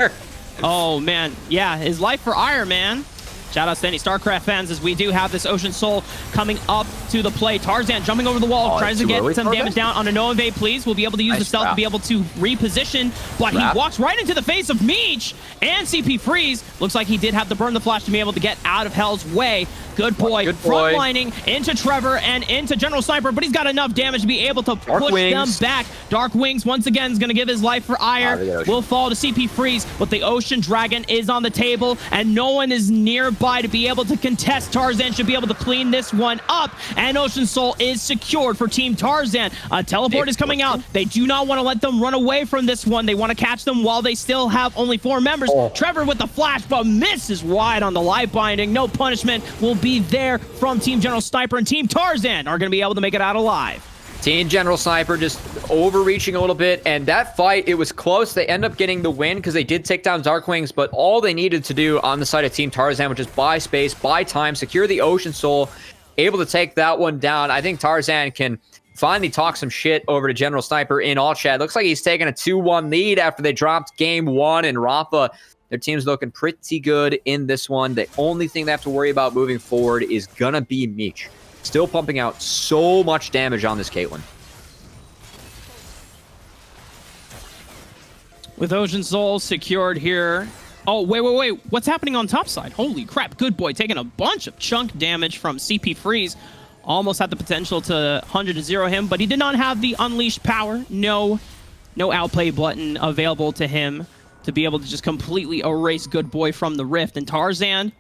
Oh, man. Yeah, his life for Ire, man. Shout out to any StarCraft fans as we do have this Ocean Soul coming up to the play. Tarzan jumping over the wall, tries to get some damage down on a no invade, please. We'll be able to use the stealth to be able to reposition, but he walks right into the face of Meech and CP Freeze. Looks like he did have to burn the flash to be able to get out of Hell's way. Good boy. Frontlining into Trevor and into General Sniper, but he's got enough damage to be able to push them back. Dark Wings, once again, is going to give his life for Ire. Will fall to CP Freeze, but the Ocean Dragon is on the table, and no one is nearby to be able to contest. Tarzan should be able to clean this one up, and Ocean Soul is secured for Team Tarzan. A teleport is coming out. They do not want to let them run away from this one. They want to catch them while they still have only 4 members. Trevor with the flash, but misses wide on the live binding. No punishment will be there from Team General Sniper, and Team Tarzan are going to be able to make it out alive. Team General Sniper just overreaching a little bit, and that fight, it was close. They end up getting the win because they did take down Darkwings, but all they needed to do on the side of Team Tarzan, which is buy space, buy time, secure the Ocean Soul, able to take that one down. I think Tarzan can finally talk some shit over to General Sniper in all chat. Looks like he's taking a 2-1 lead after they dropped game 1, and Rafa, their team's looking pretty good in this one. The only thing they have to worry about moving forward is gonna be Meech. Still pumping out so much damage on this Caitlyn. With Ocean Soul secured here. Oh, wait. What's happening on top side? Holy crap. Good boy taking a bunch of chunk damage from CP Freeze. Almost had the potential to 100-0 him, but he did not have the unleashed power. No outplay button available to him to be able to just completely erase Good Boy from the Rift. And Tarzan,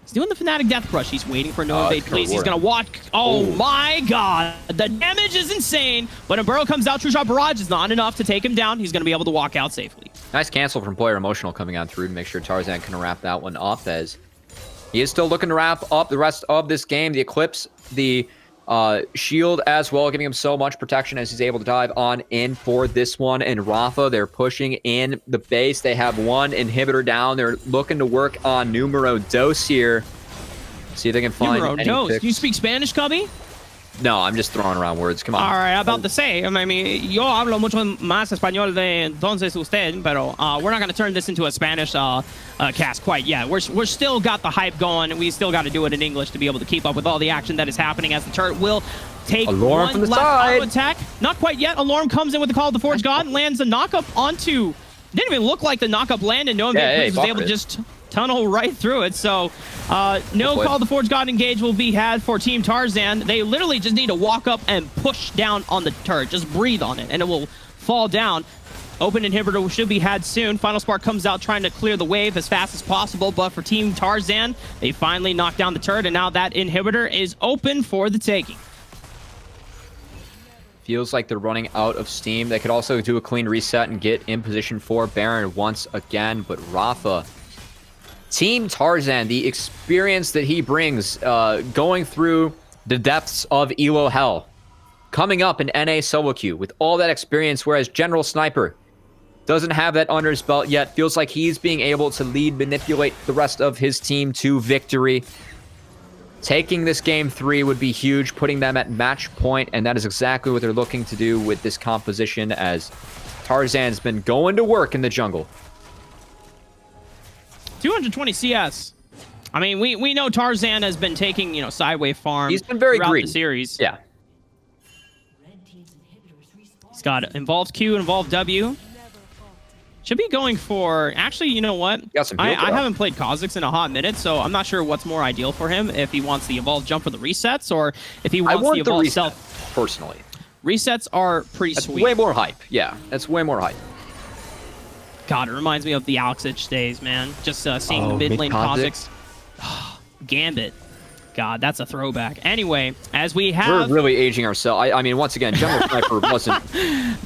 he's doing the Fnatic Death Rush. He's waiting for no invade, please. He's going to walk. Oh, my God. The damage is insane. But a Burrow comes out. True Shot Barrage is not enough to take him down. He's going to be able to walk out safely. Nice cancel from Player Emotional coming on through to make sure Tarzan can wrap that one up, as he is still looking to wrap up the rest of this game. The Eclipse, the shield as well, giving him so much protection as he's able to dive on in for this one. And Rafa, they're pushing in the base. They have 1 inhibitor down. They're looking to work on Numero Dos here. See if they can find Numero Dos. picks. Do you speak Spanish, Cubby? No, I'm just throwing around words. Come on. All right, about to say, I mean, yo hablo mucho más español de entonces usted, pero we're not going to turn this into a Spanish cast quite yet. We're still got the hype going, and we still got to do it in English to be able to keep up with all the action that is happening as the turret will take Alarm from the left side. auto attack. Not quite yet. Alarm comes in with the Call of the Forge God and lands a knockup onto... Didn't even look like the knockup landed. No one was able to just tunnel right through it. So no Call of the Forge God engage will be had for Team Tarzan. They literally just need to walk up and push down on the turret. Just breathe on it, and it will fall down. Open inhibitor should be had soon. Final Spark comes out trying to clear the wave as fast as possible, but for Team Tarzan, they finally knock down the turret, and now that inhibitor is open for the taking. Feels like they're running out of steam. They could also do a clean reset and get in position for Baron once again, but Rafa, Team Tarzan, the experience that he brings going through the depths of Elo Hell, coming up in NA solo queue with all that experience, whereas General Sniper doesn't have that under his belt yet. Feels like he's being able to lead, manipulate the rest of his team to victory. Taking this game 3 would be huge, putting them at match point, and that is exactly what they're looking to do with this composition, as Tarzan's been going to work in the jungle. 220 CS. I mean, we know Tarzan has been taking, sideway farm. He's been very throughout greedy. The series. Yeah. He's got involved Q, involved W. Should be going for... Actually, you know what? I haven't played Kha'Zix in a hot minute, so I'm not sure what's more ideal for him. If he wants the evolved jump for the resets, or if he wants the evolved stealth. Personally. Resets are pretty That's sweet. way more hype. Yeah, that's way more hype. God, it reminds me of the Alexich days, man. Just seeing the mid lane Kha'Zix. Gambit. God, that's a throwback. Anyway, as we have... We're really aging ourselves. I mean, once again, General Sniper wasn't...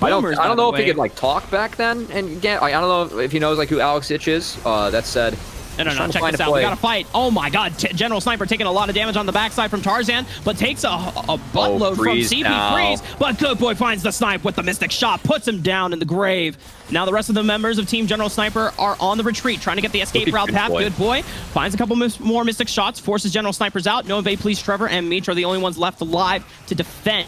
I don't know if he could, like, talk back then. And again, I don't know if he knows, like, who Alex Itch is. That said... No, check this out. We got to fight. Oh, my God. General Sniper taking a lot of damage on the backside from Tarzan, but takes a buttload from CP Freeze. But Good Boy finds the snipe with the Mystic Shot, puts him down in the grave. Now the rest of the members of Team General Sniper are on the retreat, trying to get the escape route path. Good Boy finds a couple more Mystic Shots, forces General Snipers out. No Invade Please Trevor and Meech are the only ones left alive to defend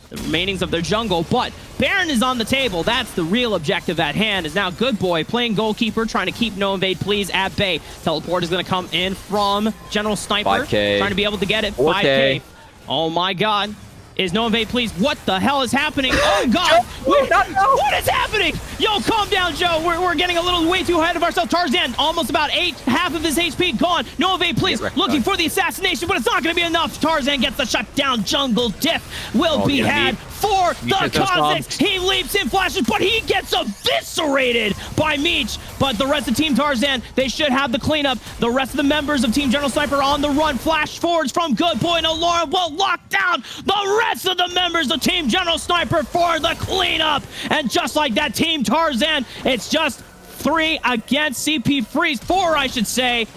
the remainings of their jungle, but Baron is on the table. That's the real objective at hand, is now Good Boy playing goalkeeper, trying to keep No Invade Please at bay. Teleport is going to come in from General Sniper, 5K. trying to be able to get it. 4K. 5K. Oh my God. Is No Invade Please? What the hell is happening? Oh God! What is happening? Yo, calm down, Joe. We're getting a little way too ahead of ourselves. Tarzan, almost about half of his HP gone. No Invade Please, looking for the assassination, but it's not going to be enough. Tarzan gets the shutdown. Jungle Diff will be had for the Kha'Zix. He leaps in, flashes, but he gets eviscerated by Meech. But the rest of Team Tarzan, they should have the cleanup. The rest of the members of Team General Sniper on the run. Flash forwards from Good Boy, and Alora will lock down the rest of the members of Team General Sniper for the cleanup. And just like that, Team Tarzan, it's just 3 against CP Freeze. 4, I should say.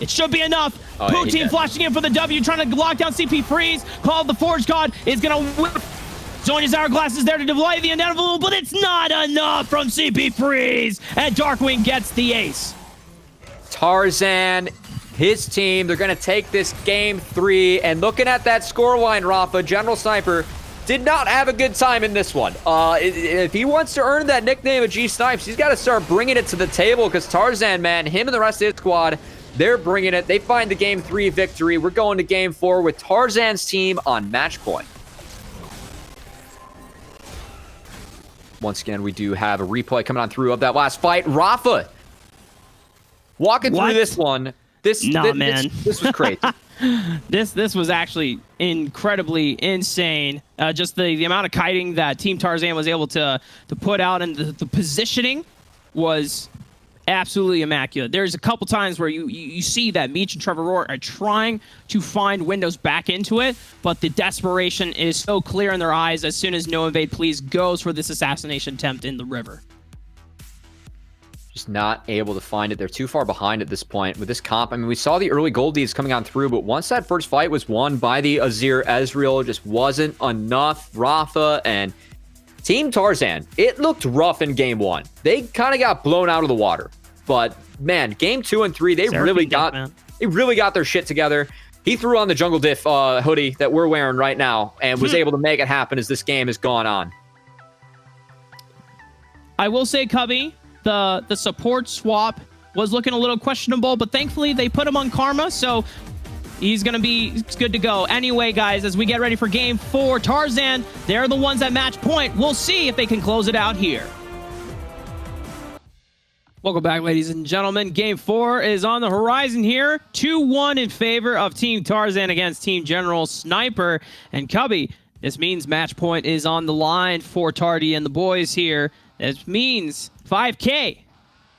It should be enough. Blue team flashing in for the W, trying to lock down CP Freeze. Called the Forge God is going to whip. Sonya's Hourglass is there to delay the inevitable, but it's not enough from CP Freeze. And Darkwing gets the ace. Tarzan, his team, they're going to take this game 3. And looking at that scoreline, Rafa, General Sniper did not have a good time in this one. If he wants to earn that nickname of G-Snipes, he's got to start bringing it to the table, because Tarzan, man, him and the rest of his squad, they're bringing it. They find the game 3 victory. We're going to game 4 with Tarzan's team on match point. Once again, we do have a replay coming on through of that last fight. Rafa, walking through this one. This was crazy. This was actually incredibly insane. Just the amount of kiting that Team Tarzan was able to put out, and the positioning was absolutely immaculate. There's a couple times where you see that Meech and Trevor Rohr are trying to find windows back into it, but the desperation is so clear in their eyes as soon as No Invade Please goes for this assassination attempt in the river. Just not able to find it. They're too far behind at this point with this comp. I mean, we saw the early gold leads coming on through, but once that first fight was won by the Azir Ezreal, just wasn't enough. Rafa and Team Tarzan, it looked rough in game 1. They kind of got blown out of the water. But man, game 2 and 3, they really got their shit together. He threw on the Jungle Diff hoodie that we're wearing right now and was able to make it happen as this game has gone on. I will say, Cubby, the support swap was looking a little questionable, but thankfully they put him on Karma, so he's going to be good to go. Anyway, guys, as we get ready for game 4, Tarzan, they're the ones at match point. We'll see if they can close it out here. Welcome back, ladies and gentlemen. Game 4 is on the horizon here. 2-1 in favor of Team Tarzan against Team General Sniper. And Cubby, this means match point is on the line for Tardy and the boys here. This means 5K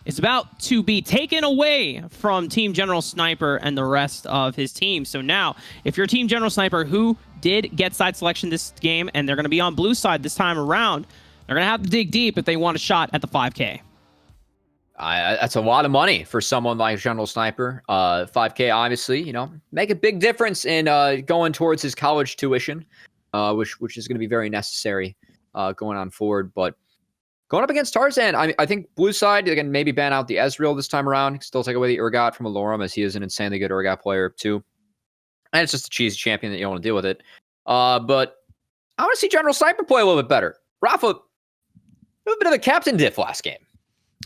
is about to be taken away from Team General Sniper and the rest of his team. So now, if you're Team General Sniper, who did get side selection this game, and they're going to be on blue side this time around, they're going to have to dig deep if they want a shot at the 5K. That's a lot of money for someone like General Sniper. 5K, obviously, you know, make a big difference in going towards his college tuition, which is going to be very necessary going on forward. But going up against Tarzan, I think blue side, they can maybe ban out the Ezreal this time around. Still take away the Urgot from Alorum, as he is an insanely good Urgot player too. And it's just a cheesy champion that you don't want to deal with it. But I want to see General Sniper play a little bit better. Rafa, a bit of a captain diff last game.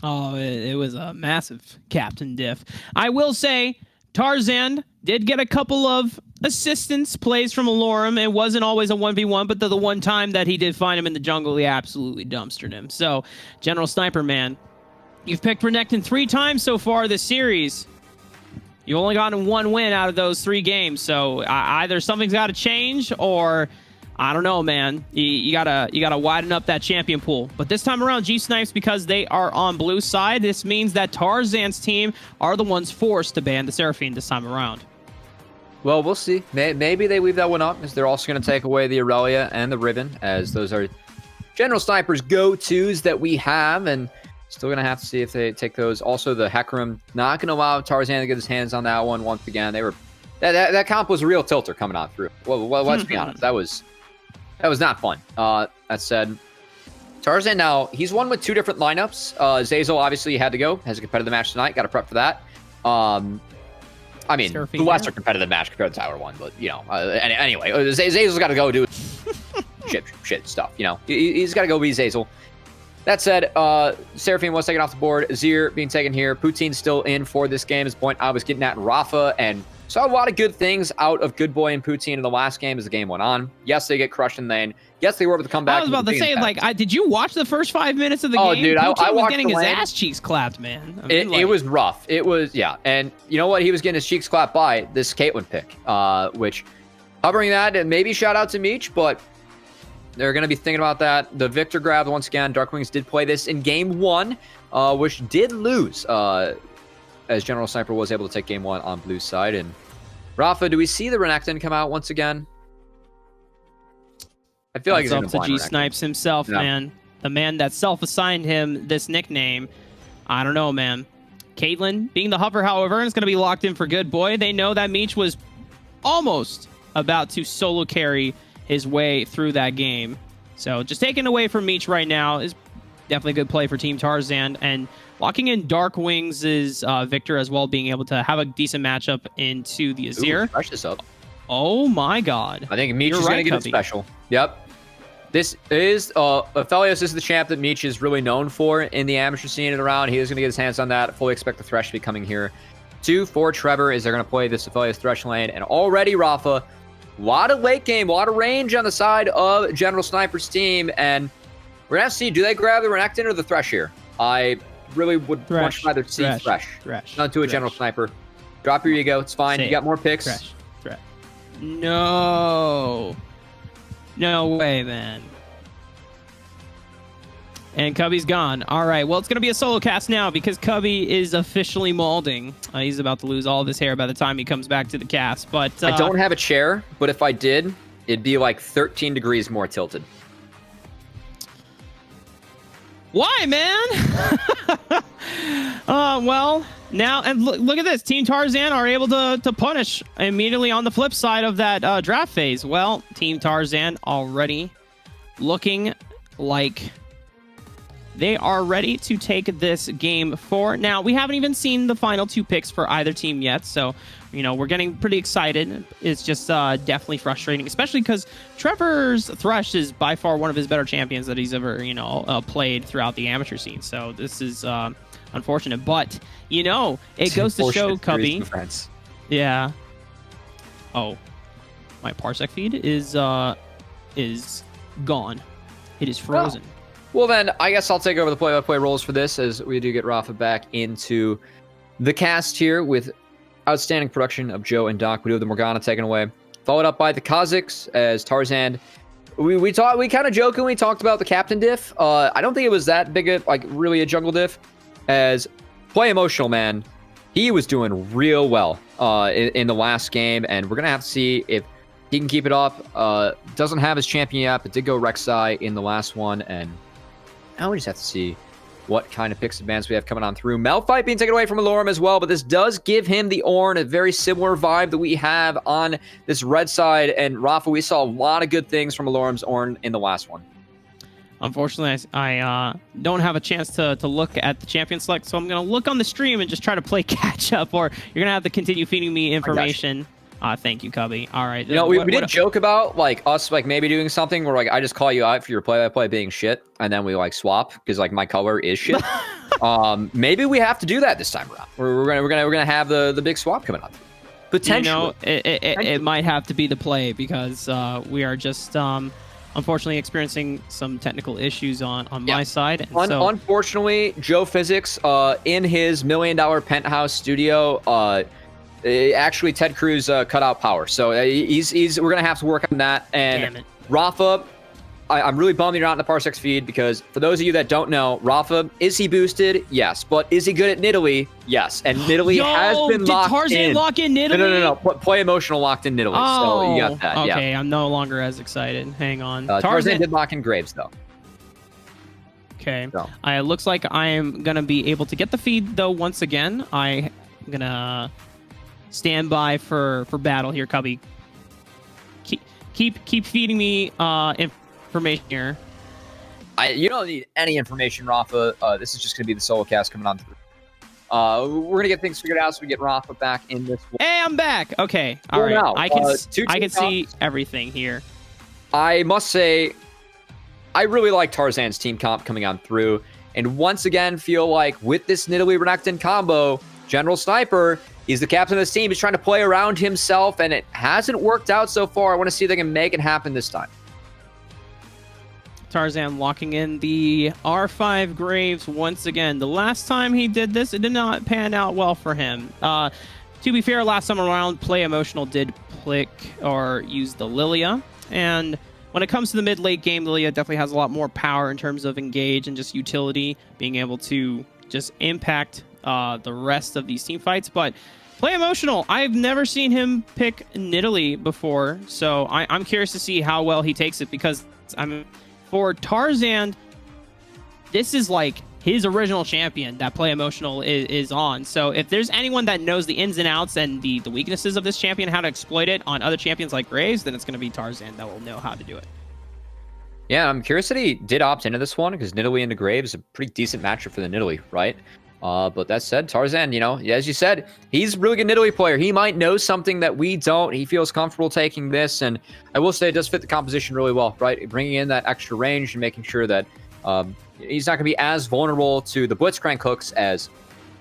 Oh, it was a massive captain diff. I will say Tarzan did get a couple of assistance plays from Alorum. It wasn't always a 1v1, but the one time that he did find him in the jungle, he absolutely dumpstered him. So, General Sniper, man, you've picked Renekton 3 times so far this series. You've only gotten 1 win out of those 3 games. So, either something's got to change, or I don't know, man. You gotta widen up that champion pool. But this time around, G-Snipes, because they are on blue side, this means that Tarzan's team are the ones forced to ban the Seraphine this time around. Well, we'll see. Maybe they leave that one up, as they're also going to take away the Aurelia and the Ribbon, as those are General Sniper's go-tos that we have, and still going to have to see if they take those. Also, the Hecarim, not going to allow Tarzan to get his hands on that one once again. They were that comp was a real tilter coming on through. Well, let's be honest. That was not fun. That said, Tarzan now, he's won with 2 different lineups. Zazel obviously had to go, has a competitive match tonight, got to prep for that. I mean, the lesser competitive match compared to Tyler 1, but, you know, anyway, Zazel's got to go do shit stuff, you know. He's got to go be Zazel. That said, Seraphine was taken off the board. Azir being taken here. Poutine's still in for this game. Is the point I was getting at. Rafa, and saw a lot of good things out of Good Boy and Poutine in the last game as the game went on. Yes, they get crushed in lane. Yes, they were able to come back. I was about to say, like, did you watch the first 5 minutes of the game? Oh, dude, I was watched getting his ass cheeks clapped, man. I mean, it was rough. It was, yeah. And you know what? He was getting his cheeks clapped by this Caitlyn pick, which, covering that, and maybe shout out to Meech, but they're going to be thinking about that. The Victor grab, once again, Darkwings did play this in game 1, which did lose, as General Sniper was able to take game 1 on blue side. And Rafa, do we see the Renekton come out once again? I feel like it's up to g-snipes himself, man. The man that self-assigned him this nickname. I don't know, man. Caitlyn being the hover, however, is going to be locked in for Good Boy. They know that Meech was almost about to solo carry his way through that game. So just taken away from Meech right now is definitely a good play for Team Tarzan. And locking in Darkwings' Victor as well, being able to have a decent matchup into the Azir. Fresh this up. Oh my god. I think Meech is going to get it special. Yep. This is, Aphelios is the champ that Meech is really known for in the amateur scene and around. He is going to get his hands on that. Fully expect the Thresh to be coming here. 2 for Trevor is they're going to play this Aphelios Thresh lane. And already, Rafa, a lot of late game, a lot of range on the side of General Sniper's team. And we're going to have to see, do they grab the Renekton or the Thresh here? I really would much rather see Thresh. Not to a General Sniper. Drop your ego. It's fine. You got more picks. Thresh. No. No way, man. And Cubby's gone. All right, well, it's going to be a solo cast now because Cubby is officially molding. He's about to lose all of his hair by the time he comes back to the cast. But I don't have a chair, but if I did, it'd be like 13 degrees more tilted. Why, man? Well, now, and look at this. Team Tarzan are able to punish immediately on the flip side of that draft phase. Well, Team Tarzan already looking like they are ready to take this game 4. Now, we haven't even seen the final 2 picks for either team yet, so, you know, we're getting pretty excited. It's just definitely frustrating, especially because Trevor's Thresh is by far one of his better champions that he's ever, you know, played throughout the amateur scene. So this is unfortunate, but, you know, it goes to show, Cubby. Yeah. Oh, my Parsec feed is gone. It is frozen. Oh. Well, then, I guess I'll take over the play-by-play roles for this as we do get Rafa back into the cast here with outstanding production of Joe and Doc. We do have the Morgana taken away. Followed up by the Kazakhs as Tarzan. We kind of jokingly talked about the captain diff. I don't think it was that big of, like, really a jungle diff. As Play Emotional, man, he was doing real well in the last game, and we're going to have to see if he can keep it up. Doesn't have his champion yet, but did go Rek'Sai in the last one, and now we just have to see what kind of picks advance we have coming on through. Malphite being taken away from Alorum as well, but this does give him the Ornn, a very similar vibe that we have on this red side. And Rafa, we saw a lot of good things from Alorum's Ornn in the last one. Unfortunately, I don't have a chance to look at the champion select, so I'm going to look on the stream and just try to play catch up, or you're going to have to continue feeding me information. Thank you, Cubby. All right. You know, we did joke about, like, us, like, maybe doing something where, like, I just call you out for your play-by-play being shit, and then we, like, swap, because, like, my color is shit. Maybe we have to do that this time around. We're gonna have the big swap coming up. Potentially. You know, it might have to be the play, because we are just, unfortunately, experiencing some technical issues on my side. Unfortunately, Joe Physics, in his $1 million penthouse studio, actually, Ted Cruz cut out power, so we're gonna have to work on that. And Rafa, I'm really bummed you're not in the Parsecs feed because for those of you that don't know, Rafa, is he boosted? Yes. But is he good at Nidalee? Yes. And Nidalee has been locked in. Did Tarzan lock in Nidalee? No. Play emotional locked in Nidalee. Oh, so you got that. Okay, Yeah. I'm no longer as excited. Hang on. Tarzan did lock in Graves, though. Okay. So. It looks like I'm going to be able to get the feed, though, once again. I'm going to stand by for battle here, Cubby. Keep feeding me information here. You don't need any information, Rafa. This is just going to be the solo cast coming on through. We're going to get things figured out so we get Rafa back in this one. Hey, I'm back. Okay. All right. Now, I can see everything here. I must say, I really like Tarzan's team comp coming on through. And once again, feel like with this Nidalee Renekton combo, General Sniper is the captain of this team. He's trying to play around himself, and it hasn't worked out so far. I want to see if they can make it happen this time. Tarzan locking in the R5 Graves once again. The last time he did this, it did not pan out well for him. To be fair, last time around, Play Emotional did click or use the Lilia. And when it comes to the mid-late game, Lilia definitely has a lot more power in terms of engage and just utility, being able to just impact the rest of these team fights. But Play Emotional, I've never seen him pick Nidalee before, so I'm curious to see how well he takes it, because for Tarzan, this is like his original champion that Play Emotional is on. So if there's anyone that knows the ins and outs and the weaknesses of this champion, how to exploit it on other champions like Graves, then it's going to be Tarzan that will know how to do it. Yeah, I'm curious that he did opt into this one, because Nidalee into Graves is a pretty decent matchup for the Nidalee, right? But that said, Tarzan, as you said, he's a really good Nidalee player. He might know something that we don't. He feels comfortable taking this, and I will say it does fit the composition really well, right? Bringing in that extra range and making sure that he's not going to be as vulnerable to the Blitzcrank hooks as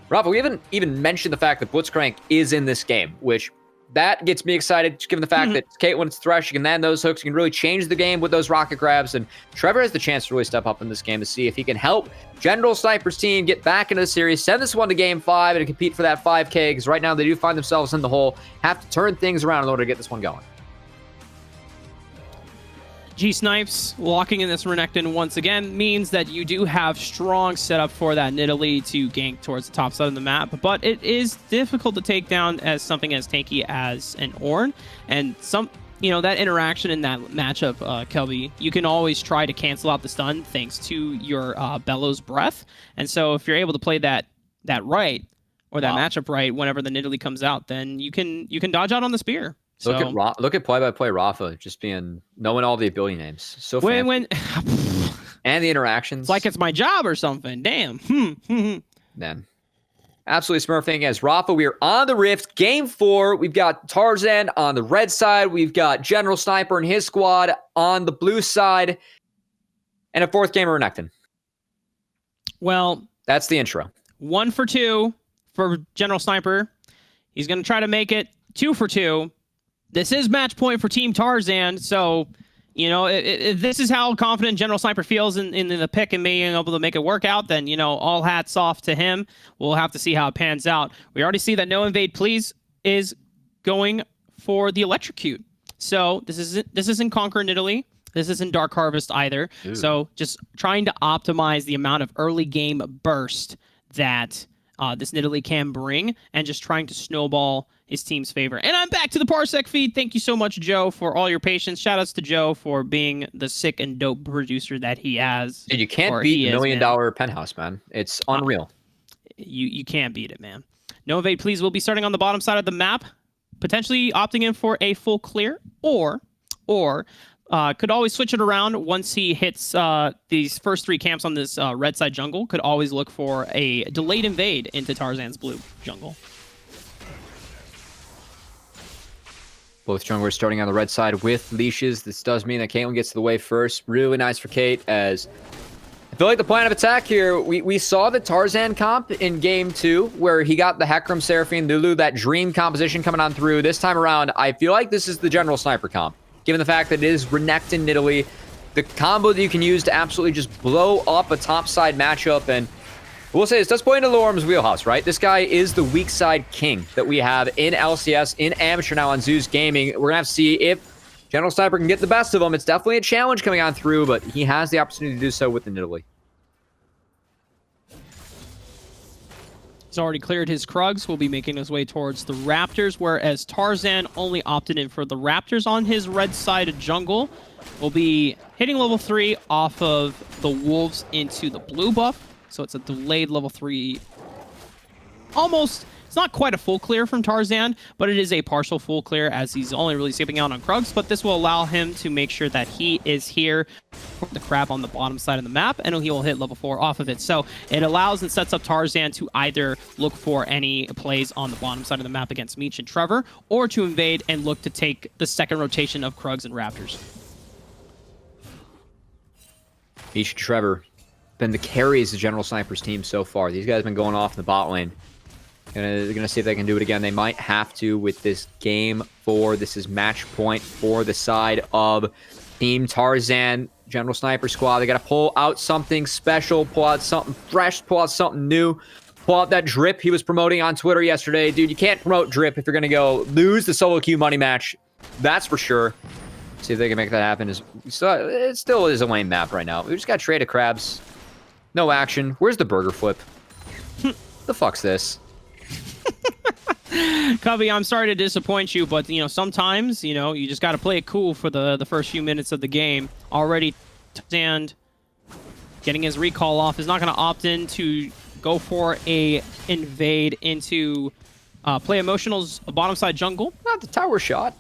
Rafa. We haven't even mentioned the fact that Blitzcrank is in this game, which that gets me excited, just given the fact that Kate, when it's Thresh, you can land those hooks, you can really change the game with those rocket grabs, and Trevor has the chance to really step up in this game to see if he can help General Sniper's team get back into the series, send this one to Game 5, and compete for that 5K, because right now they do find themselves in the hole, have to turn things around in order to get this one going. G-snipes locking in this Renekton once again means that you do have strong setup for that Nidalee to gank towards the top side of the map, but it is difficult to take down as something as tanky as an Ornn, and that interaction in that matchup, Kelby, you can always try to cancel out the stun thanks to your Bellows Breath, and so if you're able to play that right, or that matchup right, whenever the Nidalee comes out, then you can dodge out on the spear. So, look at play-by-play Rafa just knowing all the ability names. So fancy. And the interactions. It's like it's my job or something. Damn. Man. Absolutely smurfing as Rafa. We are on the Rift. Game 4. We've got Tarzan on the red side. We've got General Sniper and his squad on the blue side. And a fourth gamer Renekton. Well, that's the intro. 1 for 2 for General Sniper. He's going to try to make it 2 for 2. This is match point for Team Tarzan, so, if this is how confident General Sniper feels in the pick and being able to make it work out, then, all hats off to him. We'll have to see how it pans out. We already see that No Invade Please is going for the Electrocute. So this isn't Conquer Nidalee. This isn't Dark Harvest either. Ooh. So just trying to optimize the amount of early game burst that this Nidalee can bring, and just trying to snowball his team's favor. And I'm back to the Parsec feed. Thank you so much, Joe, for all your patience. Shoutouts to Joe for being the sick and dope producer that he has. And you can't beat $1 million penthouse, man. It's unreal. You can't beat it, man. No Invade Please will be starting on the bottom side of the map, potentially opting in for a full clear, or could always switch it around once he hits these first 3 camps on this red side jungle. Could always look for a delayed invade into Tarzan's blue jungle. Both junglers starting on the red side with leashes. This does mean that Caitlyn gets to the wave first. Really nice for Kate, as I feel like the plan of attack here, we saw the Tarzan comp in game 2, where he got the Hecarim, Seraphine, Lulu, that dream composition coming on through. This time around, I feel like this is the General Sniper comp. Given the fact that it is Renekton Nidalee, the combo that you can use to absolutely just blow up a topside matchup. And we'll say this does play into Lorem's wheelhouse, right? This guy is the weak side king that we have in LCS, in Amateur now on Zeus Gaming. We're going to have to see if General Sniper can get the best of him. It's definitely a challenge coming on through, but he has the opportunity to do so with the Nidalee. He's already cleared his Krugs. Will be making his way towards the Raptors, whereas Tarzan only opted in for the Raptors on his red side of jungle. Will be hitting level 3 off of the Wolves into the blue buff. So it's a delayed level 3. Almost, it's not quite a full clear from Tarzan, but it is a partial full clear as he's only really skipping out on Krugs. But this will allow him to make sure that he is here for the crab on the bottom side of the map, and he will hit level 4 off of it. So it allows and sets up Tarzan to either look for any plays on the bottom side of the map against Meech and Trevor, or to invade and look to take the second rotation of Krugs and Raptors. Meech and Trevor been the carries of General Sniper's team so far. These guys have been going off in the bot lane. They're going to see if they can do it again. They might have to with this game 4. This is match point for the side of Team Tarzan. General Sniper squad, they got to pull out something special, pull out something fresh, pull out something new, pull out that drip he was promoting on Twitter yesterday. Dude, you can't promote drip if you're going to go lose the solo queue money match. That's for sure. See if they can make that happen. It still is a lame map right now. We just got traded crabs. No action. Where's the burger flip? The fuck's this? Cubby, I'm sorry to disappoint you, but, sometimes, you just got to play it cool for the first few minutes of the game. Already, Tarzan getting his recall off is not going to opt in to go for a invade into Play Emotional's bottom side jungle. Not the tower shot.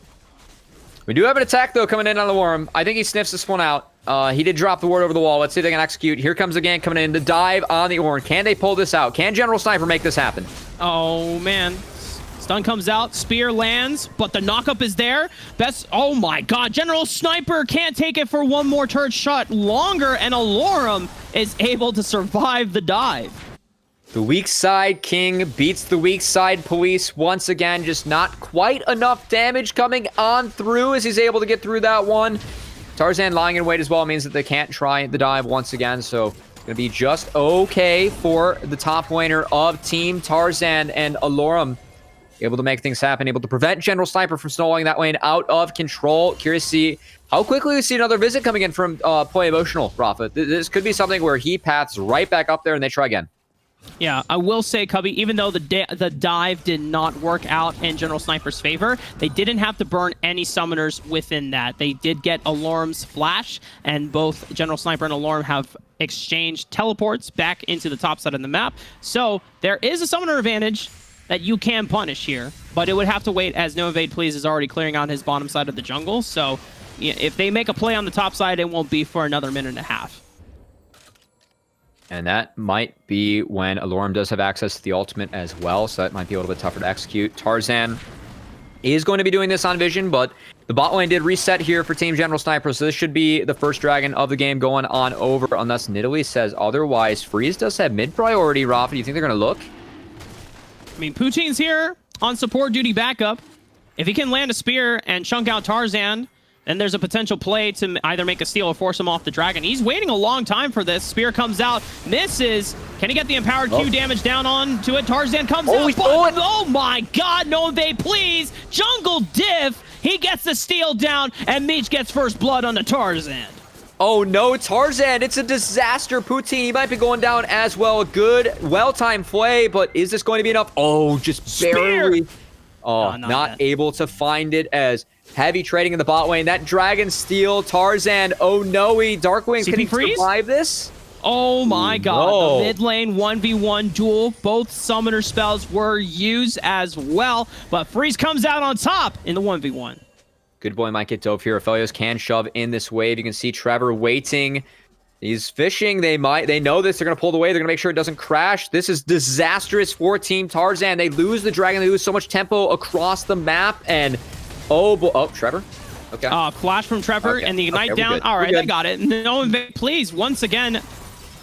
We do have an attack, though, coming in on the Worm. I think he sniffs this one out. He did drop the ward over the wall. Let's see if they can execute. Here comes the gank coming in. The dive on the Ornn. Can they pull this out? Can General Sniper make this happen? Oh, man. Stun comes out. Spear lands, but the knockup is there. Oh, my God. General Sniper can't take it for one more turret shot longer, and Alorum is able to survive the dive. The weak side king beats the weak side police once again. Just not quite enough damage coming on through as he's able to get through that one. Tarzan lying in wait as well means that they can't try the dive once again. So going to be just okay for the top laner of Team Tarzan, and Alorum able to make things happen, able to prevent General Sniper from snowballing that lane out of control. Curious to see how quickly we see another visit coming in from Play Emotional, Rafa. This could be something where he paths right back up there and they try again. Yeah, I will say, Cubby, even though the dive did not work out in General Sniper's favor, they didn't have to burn any summoners within that. They did get Alorum's flash, and both General Sniper and Alorum have exchanged teleports back into the top side of the map. So there is a summoner advantage that you can punish here, but it would have to wait as No Invade Please is already clearing on his bottom side of the jungle. So if they make a play on the top side, it won't be for another minute and a half. And that might be when Alorum does have access to the ultimate as well, so that might be a little bit tougher to execute. Tarzan is going to be doing this on Vision, but the bot lane did reset here for Team General Sniper, so this should be the first dragon of the game going on over, unless Nidalee says otherwise. Freeze does have mid priority, Rafa. Do you think they're going to look? I mean, Poutine's here on support duty backup. If he can land a spear and chunk out Tarzan, then there's a potential play to either make a steal or force him off the dragon. He's waiting a long time for this. Spear comes out, misses. Can he get the empowered Q damage down onto it? Tarzan comes out. Oh my God, No Invade Please. Jungle diff. He gets the steal down, and Meech gets first blood on the Tarzan. Oh no, Tarzan, it's a disaster. Poutine, he might be going down as well. Good, well-timed play, but is this going to be enough? Oh, just barely. Oh, no, not able to find it as heavy trading in the bot lane. That dragon steal, Tarzan, oh no, Darkwing, can he survive this? Oh my God, no. The mid lane 1v1 duel. Both summoner spells were used as well, but Freeze comes out on top in the 1v1. Good boy might get dove here. Aphelios can shove in this wave. You can see Trevor waiting. He's fishing. They know this. They're going to pull the wave. They're going to make sure it doesn't crash. This is disastrous for Team Tarzan. They lose the dragon. They lose so much tempo across the map. And Trevor. Okay. Flash from Trevor and the ignite down. All right, they got it. No Invade Please once again is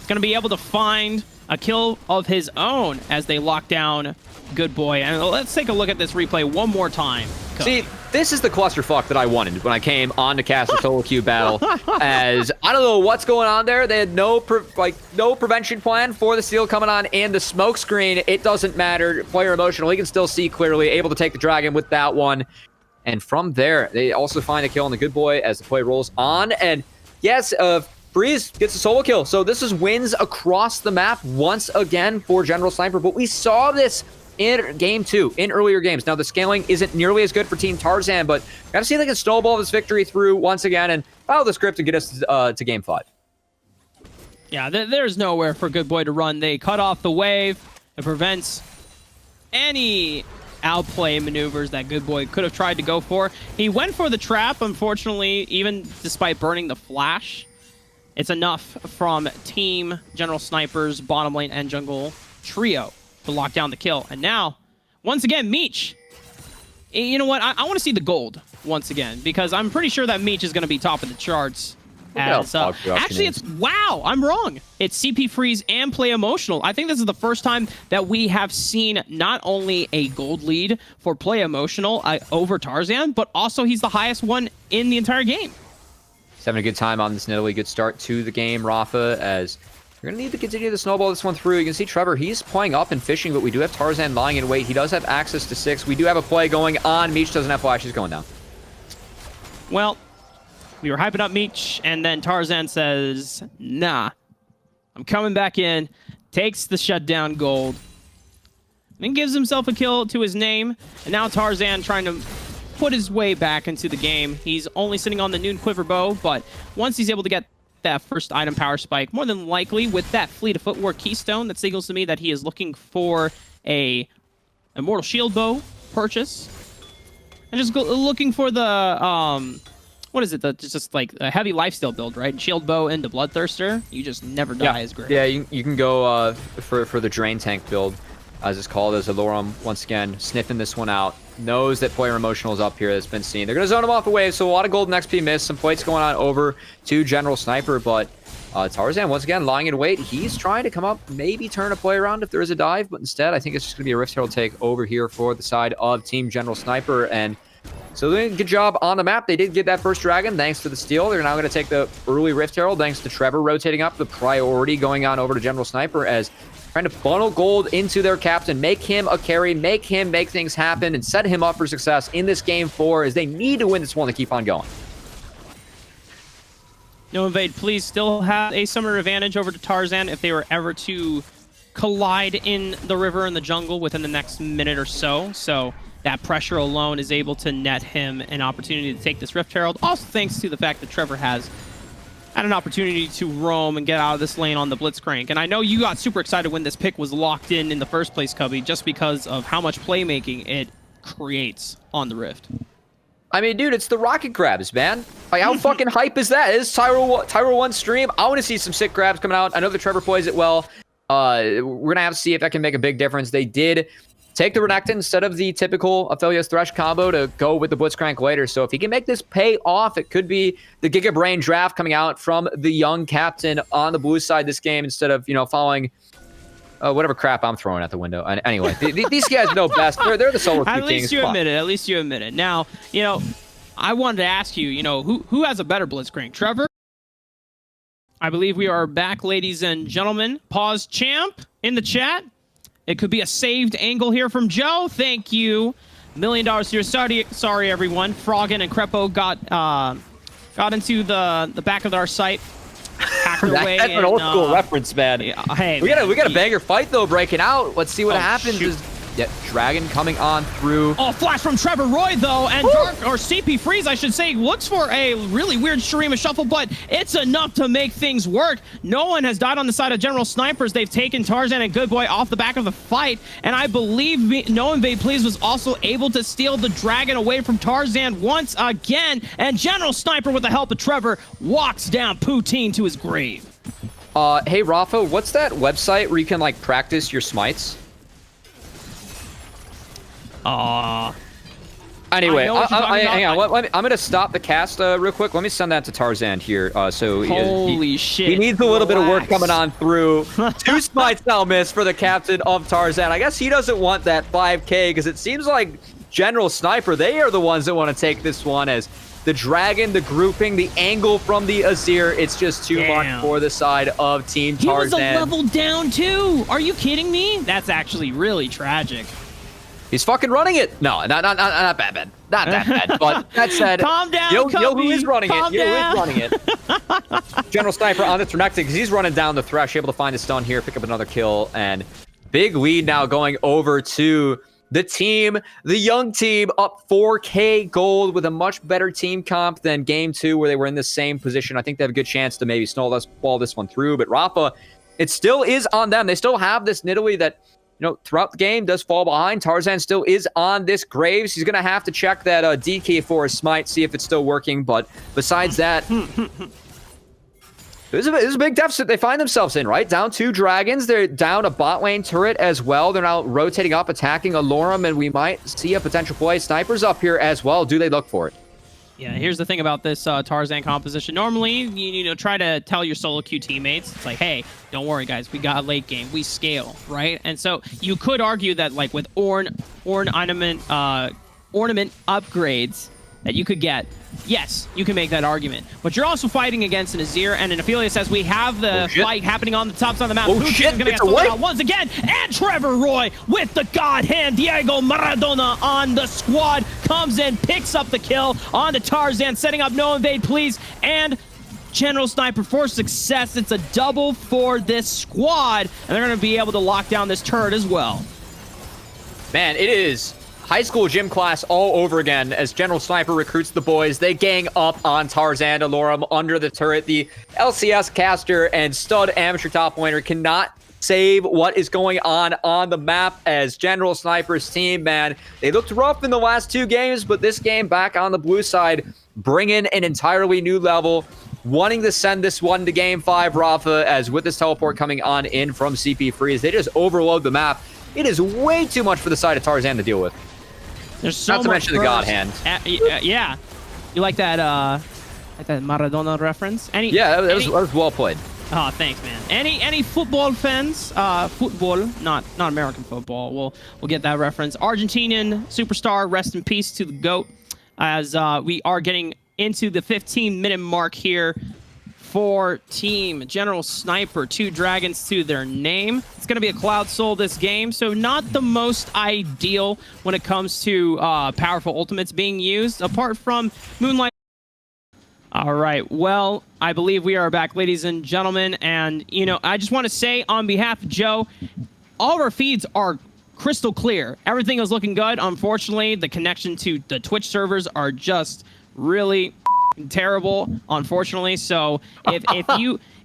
going to be able to find a kill of his own as they lock down Good Boy. And let's take a look at this replay one more time. See, this is the clusterfuck that I wanted when I came on to cast a solo queue battle. As I don't know what's going on there. They had no prevention plan for the steal coming on in the smoke screen. It doesn't matter. Player emotional. He can still see clearly. Able to take the dragon with that one. And from there, they also find a kill on the good boy as the play rolls on. And yes, Freeze gets a solo kill. So this is wins across the map once again for General Sniper. But we saw this in game 2, in earlier games. Now, the scaling isn't nearly as good for Team Tarzan, but got to see if they can snowball this victory through once again and follow the script and get us to game 5. Yeah, there's nowhere for Good Boy to run. They cut off the wave. It prevents any outplay maneuvers that Good Boy could have tried to go for. He went for the trap, unfortunately, even despite burning the flash. It's enough from Team General Sniper's bottom lane and jungle trio to lock down the kill. And now, once again, Meech. You know what? I want to see the gold once again, because I'm pretty sure that Meech is going to be top of the charts. Actually, it's wow, I'm wrong. It's CP Freeze and Play Emotional. I think this is the first time that we have seen not only a gold lead for Play Emotional over Tarzan, but also he's the highest one in the entire game. He's having a good time on this Nidalee. Good start to the game, Rafa, as you're going to need to continue to snowball this one through. You can see Trevor, he's playing up and fishing, but we do have Tarzan lying in wait. He does have access to 6. We do have a play going on. Meech doesn't have flash. He's going down. Well, we were hyping up Meech, and then Tarzan says, nah, I'm coming back in, takes the shutdown gold, and gives himself a kill to his name. And now Tarzan trying to put his way back into the game. He's only sitting on the Noon Quiver Bow, but once he's able to get that first item power spike, more than likely with that Fleet of Footwork Keystone, that signals to me that he is looking for a Immortal Shield Bow purchase. And just looking for the, what is it? Just like a heavy lifesteal build, right? Shield Bow into Bloodthirster. You just never die as great. Yeah, you can go for the Drain Tank build, as it's called, as Alorum, once again, sniffing this one out. Knows that player emotional is up here. That's been seen. They're going to zone him off the wave, so a lot of golden XP missed. Some plates going on over to General Sniper, but Tarzan, once again, lying in wait. He's trying to come up, maybe turn a play around if there is a dive, but instead, I think it's just going to be a Rift Herald take over here for the side of Team General Sniper, and so they're doing a good job on the map. They did get that first dragon thanks to the steal. They're now going to take the early Rift Herald thanks to Trevor rotating up. The priority going on over to General Sniper as trying to funnel gold into their captain, make him a carry, make him make things happen, and set him up for success in this game 4 as they need to win this one to keep on going. No Invade, please still have a summoner advantage over to Tarzan if they were ever to collide in the river and the jungle within the next minute or so. So that pressure alone is able to net him an opportunity to take this Rift Herald. Also thanks to the fact that Trevor has had an opportunity to roam and get out of this lane on the Blitzcrank. And I know you got super excited when this pick was locked in the first place, Cubby, just because of how much playmaking it creates on the Rift. I mean, dude, it's the rocket grabs, man. Like, how fucking hype is that? It's Tyro 1 stream. I want to see some sick grabs coming out. I know that Trevor plays it well. We're going to have to see if that can make a big difference. They did take the Renekton instead of the typical Aphelios Thresh combo to go with the Blitzcrank later. So if he can make this pay off, it could be the Giga Brain draft coming out from the young captain on the blue side this game instead of, following whatever crap I'm throwing at the window. And anyway, these guys know best. They're the solo queue kings. At least you admit it. Now, I wanted to ask you, who has a better Blitzcrank? Trevor? I believe we are back, ladies and gentlemen. Pause champ in the chat. It could be a saved angle here from Joe. Thank you. $1 million here. Sorry, everyone. Froggen and Crepo got into the back of our site. Hacked their way. That's an old school reference, man. Yeah, hey, we got a banger fight though breaking out. Let's see what happens. Shoot. Dragon coming on through. Oh, flash from Trevor Roy, though, and Dark, or CP Freeze, I should say, looks for a really weird Shurima shuffle, but it's enough to make things work. No one has died on the side of General Snipers. They've taken Tarzan and Good Boy off the back of the fight, and I believe No Invade Please was also able to steal the dragon away from Tarzan once again, and General Sniper, with the help of Trevor, walks down Poutine to his grave. Hey, Rafa, what's that website where you can, practice your smites? Anyway, hang on. I'm going to stop the cast real quick. Let me send that to Tarzan here. Holy shit. He needs a little bit of work coming on through. 2 smites now missed for the captain of Tarzan. I guess he doesn't want that 5K because it seems like General Sniper, they are the ones that want to take this one as the dragon, the grouping, the angle from the Azir. It's just too much for the side of Team Tarzan. He was a level down too. Are you kidding me? That's actually really tragic. He's fucking running it. No, not bad. Not that bad. But that said, calm down, yo, who is running calm it? Yo, who down. is running it? General Sniper on the Ternectic because he's running down the Thresh, able to find a stun here, pick up another kill, and big lead now going over to the team, the young team, up 4K gold with a much better team comp than game 2 where they were in the same position. I think they have a good chance to maybe snowball this one through, but Rafa, it still is on them. They still have this Nidalee that, you know, throughout the game does fall behind. Tarzan still is on this Graves. He's going to have to check that DK for his smite, see if it's still working, but besides that, This is a big deficit they find themselves in, right? Down 2 dragons. They're down a bot lane turret as well. They're now rotating up, attacking Alorum, and we might see a potential play. Snipers up here as well. Do they look for it? Yeah, here's the thing about this Tarzan composition. Normally, you know, try to tell your solo queue teammates, it's like, hey, don't worry, guys, we got a late game. We scale, right? And so you could argue that, like, with ornament upgrades that you could get, yes, you can make that argument. But you're also fighting against an Azir and an Aphelios as we have the fight happening on the top side of the map. Oh, shit, is going to get sold out once again. And Trevor Roy with the God hand. Diego Maradona on the squad. Comes in, picks up the kill on the Tarzan, setting up no invade, please. And General Sniper for success. It's a double for this squad. And they're going to be able to lock down this turret as well. Man, it is high school gym class all over again as General Sniper recruits the boys. They gang up on Tarzan Alorum under the turret. The LCS caster and stud amateur top laner cannot save what is going on the map as General Sniper's team, man. They looked rough in the last 2 games, but this game back on the blue side, bringing an entirely new level, wanting to send this one to game 5, Rafa, as with this teleport coming on in from CP Freeze, they just overload the map. It is way too much for the side of Tarzan to deal with. There's so Not to mention the God hand. Yeah. You like that Maradona reference? Yeah, that was well played. Oh, thanks, man. Any football fans? Football, not American football. We'll get that reference. Argentinian superstar, rest in peace to the GOAT. As we are getting into the 15-minute mark here for Team General Sniper. 2 dragons to their name. It's going to be a Cloud Soul this game, so not the most ideal when it comes to powerful ultimates being used, apart from Moonlight. All right, well, I believe we are back, ladies and gentlemen, and, you know, I just want to say on behalf of Joe, all of our feeds are crystal clear. Everything is looking good. Unfortunately, the connection to the Twitch servers are just really terrible, unfortunately. So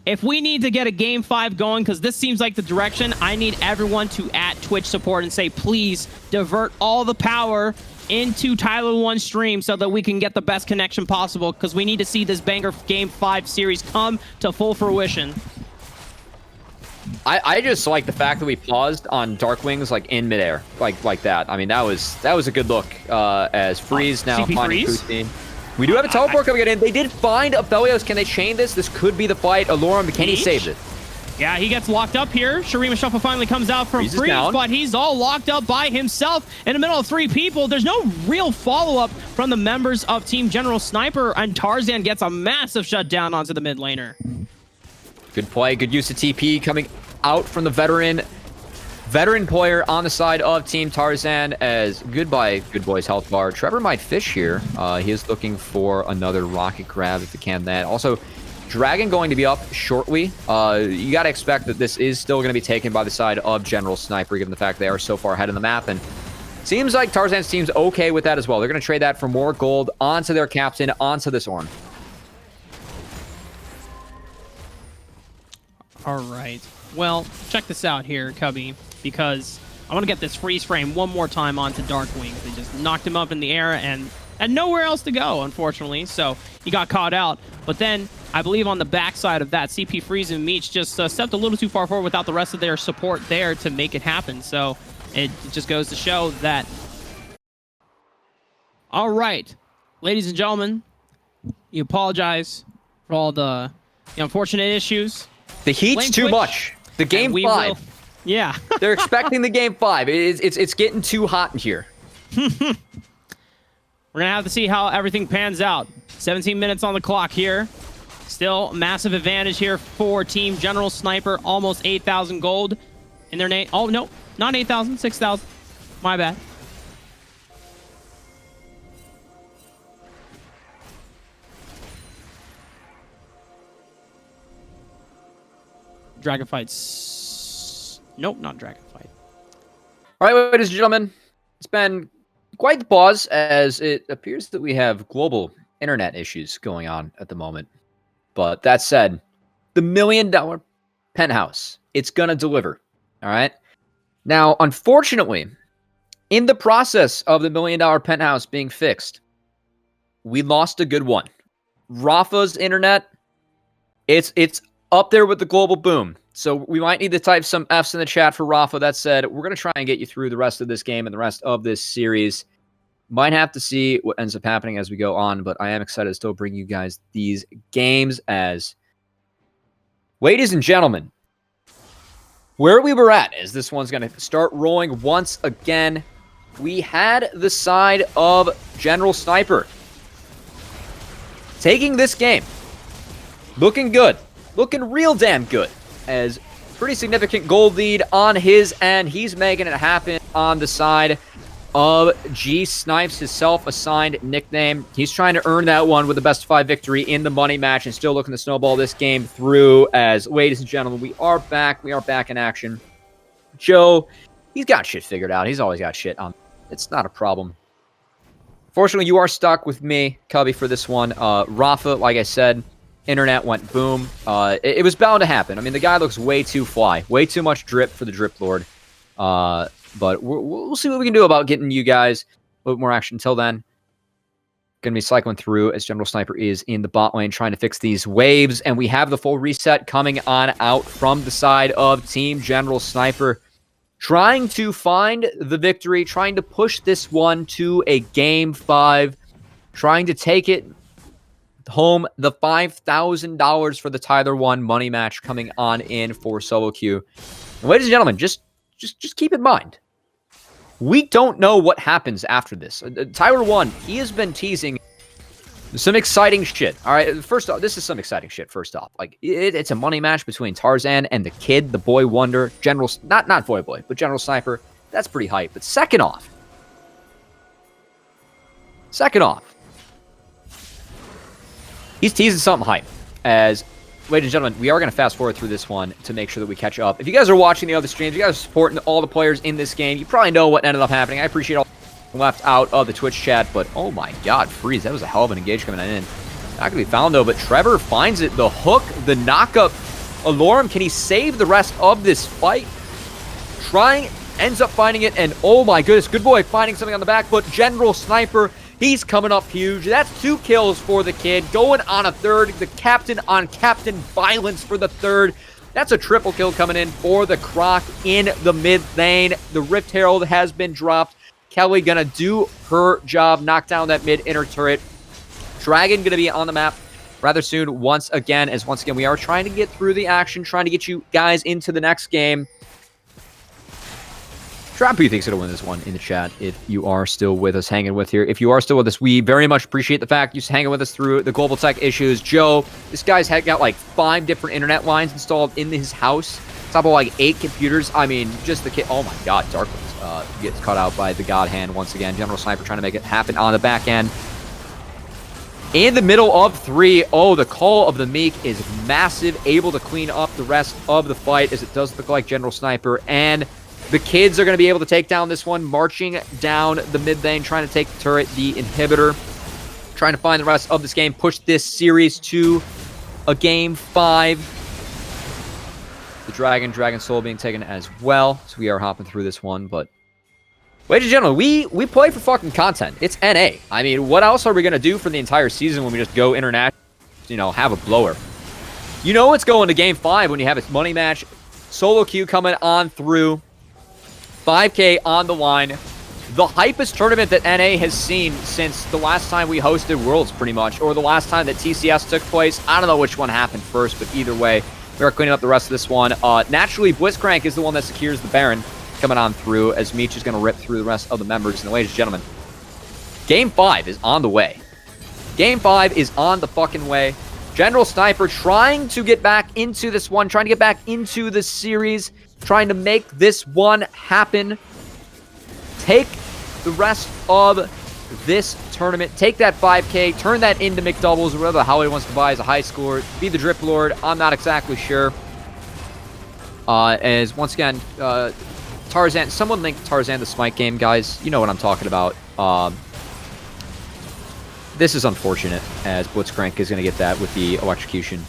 if we need to get a game 5 going, because this seems like the direction, I need everyone to at Twitch support and say, please divert all the power into Tyler 1 stream so that we can get the best connection possible, because we need to see this banger game 5 series come to full fruition. I just like the fact that we paused on Darkwings like in midair, like that. I mean, that was a good look as Freeze now CP finding Freeze? Poutine. We do have a teleport coming in. They did find Aphelios. Can they chain this? This could be the fight. Alorum, can he save it? Yeah, he gets locked up here. Shurima Shuffle finally comes out from Freeze, but he's all locked up by himself in the middle of 3 people. There's no real follow-up from the members of Team General Sniper, and Tarzan gets a massive shutdown onto the mid laner. Good play. Good use of TP coming out from the veteran player on the side of Team Tarzan as goodbye, good boys health bar. Trevor might fish here. He is looking for another rocket grab if he can that. Also, Dragon going to be up shortly. You got to expect that this is still going to be taken by the side of General Sniper, given the fact they are so far ahead of the map. And seems like Tarzan's team's okay with that as well. They're going to trade that for more gold onto their captain, onto this Ornn. All right. Well, check this out here, Cubby, because I want to get this freeze frame one more time onto Darkwing. They just knocked him up in the air and had nowhere else to go, unfortunately, so he got caught out. But then, I believe on the backside of that, CP Freeze and Meech just stepped a little too far forward without the rest of their support there to make it happen. So it just goes to show that. All right, ladies and gentlemen, you apologize for all the unfortunate issues. The heat's too much. The game 5. Yeah. They're expecting the game 5. It's getting too hot in here. We're going to have to see how everything pans out. 17 minutes on the clock here. Still massive advantage here for Team General Sniper. Almost 8,000 gold in their name. Oh, no. Not 8,000. 6,000. My bad. Dragon Fight's... Nope, not Dragon Fight. All right, ladies and gentlemen, it's been quite the pause as it appears that we have global internet issues going on at the moment. But that said, the $1 million penthouse, it's going to deliver. All right. Now, unfortunately, in the process of the $1 million penthouse being fixed, we lost a good one. Rafa's internet, it's up there with the global boom. So we might need to type some Fs in the chat for Rafa. That said, we're going to try and get you through the rest of this game and the rest of this series. Might have to see what ends up happening as we go on, but I am excited to still bring you guys these games as... Ladies and gentlemen, where we were at as this one's going to start rolling once again, we had the side of General Sniper taking this game. Looking good. Looking real damn good. As pretty significant gold lead on his end. He's making it happen on the side of G-Snipes, his self-assigned nickname. He's trying to earn that one with the best of 5 victory in the money match and still looking to snowball this game through as, ladies and gentlemen, we are back. We are back in action. Joe, he's got shit figured out. He's always got shit on. It's not a problem. Fortunately, you are stuck with me, Cubby, for this one. Rafa, like I said, internet went boom. It was bound to happen. I mean, the guy looks way too fly. Way too much drip for the Drip Lord. But we'll see what we can do about getting you guys a little more action. Until then, going to be cycling through as General Sniper is in the bot lane trying to fix these waves. And we have the full reset coming on out from the side of Team General Sniper. Trying to find the victory, trying to push this one to a Game 5, trying to take it home. The $5,000 for the Tyler 1 money match coming on in for solo queue. And ladies and gentlemen, just keep in mind, we don't know what happens after this. Tyler 1, he has been teasing some exciting shit. All right, first off, this is some exciting shit. First off, like it's a money match between Tarzaned and the kid, the boy wonder, General, not boy, but General Sniper. That's pretty hype. But second off, he's teasing something hype. As, ladies and gentlemen, we are going to fast forward through this one to make sure that we catch up. If you guys are watching the other streams, you guys are supporting all the players in this game, you probably know what ended up happening. I appreciate all left out of the Twitch chat, but oh my god, Freeze, that was a hell of an engage coming in. Not gonna be found though, but Trevor finds it. The hook, the knockup. Alorum, can he save the rest of this fight? Trying, ends up finding it, and oh my goodness, good boy finding something on the back, but General Sniper, he's coming up huge. That's 2 kills for the kid, going on a third. The captain on captain violence for the third. That's a triple kill coming in for the Croc in the mid lane. The Rift Herald has been dropped. Kelly gonna do her job, knock down that mid inner turret. Dragon gonna be on the map rather soon once again, as once again we are trying to get through the action, trying to get you guys into the next game. Drop who you think's gonna win this one in the chat if you are still with us, hanging with here. If you are still with us, we very much appreciate the fact you're hanging with us through the global tech issues. Joe, this guy's got like 5 different internet lines installed in his house. Top of like 8 computers. I mean, just the kid. Oh my god, Darklings gets caught out by the God Hand once again. General Sniper trying to make it happen on the back end. In the middle of 3. Oh, the Call of the Meek is massive. Able to clean up the rest of the fight, as it does look like General Sniper and the kids are going to be able to take down this one. Marching down the mid lane, trying to take the turret, the inhibitor. Trying to find the rest of this game. Push this series to a Game 5. The Dragon Soul being taken as well. So we are hopping through this one, but ladies and gentlemen, we play for fucking content. It's NA. I mean, what else are we going to do for the entire season when we just go international, you know, have a blower? You know it's going to Game 5 when you have a money match. Solo queue coming on through. 5K on the line. The hypest tournament that NA has seen since the last time we hosted Worlds, pretty much, or the last time that TCS took place. I don't know which one happened first, but either way, we are cleaning up the rest of this one. Naturally, Blitzcrank is the one that secures the Baron coming on through, as Meech is going to rip through the rest of the members. And ladies and gentlemen, Game 5 is on the way. Game 5 is on the fucking way. General Sniper trying to get back into this one, trying to get back into the series, trying to make this one happen. Take the rest of this tournament. Take that 5K, turn that into McDoubles, or whatever the hell he wants to buy as a high score. Be the Drip Lord. I'm not exactly sure. As once again, Tarzan, someone linked Tarzan the Smite game, guys. You know what I'm talking about. This is unfortunate, as Blitzcrank is going to get that with the electrocution.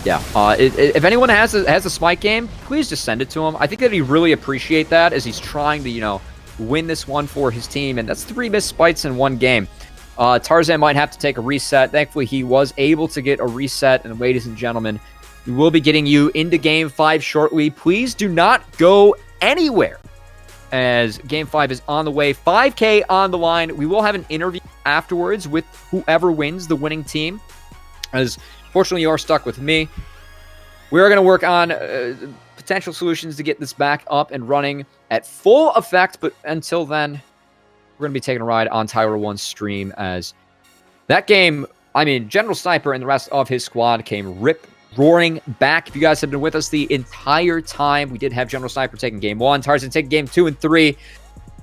Yeah. If anyone has a Smite game, please just send it to him. I think that he'd really appreciate that, as he's trying to, you know, win this one for his team, and that's 3 missed spites in 1 game. Tarzan might have to take a reset. Thankfully, he was able to get a reset, and ladies and gentlemen, we will be getting you into Game 5 shortly. Please do not go anywhere, as Game 5 is on the way. 5K on the line. We will have an interview afterwards with whoever wins, the winning team, as fortunately you are stuck with me. We are going to work on potential solutions to get this back up and running at full effect, but until then, we're going to be taking a ride on Tyro 1's stream, as that game, I mean, General Sniper and the rest of his squad came rip-roaring back. If you guys have been with us the entire time, we did have General Sniper taking Game 1, Tarzan taking Game 2 and 3.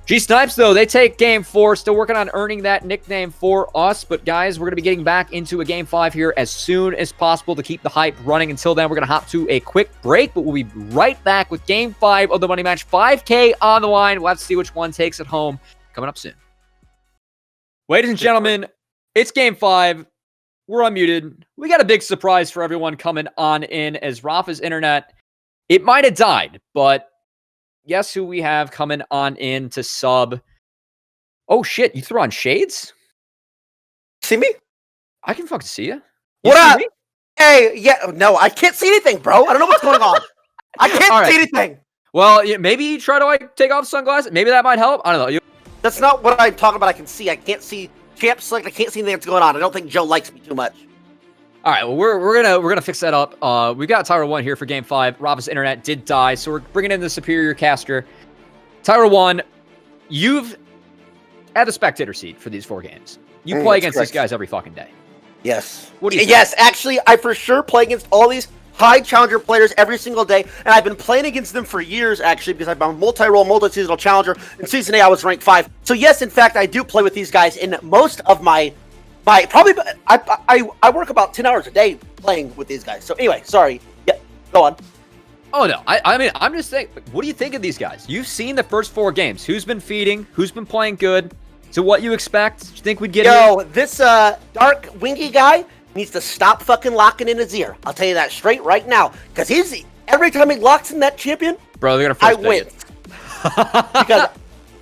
G-snipes, though, they take Game 4. Still working on earning that nickname for us. But, guys, we're going to be getting back into a Game 5 here as soon as possible to keep the hype running. Until then, we're going to hop to a quick break. But we'll be right back with Game 5 of the Money Match. 5K on the line. We'll have to see which one takes it home. Coming up soon. Ladies and gentlemen, it's Game 5. We're unmuted. We got a big surprise for everyone coming on in, as Rafa's internet, it might have died, but guess who we have coming on in to sub? Oh, shit. You threw on shades? See me? I can fucking see you. What up? Hey, yeah. No, I can't see anything, bro. I don't know what's going on. I can't see anything. Well, yeah, maybe you try to, like, take off sunglasses. Maybe that might help. I don't know. That's not what I'm talking about. I can see. I can't see champ select. I can't see anything that's going on. I don't think Joe likes me too much. All right, well, we're gonna fix that up. We've got Tyro 1 here for Game 5. Rafa's internet did die, so we're bringing in the superior caster. Tyro 1, you've had the spectator seat for these 4 games. You play against these guys every fucking day. Yes. What do you think? Yes, actually, I for sure play against all these high challenger players every single day, and I've been playing against them for years, actually, because I'm a multi-role, multi-seasonal challenger. In Season 8, I was ranked 5. So yes, in fact, I do play with these guys in most of my probably, I work about 10 hours a day playing with these guys. So anyway, sorry. Yeah, go on. Oh, no. I mean, I'm just saying, what do you think of these guys? You've seen the first 4 games. Who's been feeding? Who's been playing good? So what you expect? Do you think we'd get this dark wingy guy needs to stop fucking locking in his ear. I'll tell you that straight right now. Because every time he locks in that champion, bro, they're gonna I win. Because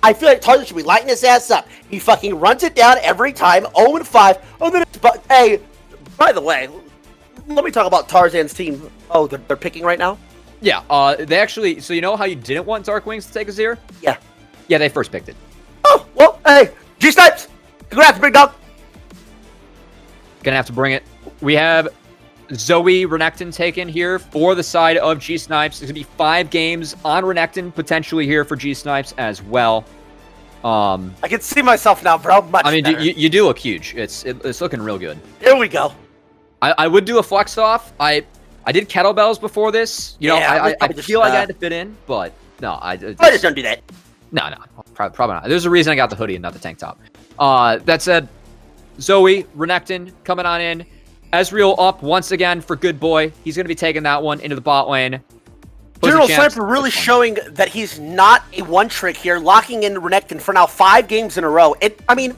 I feel like Tarzan should be lighting his ass up. He fucking runs it down every time, 0-5. Oh, then hey, by the way, let me talk about Tarzan's team. Oh, they're picking right now? Yeah, they actually, so you know how you didn't want Dark Wings to take a zero? Yeah. Yeah, they first picked it. Oh, well, hey, G-snipes! Congrats, big dog! Gonna have to bring it. We have Zoe Renekton taken here for the side of G-snipes. There's gonna be 5 games on Renekton, potentially here for G-snipes as well. I can see myself now, bro. Much I mean, better. you do look huge. It's looking real good. Here we go. I would do a flex off. I did kettlebells before this. You know, Yeah, I feel like I had to fit in, but no, I just don't do that. No, probably not. There's a reason I got the hoodie and not the tank top. That said, Zoe Renekton coming on in. Ezreal up once again for Good Boy. He's going to be taking that one into the bot lane. General Sniper really showing that he's not a one-trick here, locking in Renekton for now 5 games in a row. I mean,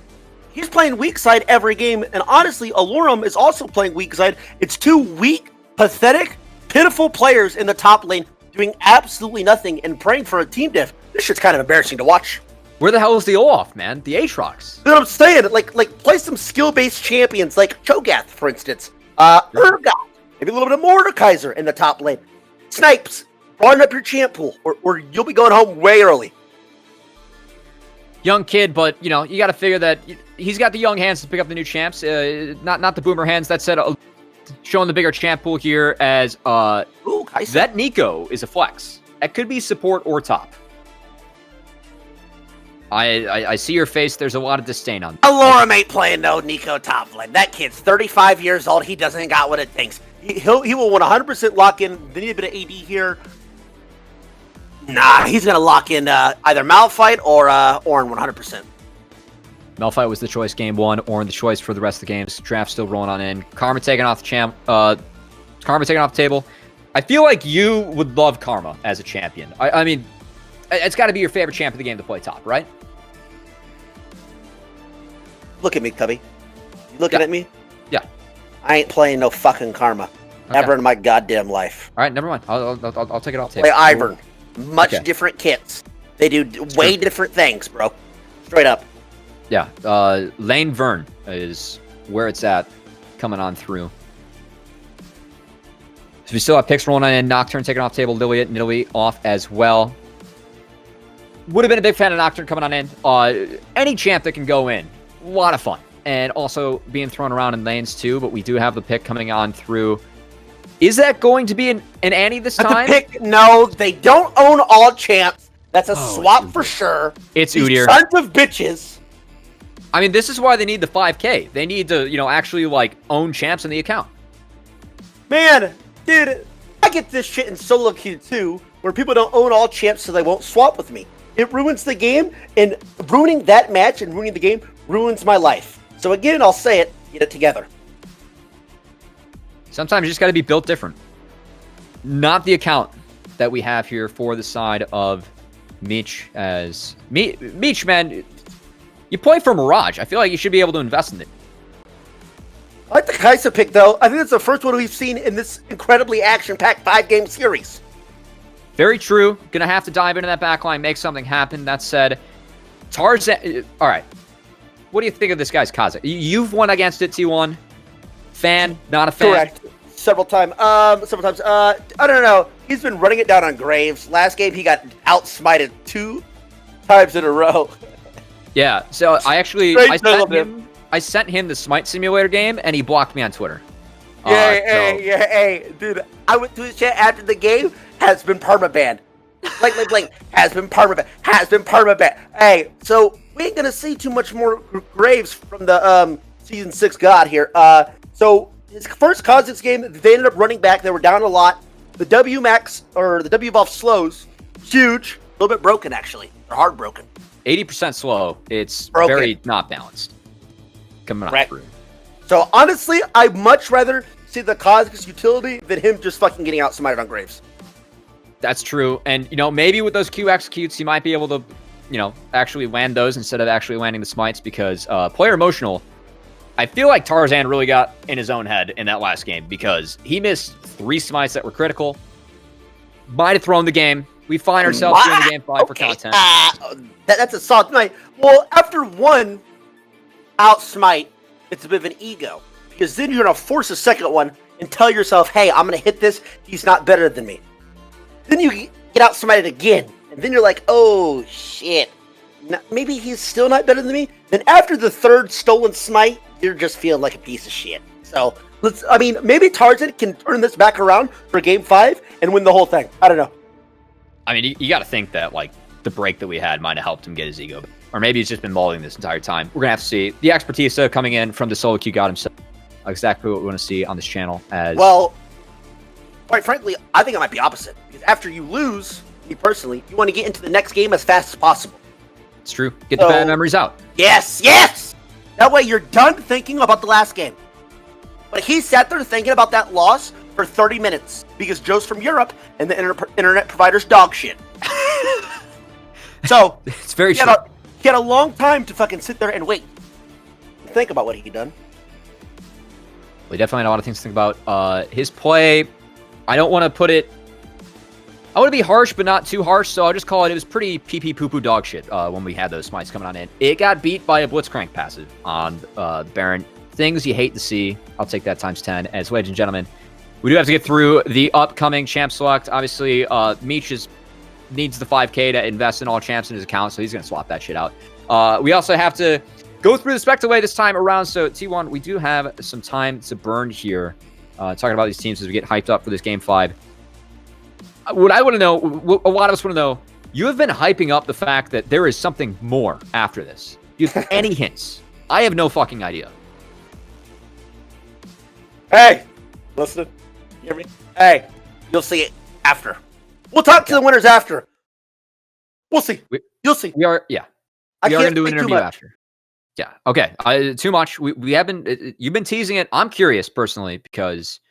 he's playing weak side every game, and honestly, Alorum is also playing weak side. It's 2 weak, pathetic, pitiful players in the top lane doing absolutely nothing and praying for a team diff. This shit's kind of embarrassing to watch. Where the hell is the Olaf, man? The Aatrox. You know what I'm saying? Like play some skill-based champions like Cho'Gath, for instance. Urgot, maybe a little bit of Mordekaiser in the top lane. Snipes, broaden up your champ pool, or you'll be going home way early. Young kid, but, you know, you got to figure that he's got the young hands to pick up the new champs. Not the boomer hands. That said, showing the bigger champ pool here as that Nico is a flex. That could be support or top. I see your face. There's a lot of disdain on that. Alorum ain't playing no Nico top lane. That kid's 35 years old. He doesn't got what it takes. He will 100% lock in. They need a bit of AD here. Nah, he's going to lock in either Malphite or Ornn 100%. Malphite was the choice game 1. Ornn the choice for the rest of the games. Draft still rolling on in. Karma taking off the Karma taking off the table. I feel like you would love Karma as a champion. I mean, it's got to be your favorite champ of the game to play top, right? Look at me, Cubby. You looking at me? Yeah. I ain't playing no fucking Karma. Never in my goddamn life. All right, never mind. I'll take it off. Play Ivern. Much different kits. They do way different things, bro. Straight up. Yeah. Lane Vern is where it's at, coming on through. So we still have picks rolling in. Nocturne taking off table. Lily at Nidalee off as well. Would have been a big fan of Nocturne coming on in. Any champ that can go in, a lot of fun. And also being thrown around in lanes too, but we do have the pick coming on through. Is that going to be an Annie this time? The pick, no, they don't own all champs. That's a swap for sure. It's These Udyr. sons of bitches. I mean, this is why they need the 5K. They need to, actually, own champs in the account. Man, dude, I get this shit in solo queue too, where people don't own all champs so they won't swap with me. It ruins the game, and ruining that match and ruining the game ruins my life. So again, I'll say it, get it together. Sometimes you just got to be built different. Not the account that we have here for the side of Meech. As Meech, man, you play for Mirage. I feel like you should be able to invest in it. I like the Kai'Sa pick, though. I think it's the first one we've seen in this incredibly action-packed 5-game series. Very true. Gonna have to dive into that backline, make something happen. That said, Tarzan. All right. What do you think of this guy's Kazakh? You've won against it, T1. Fan, not a fan. Correct. Several times. I don't know. He's been running it down on Graves. Last game, he got outsmited 2 times in a row. Yeah. So I sent him the Smite Simulator game, and he blocked me on Twitter. Hey, dude. I went to his chat after the game. Has been permabanned. Blank. Has been permabanned. Hey, so we ain't gonna see too much more Graves from the season 6 god here. So his first Kha'Zix game, they ended up running back. They were down a lot. The W max or the W buff slows, huge, a little bit broken actually. They're hard broken. 80% slow. It's broken. Very not balanced. Coming on through. So honestly, I'd much rather see the Kha'Zix utility than him just fucking getting outsmited on Graves. That's true. And, maybe with those Q executes, he might be able to, actually land those instead of actually landing the smites because player emotional, I feel like Tarzan really got in his own head in that last game because he missed 3 smites that were critical. Might have thrown the game. We find ourselves doing the game 5 for content. That's a solid night. Well, after one outsmite, it's a bit of an ego because then you're going to force a second one and tell yourself, hey, I'm going to hit this. He's not better than me. Then you get outsmited again, and then you're like, oh, shit. Maybe he's still not better than me. Then after the 3rd stolen smite, you're just feeling like a piece of shit. So, maybe Tarzan can turn this back around for game 5 and win the whole thing. I don't know. I mean, you got to think that, the break that we had might have helped him get his ego. Or maybe he's just been mauling this entire time. We're going to have to see. The expertise coming in from the solo queue god himself. Exactly what we want to see on this channel. Well, quite frankly, I think it might be opposite. Because after you lose, me personally, you want to get into the next game as fast as possible. It's true. Get the bad memories out. Yes! That way you're done thinking about the last game. But he sat there thinking about that loss for 30 minutes because Joe's from Europe and the internet provider's dog shit. So, it's very true. He had a long time to fucking sit there and wait. Think about what he done. We definitely had a lot of things to think about. His play, I don't want to put it... I want to be harsh, but not too harsh, so I'll just call it was pretty pee-pee poo-poo dog shit when we had those smites coming on in. It got beat by a Blitzcrank passive on Baron. Things you hate to see. I'll take that times 10. As ladies and gentlemen, we do have to get through the upcoming champ select. Obviously, Meech needs the 5K to invest in all champs in his account, so he's going to swap that shit out. We also have to go through the Spectaway this time around, so T1, we do have some time to burn here talking about these teams as we get hyped up for this Game 5. What I want to know, what a lot of us want to know, you have been hyping up the fact that there is something more after this. Do you have any hints? I have no fucking idea. Hey, listen. You hear me? Hey, you'll see it after. We'll talk to the winners after. We'll see. You'll see. We are going to do an interview after. Yeah. Okay. Too much. We have been. You've been teasing it. I'm curious personally because,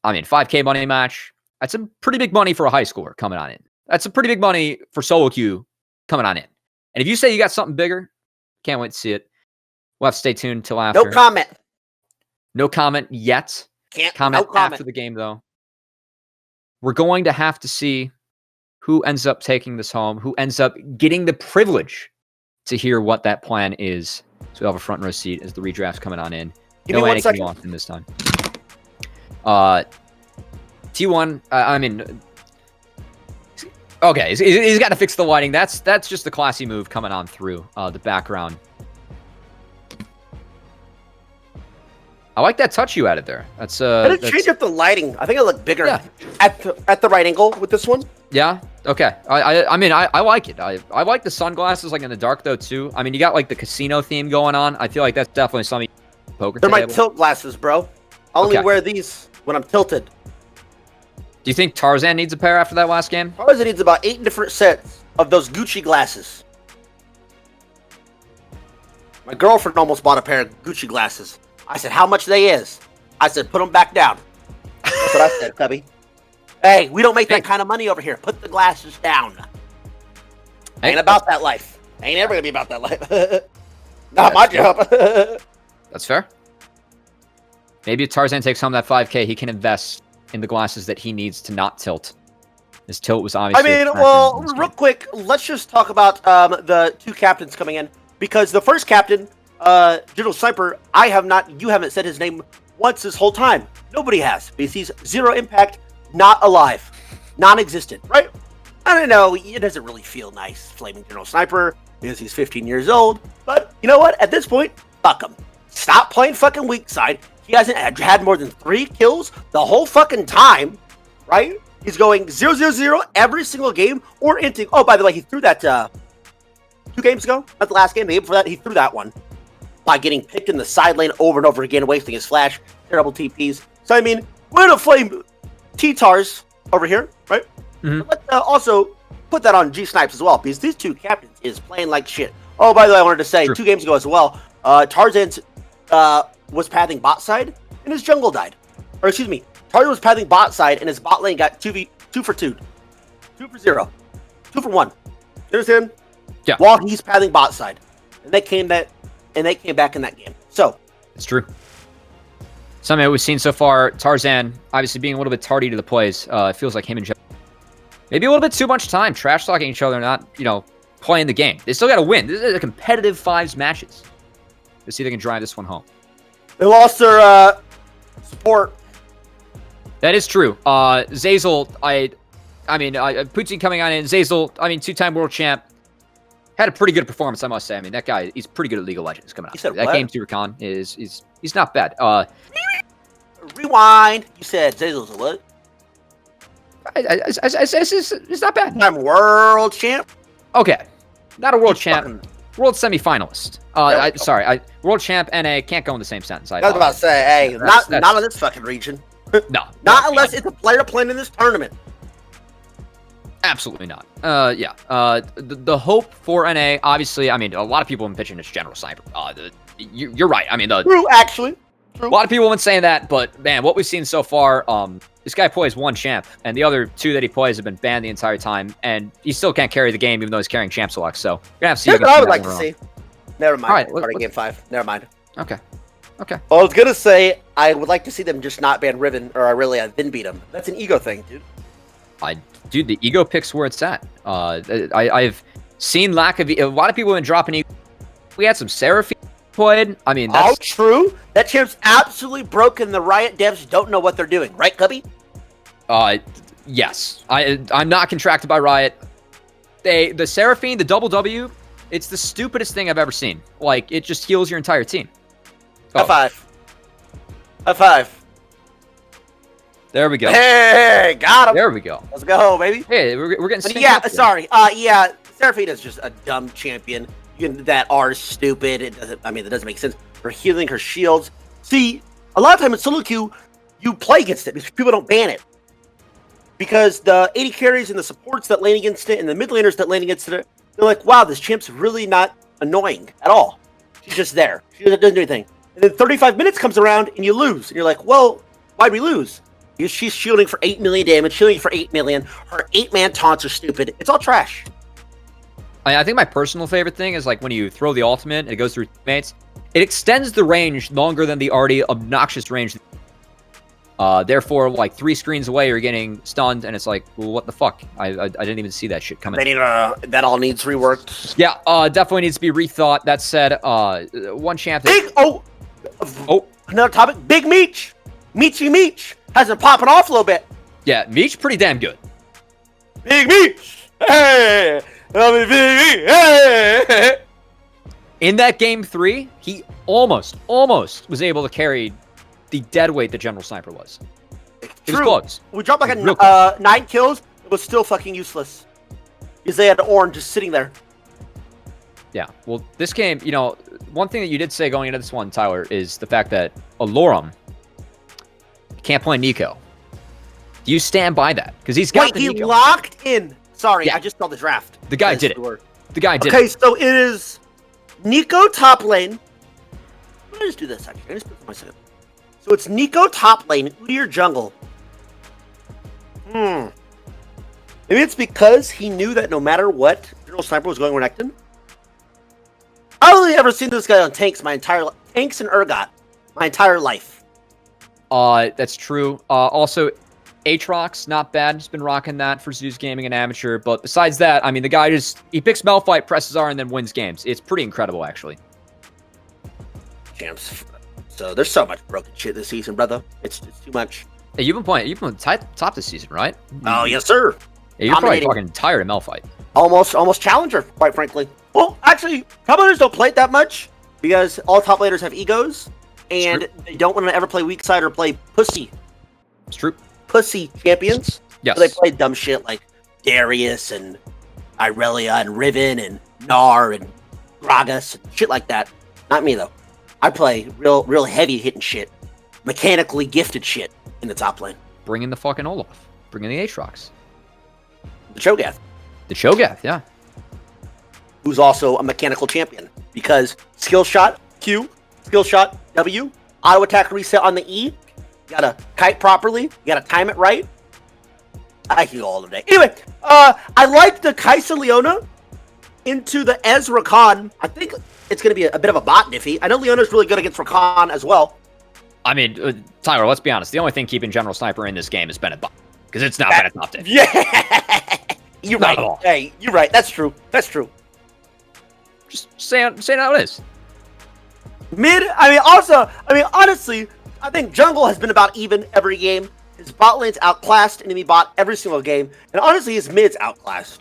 5K money match. That's some pretty big money for a high schooler coming on in. That's some pretty big money for solo queue coming on in. And if you say you got something bigger, can't wait to see it. We'll have to stay tuned until after. No comment. No comment yet. Comment after the game, though. We're going to have to see who ends up taking this home, who ends up getting the privilege to hear what that plan is. So we'll have a front row seat as the redraft's coming on in. Give me 1 second. In this time. T1, I mean... Okay, he's got to fix the lighting. That's just the classy move coming on through the background. I like that touch you added there. That's I didn't change up the lighting. I think I look bigger at the right angle with this one. Yeah. Okay. I mean I like it. I like the sunglasses like in the dark though too. I mean you got like the casino theme going on. I feel like that's definitely something. Poker. They're my tilt glasses, bro. I only wear these when I'm tilted. Do you think Tarzan needs a pair after that last game? Tarzan needs about 8 different sets of those Gucci glasses. My girlfriend almost bought a pair of Gucci glasses. I said, how much they is? I said, put them back down. That's what I said, Cubby. Hey, we don't make that kind of money over here. Put the glasses down. Ain't about that life. Ain't ever gonna be about that life. Not my job. That's fair. Maybe if Tarzan takes home that 5K, he can invest in the glasses that he needs to not tilt. His tilt was obviously... I mean, well, real quick, let's just talk about the 2 captains coming in. Because the first captain, General Sniper, you haven't said his name once this whole time. Nobody has. Because he's 0 impact, not alive. Non-existent, right? I don't know, it doesn't really feel nice, Flaming General Sniper, because he's 15 years old. But, you know what? At this point, fuck him. Stop playing fucking weak side. He hasn't had more than 3 kills the whole fucking time, right? He's going 0-0-0 every single game, or into... Oh, by the way, he threw that 2 games ago. Not the last game. The game before that, he threw that one by getting picked in the side lane over and over again, wasting his flash, terrible TPs. So, I mean, we're going to flame T-Tars over here, right? Mm-hmm. Let's also put that on G-Snipes as well, because these 2 captains is playing like shit. Oh, by the way, I wanted to say, 2 games ago as well, Tarzan was pathing bot side, and his jungle died. Or, excuse me, Tarzan was pathing bot side, and his bot lane got 2 for 2. 2 for 0. 2 for 1. You understand? Yeah. While he's pathing bot side. And they came back in that game. So. It's true. Something that we've seen so far, Tarzan obviously being a little bit tardy to the plays. It feels like him and Joe maybe a little bit too much time trash talking each other, not, playing the game. They still got to win. This is a competitive 5s matches. Let's see if they can drive this one home. They lost their support. That is true. Zazel, I mean, Poutine coming on in. Zazel, 2-time world champ. Had a pretty good performance, I must say. I mean, that guy, he's pretty good at League of Legends coming out. That game 2 Recon he's not bad. Rewind. You said Zazel's a what? It's not bad. I'm world champ. Okay. Not a world champ. World semifinalist. World champ NA can't go in the same sentence. I was about to say, hey, not in this fucking region. No. Not unless it's a player playing in this tournament. Absolutely not. The hope for NA, obviously, I mean, a lot of people have been pitching this General Sniper. You're right. I mean, true, actually. True. A lot of people have been saying that, but man, what we've seen so far, this guy plays 1 champ, and the other 2 that he plays have been banned the entire time, and he still can't carry the game, even though he's carrying champ select. So we're gonna have to see. Here's what I would like to see. Never mind. All right, game 5. Never mind. Okay. Well, I was gonna say I would like to see them just not ban Riven, or really then beat him. That's an ego thing, dude. Dude, the ego pick's where it's at. I've seen lack of a lot of people have been dropping ego. We had some Seraphine played. I mean, that's true. That champ's absolutely broken. The Riot devs don't know what they're doing, right, Cubby? Yes. I'm not contracted by Riot. The Seraphine, the double W, it's the stupidest thing I've ever seen. Like, it just heals your entire team. High five. High five. There we go. Hey, got him. There we go. Let's go, baby. Hey, we're getting. Yeah, sorry. Seraphine is just a dumb champion. That R is stupid. It doesn't. I mean, that doesn't make sense. Her healing, her shields. See, a lot of time in solo queue, you play against it because people don't ban it. Because the 80 carries and the supports that lane against it and the mid laners that lane against it, they're like, wow, this champ's really not annoying at all. She's just there. She doesn't do anything. And then 35 minutes comes around and you lose. And you're like, well, why'd we lose? She's shielding for 8 million damage, shielding for 8 million. Her 8-man taunts are stupid. It's all trash. I think my personal favorite thing is like when you throw the ultimate and it goes through teammates, it extends the range longer than the already obnoxious range. Therefore, like 3 screens away, you're getting stunned, and it's like, well, what the fuck? I didn't even see that shit coming. They need, that all needs reworked. Yeah, definitely needs to be rethought. That said, one champ. Another topic. Big Meech, Meech has been popping off a little bit. Yeah, Meech pretty damn good. Big Meech, hey, Big Meech, hey. In that game 3, he almost was able to carry the dead weight the General Sniper was. It was close. We dropped like a 9 kills. It was still fucking useless because they had Orange just sitting there. Yeah, well, this game, you know, one thing that you did say going into this one, Tyler, is the fact that Alorum can't play Nico. Do you stand by that? Because he's got he locked in. Sorry, yeah. I just saw the draft. The guy did it. The guy did it. Okay, so it is Nico top lane. Let me just do this, actually. Let me just put this on my second. So it's Nico top lane, Udyr jungle. Maybe it's because he knew that no matter what, General Sniper was going Renekton. I've only ever seen this guy on tanks my entire life. Tanks and Urgot my entire life. That's true. Also, Aatrox, not bad. He's been rocking that for Zeus Gaming and Amateur. But besides that, I mean, the guy he picks Malphite, presses R, and then wins games. It's pretty incredible, actually. Champs. So there's so much broken shit this season, brother. It's too much. Hey, you've been top this season, right? Oh, yes, sir. Yeah, you're probably fucking tired of Malphite. Almost challenger, quite frankly. Well, actually, top laners don't play it that much because all top laners have egos, and they don't want to ever play weak side or play pussy. It's true. Pussy champions. Yes. So they play dumb shit like Darius and Irelia and Riven and Gnar and Gragas and shit like that. Not me, though. I play real heavy hitting shit. Mechanically gifted shit in the top lane. Bring in the fucking Olaf. Bring in the Aatrox. The Cho'Gath. The Cho'Gath, yeah. Who's also a mechanical champion. Because skill shot Q, skill shot W, auto attack reset on the E. You gotta kite properly. You gotta time it right. I can go all day. Anyway, I like the Kaisa Leona into the Ez Rakan. I think it's going to be a bit of a bot diffy. I know Leona's really good against Rakan as well. I mean, Tyler, let's be honest. The only thing keeping General Sniper in this game has been a bot. Because it's not been a top diff. Yeah! You're Not right. at all. Hey, you're right. That's true. That's true. Just say how it is. Honestly, I think jungle has been about even every game. His bot lane's outclassed enemy bot every single game. And honestly, his mid's outclassed.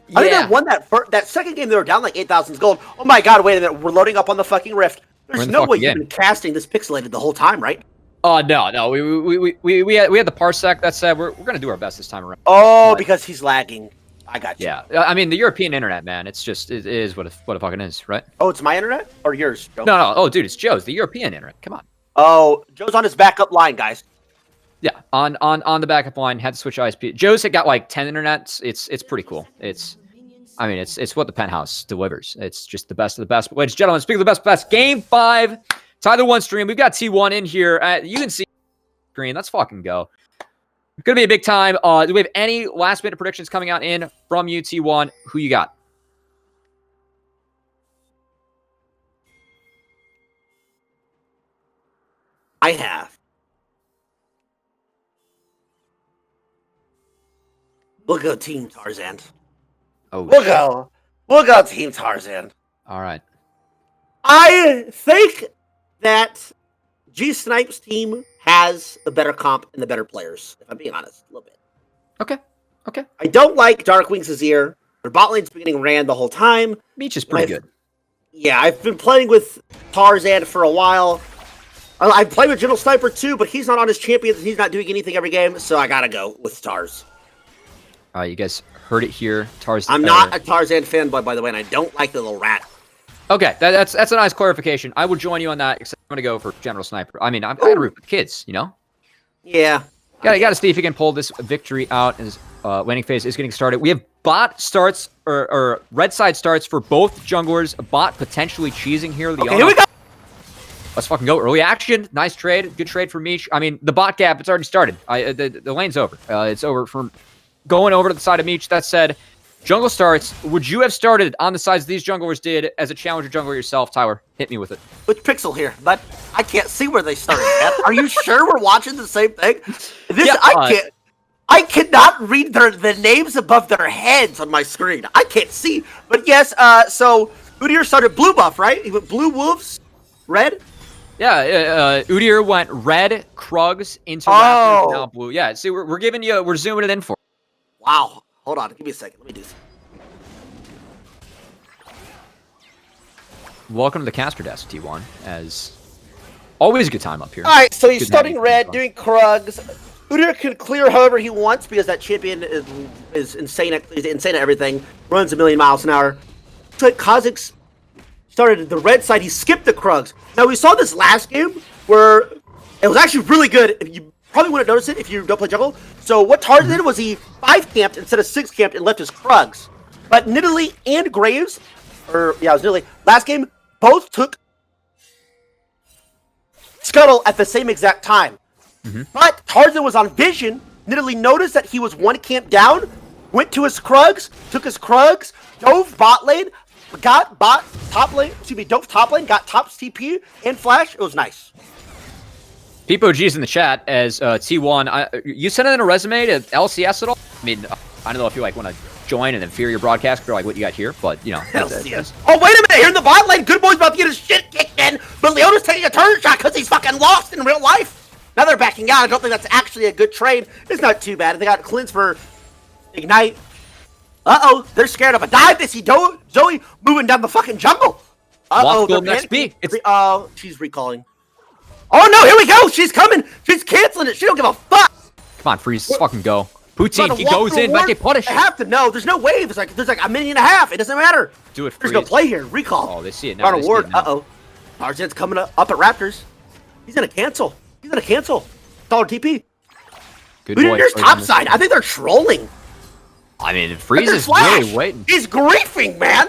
Yeah. I think they won that second game. They were down like 8,000 gold. Oh my god! Wait a minute. We're loading up on the fucking rift. There's no way you've been casting this pixelated the whole time, right? No. We had the parsec that said we're gonna do our best this time around. Oh, because he's lagging. I got you. Yeah, I mean the European internet, man. It is what it fucking is, right? Oh, it's my internet or yours, Joe? No. Oh, dude, it's Joe's. The European internet. Come on. Oh, Joe's on his backup line, guys. Yeah, on the backup line, had to switch ISP. Joe's had got like 10 internets. It's pretty cool. It's what the penthouse delivers. It's just the best of the best. But ladies and gentlemen, speaking of the best, Game 5, Tyler 1 stream. We've got T1 in here. You can see screen. Let's fucking go. It's gonna be a big time. Do we have any last minute predictions coming out in from you, T1? Who you got? I have. We'll go Team Tarzaned. Oh, We'll go Team Tarzaned. All right. I think that g-snipes team has the better comp and the better players, if I'm being honest, a little bit. Okay. I don't like Darkwing's Azir. Their bot lane's been getting ran the whole time. Meech is pretty good. Yeah, I've been playing with Tarzaned for a while. I play with General Sniper too, but he's not on his champions and he's not doing anything every game, so I gotta go with Stars. You guys heard it here. Tarzan. I'm not a Tarzan fanboy, by the way, and I don't like the little rat. Okay, that's a nice clarification. I will join you on that, except I'm going to go for General Sniper. I mean, I'm going to root for kids, you know? Yeah. Got to see if he can pull this victory out as laning phase is getting started. We have bot starts, or red side starts for both junglers. Bot potentially cheesing here. Okay, here we go! Let's fucking go. Early action. Nice trade. Good trade for Meech. I mean, the bot gap, it's already started. The lane's over. It's over from going over to the side of Meech. That said, jungle starts. Would you have started on the sides these junglers did as a challenger jungler yourself, Tyler? Hit me with it. Which pixel here? But I can't see where they started, man. Are you sure we're watching the same thing? Yeah, I cannot read the names above their heads on my screen. I can't see. But yes, so Udyr started blue buff, right? He went blue wolves, red. Yeah, Udyr went red, Krugs into Raptors, now blue. Yeah, see, we're giving you, we're zooming it in for. Wow. Hold on, give me a second. Let me do this. Welcome to the caster desk, T1. As always, a good time up here. All right, so he's Good starting night. red, doing Krugs. Udyr can clear however he wants because that champion is insane. He's insane at everything. Runs a million miles an hour. So Kha'Zix started the red side. He skipped the Krugs. Now we saw this last game where it was actually really good. You probably wouldn't notice it if you don't play jungle. So what Tarzan did was he 5 camped instead of 6 camped and left his Krugs. But Nidalee and Graves, or yeah, it was Nidalee. Last game, both took Scuttle at the same exact time. But Tarzan was on vision. Nidalee noticed that he was 1 camp down, went to his Krugs, took his Krugs, dove bot lane, got top lane, dove top lane, got top TP and flash. It was nice. Peepo G's in the chat as T1. You sent in a resume to LCS at all? I mean, I don't know if you like want to join and inferior broadcast for like what you got here, but you know. LCS. Oh, wait a minute! Here in the bot lane, Good Boy's about to get his shit kicked in, but Leona's taking a turn shot because he's fucking lost in real life. Now they're backing out. I don't think that's actually a good trade. It's not too bad. They got cleanse for Ignite. Uh-oh, they're scared of a dive. They see Zoe moving down the fucking jungle. Uh-oh, they're next B. Oh, she's recalling. Oh no, here we go. She's coming. She's canceling it. She don't give a fuck. Come on, Freeze, let's fucking go. Poutine, he goes in, but get punished. I have to know. There's no wave. There's like a minute and a half. It doesn't matter. Do it, There's Freeze. no play here. Recall. Oh, they see it now. On a ward. Uh-oh. Tarzan's coming up at Raptors. He's gonna cancel. He's gonna cancel. Dollar TP. Good boy. There's top side. I think they're trolling. I mean, Freeze is Flash. really waiting. He's griefing, man.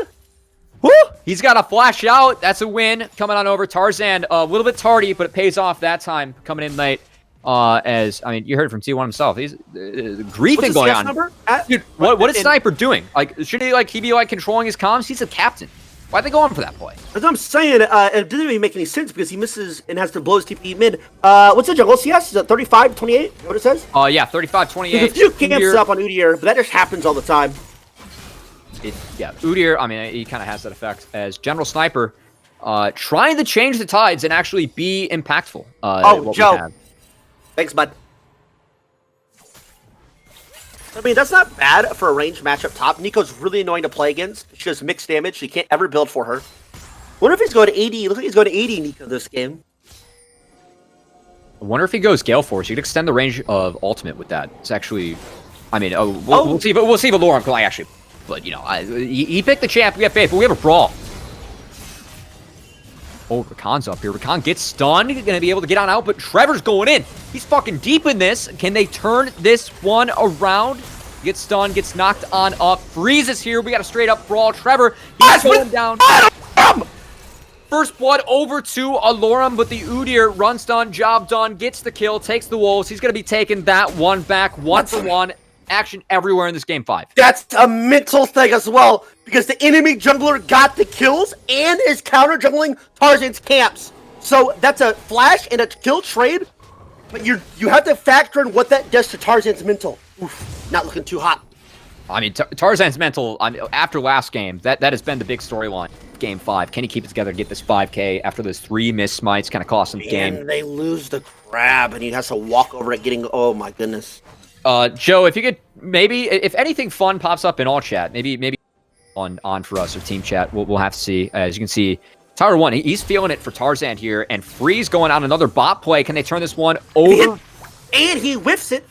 Woo! He's got a flash out. That's a win. Coming on over. Tarzan, a little bit tardy, but it pays off that time. Coming in late. As I mean, you heard it from T1 himself. He's griefing going on. Dude, what is Sniper doing? Like, should he be like controlling his comms? He's a captain. Why'd they go on for that play? As I'm saying, it doesn't even make any sense because he misses and has to blow his TP mid. What's the jungle CS? Is it 35-28? What it says? Yeah, 35-28. There's a few camps up on Udyr, but that just happens all the time. Yeah, Udyr, I mean, he kind of has that effect as General Sniper, trying to change the tides and actually be impactful. Joe. Thanks, bud. I mean, that's not bad for a ranged match up top. Nico's really annoying to play against. She does mixed damage. She can't ever build for her. Wonder if he's going to 80. Looks like he's going to 80, Nico, this game. I wonder if he goes Gale Force. You could extend the range of ultimate with that. It's actually, I mean, we'll see. But we'll see if Lauren can actually. But you know, he picked the champ. We have faith, but we have a brawl. Oh, Rakan's up here. Rakan gets stunned. He's going to be able to get on out, but Trevor's going in. He's fucking deep in this. Can they turn this one around? Gets stunned, gets knocked on up. Freeze is here. We got a straight up brawl. Trevor, he's going down. First blood over to Alorum, but the Udyr runs done, job done, gets the kill, takes the wolves. He's going to be taking that one back, 1-for-1. Action everywhere in this game 5. That's a mental thing as well, because the enemy jungler got the kills and is counter jungling Tarzan's camps. So that's a flash and a kill trade, but you have to factor in what that does to Tarzan's mental. Oof, not looking too hot. I mean, Tarzan's mental, after last game, that has been the big storyline. Game 5. Can he keep it together and get this 5K after those 3 missed smites? Kind of cost him the game. And they lose the crab, and he has to walk over it getting, oh my goodness. Joe, if you could maybe, if anything fun pops up in all chat, maybe on for us or team chat, we'll have to see. As you can see, Tower 1, he's feeling it for Tarzan here, and Freeze going on another bot play. Can they turn this one over? And he whiffs it.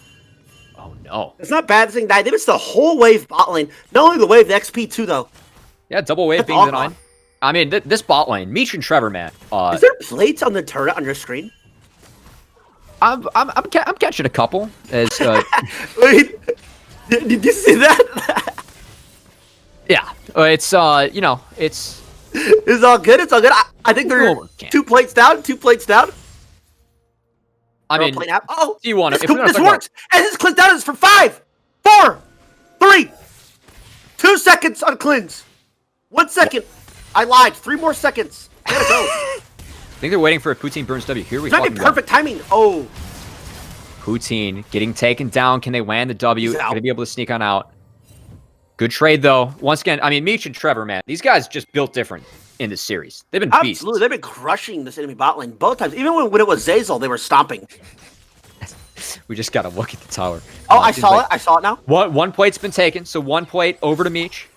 Oh no, it's not bad. This thing died. They missed the whole wave bot lane. Not only the wave, the XP too, though. Yeah, double wave being denied. I mean, this bot lane, Meech and Trevor, man. Is there plates on the turret on your screen? I'm catching a couple. As wait, did you see that? Yeah, it's you know, it's It's all good. It's all good. I think they're 2 plates down. 2 plates down. I mean, oh, T1. This works. And this cleanse down is for 5, 4, 3, 2 seconds on cleanse. 1 second. I lied. 3 more seconds. Gotta go. I think they're waiting for a Poutine Burns W. Here we go. Perfect timing. Oh. Poutine getting taken down. Can they land the W? Going to be able to sneak on out. Good trade, though. Once again, I mean, Meech and Trevor, man, these guys just built different in this series. They've been beasts. Absolutely. They've been crushing this enemy bot lane both times. Even when it was Zazel, they were stomping. We just got to look at the tower. Oh, I saw it. I saw it now. One plate's been taken, so 1 plate over to Meech.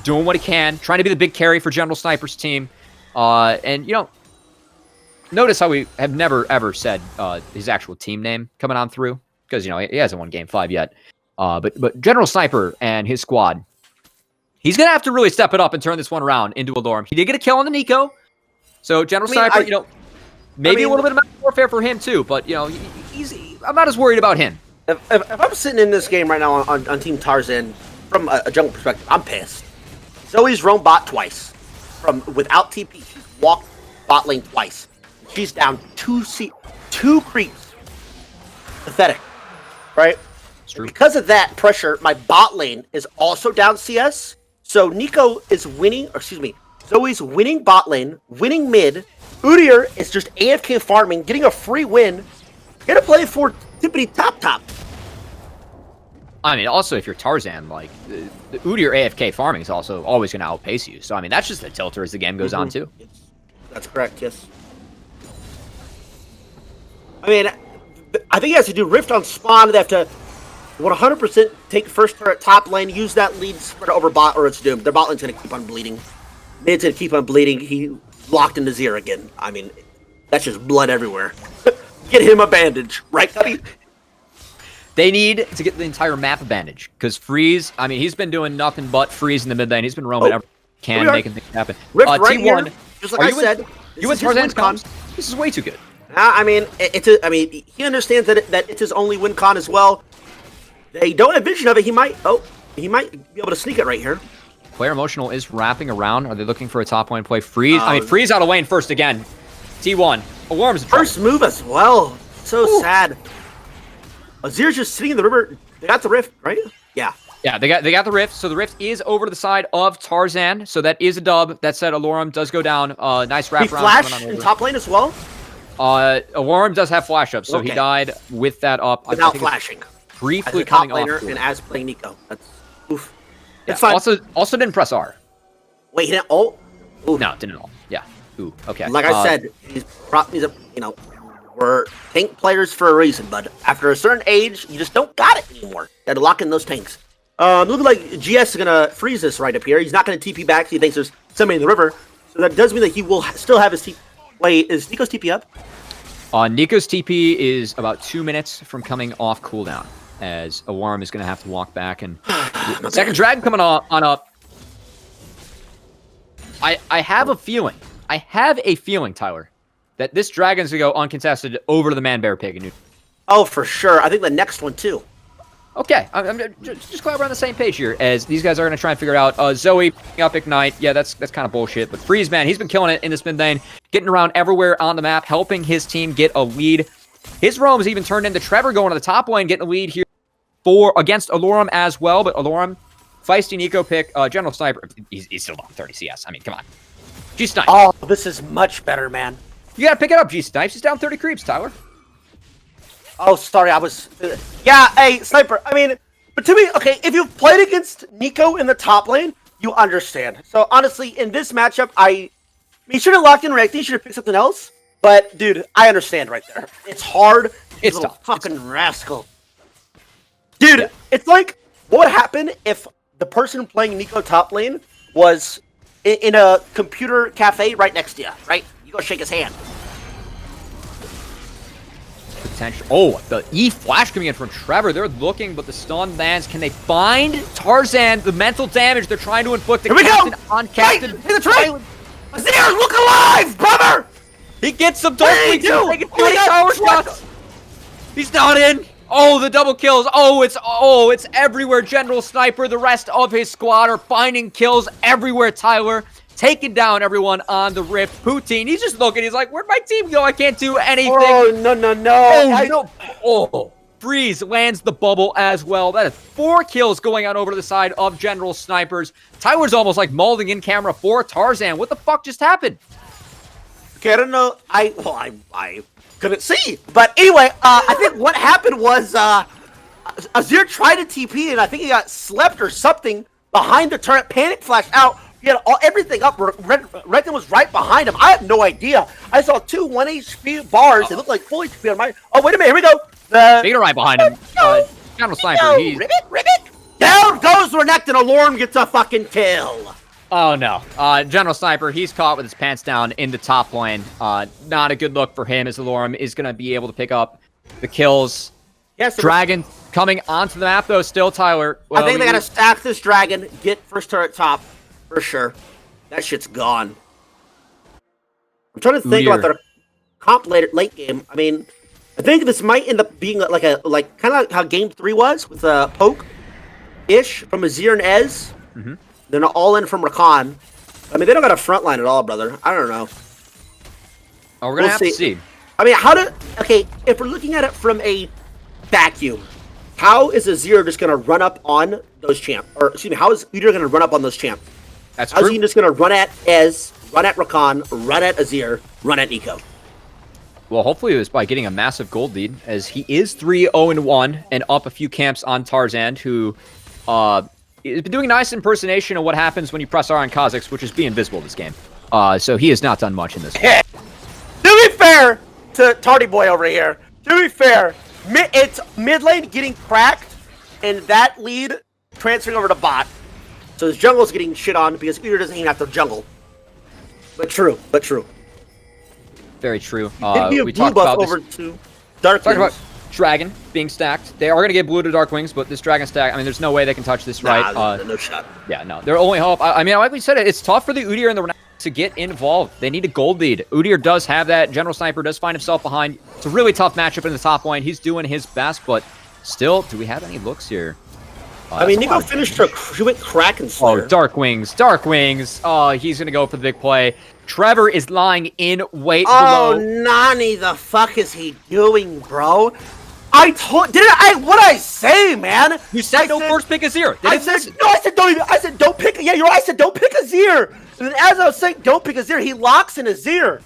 Doing what he can. Trying to be the big carry for General Sniper's team. And, you know, notice how we have never, ever said his actual team name coming on through. Because, you know, he hasn't won Game 5 yet. But General Sniper and his squad, he's going to have to really step it up and turn this one around into a Lorem. He did get a kill on the Nico. So General Sniper, you know, maybe a little bit of warfare for him too. But, you know, I'm not as worried about him. If I'm sitting in this game right now on Team Tarzan, from a jungle perspective, I'm pissed. Zoe's roamed bot twice. Without TP, she's walked bot lane twice. She's down 2 creeps. Pathetic. Right? Because of that pressure, my bot lane is also down CS. So Nico is winning, or excuse me, Zoe's winning bot lane, winning mid. Udyr is just AFK farming, getting a free win. Gonna play for Tippity top. I mean, also, if you're Tarzan, like, the Udyr AFK farming is also always going to outpace you. So, I mean, that's just the tilter as the game goes on, too. That's correct, yes. I mean, I think he has to do Rift on spawn. They have to 100% take first turret top lane, use that lead spread over bot, or it's doomed. Their bot lane's going to keep on bleeding. Mid's going to keep on bleeding. He locked into Zir again. I mean, that's just blood everywhere. Get him a bandage, right, Cubby? They need to get the entire map a bandage. Because Freeze, I mean, he's been doing nothing but freeze in the mid lane. He's been roaming every can, making things happen. Rift right T1, here, just like I said. You and Tarzan's con? This is way too good. I mean, he understands that it's his only win con as well. They don't have vision of it. He might be able to sneak it right here. Player Emotional is wrapping around. Are they looking for a top lane play? Freeze. I mean, Freeze out of lane first again. T1. Alarm's first move as well. So sad. Azir's just sitting in the river. They got the rift, right? Yeah. Yeah, they got the rift. So the rift is over to the side of Tarzan. So that is a dub. That said, Alorum does go down. Nice wrap he flash in top lane as well. Alorum does have flash up, so he died with that up. Without flashing. Briefly as a top coming laner off. And as playing Nico. That's oof. Yeah, it's fine. Also didn't press R. Wait, he didn't ult? Ooh. No, didn't ult. Yeah. Ooh. Okay. Like I said, he's a we're tank players for a reason, but after a certain age, you just don't got it anymore. Gotta lock in those tanks. Looking like GS is gonna freeze this right up here. He's not gonna TP back. He thinks there's somebody in the river, so that does mean that he will still have his TP. Wait, is Nico's TP up? Nico's TP is about 2 minutes from coming off cooldown, as Alarm is gonna have to walk back and second dragon coming on up. I have a feeling. Tyler, that this dragon's gonna go uncontested over to the Man-Bear Pig. Oh, for sure. I think the next one, too. Okay, I'm just glad we're on the same page here, as these guys are going to try and figure it out. Zoe up Ignite, yeah, that's kind of bullshit. But Freeze, man, he's been killing it in this mid lane, getting around everywhere on the map, helping his team get a lead. His roams even turned into Trevor going to the top lane, getting a lead here against Alorum as well. But Alorum, feisty Nico pick, General Sniper, he's still down 30 CS. I mean, come on. G-snipes. Oh, this is much better, man. You gotta pick it up, G-snipes. He's down 30 creeps, Tyler. Oh, sorry, I was... yeah, hey, Sniper, I mean... But to me, okay, if you've played against Nico in the top lane, you understand. So, honestly, in this matchup, he should have locked in Reacting, he should have picked something else. But, dude, I understand right there. It's hard. It's tough. Fucking rascal. Dude, it's like, what would happen if the person playing Nico top lane was in a computer cafe right next to you, right? You go shake his hand. Potential. Oh, the E flash coming in from Trevor. They're looking, but the stun lands. Can they find Tarzan? The mental damage they're trying to inflict. Here we go! On Captain. Right, in the train! Azir, look alive, brother! He gets some dark taking 20 tower shots. He's not in. Oh, the double kills. Oh, it's everywhere. General Sniper, the rest of his squad are finding kills everywhere, Tyler. taking down everyone on the Rift. Poutine, he's just looking. He's like, where'd my team go? I can't do anything. Oh, no. Oh, no. Oh, Freeze lands the bubble as well. That is 4 kills going on over to the side of General Snipers. Tyler's almost like molding in camera for Tarzan. What the fuck just happened? Okay, I don't know. I couldn't see. But anyway, I think what happened was Azir tried to TP, and I think he got slept or something behind the turret. Panic flashed out. He had everything up. Redden was right behind him. I have no idea. I saw 2 1 HP bars. It looked like full HP on my. Oh, wait a minute. Here we go. Speaking of right behind him, General Sniper. Ribbit. Down goes Renekton, and Alorm gets a fucking kill. Oh, no. General Sniper, he's caught with his pants down in the top lane. Not a good look for him, as Alorm is going to be able to pick up the kills. Yes, Dragon coming onto the map, though, still, Tyler. Well, I think they got to stack this Dragon, get first turret top, for sure. That shit's gone. I'm trying to think about their comp late game. I mean, I think this might end up being like kind of how Game 3 was with Poke-ish from Azir and Ez. Mm-hmm. They're not all in from Rakan. I mean, they don't got a front line at all, brother. I don't know. Oh, we're going to have to see. I mean, okay, if we're looking at it from a vacuum, how is Azir just going to run up on those champs? Or, excuse me, how is Udyr going to run up on those champs? That's How's true. he just going to run at Ez, run at Rakan, run at Azir, run at Nico? Well, hopefully it was by getting a massive gold lead, as he is 3-0-1 and up a few camps on Tarzaned, who has been doing a nice impersonation of what happens when you press R on Kha'Zix, which is be invisible this game. So he has not done much in this game. To be fair to Tardy Boy over here, to be fair, it's mid lane getting cracked, and that lead transferring over to bot. So his jungle's getting shit on because Udyr doesn't even have to jungle. But true. Very true. It'd be a we blue talked buff about over to Dark Talk Wings. about Dragon being stacked. They are going to get blue to Dark Wings, but this Dragon stack, I mean, there's no way they can touch this, right? No shot. Yeah, no. Their only hope, I mean, like we said, it's tough for the Udyr and the Renekton to get involved. They need a gold lead. Udyr does have that. General Sniper does find himself behind. It's a really tough matchup in the top lane. He's doing his best, but still, do we have any looks here? I mean, Nico finished her. She went Kraken Slayer. Oh, Dark Wings. Oh, he's going to go for the big play. Trevor is lying in wait below. Oh, Nani, the fuck is he doing, bro? What did I say, man? You said no first pick Azir. I said don't pick. Yeah, you're right. I said don't pick Azir. And then as I was saying don't pick Azir, he locks in Azir.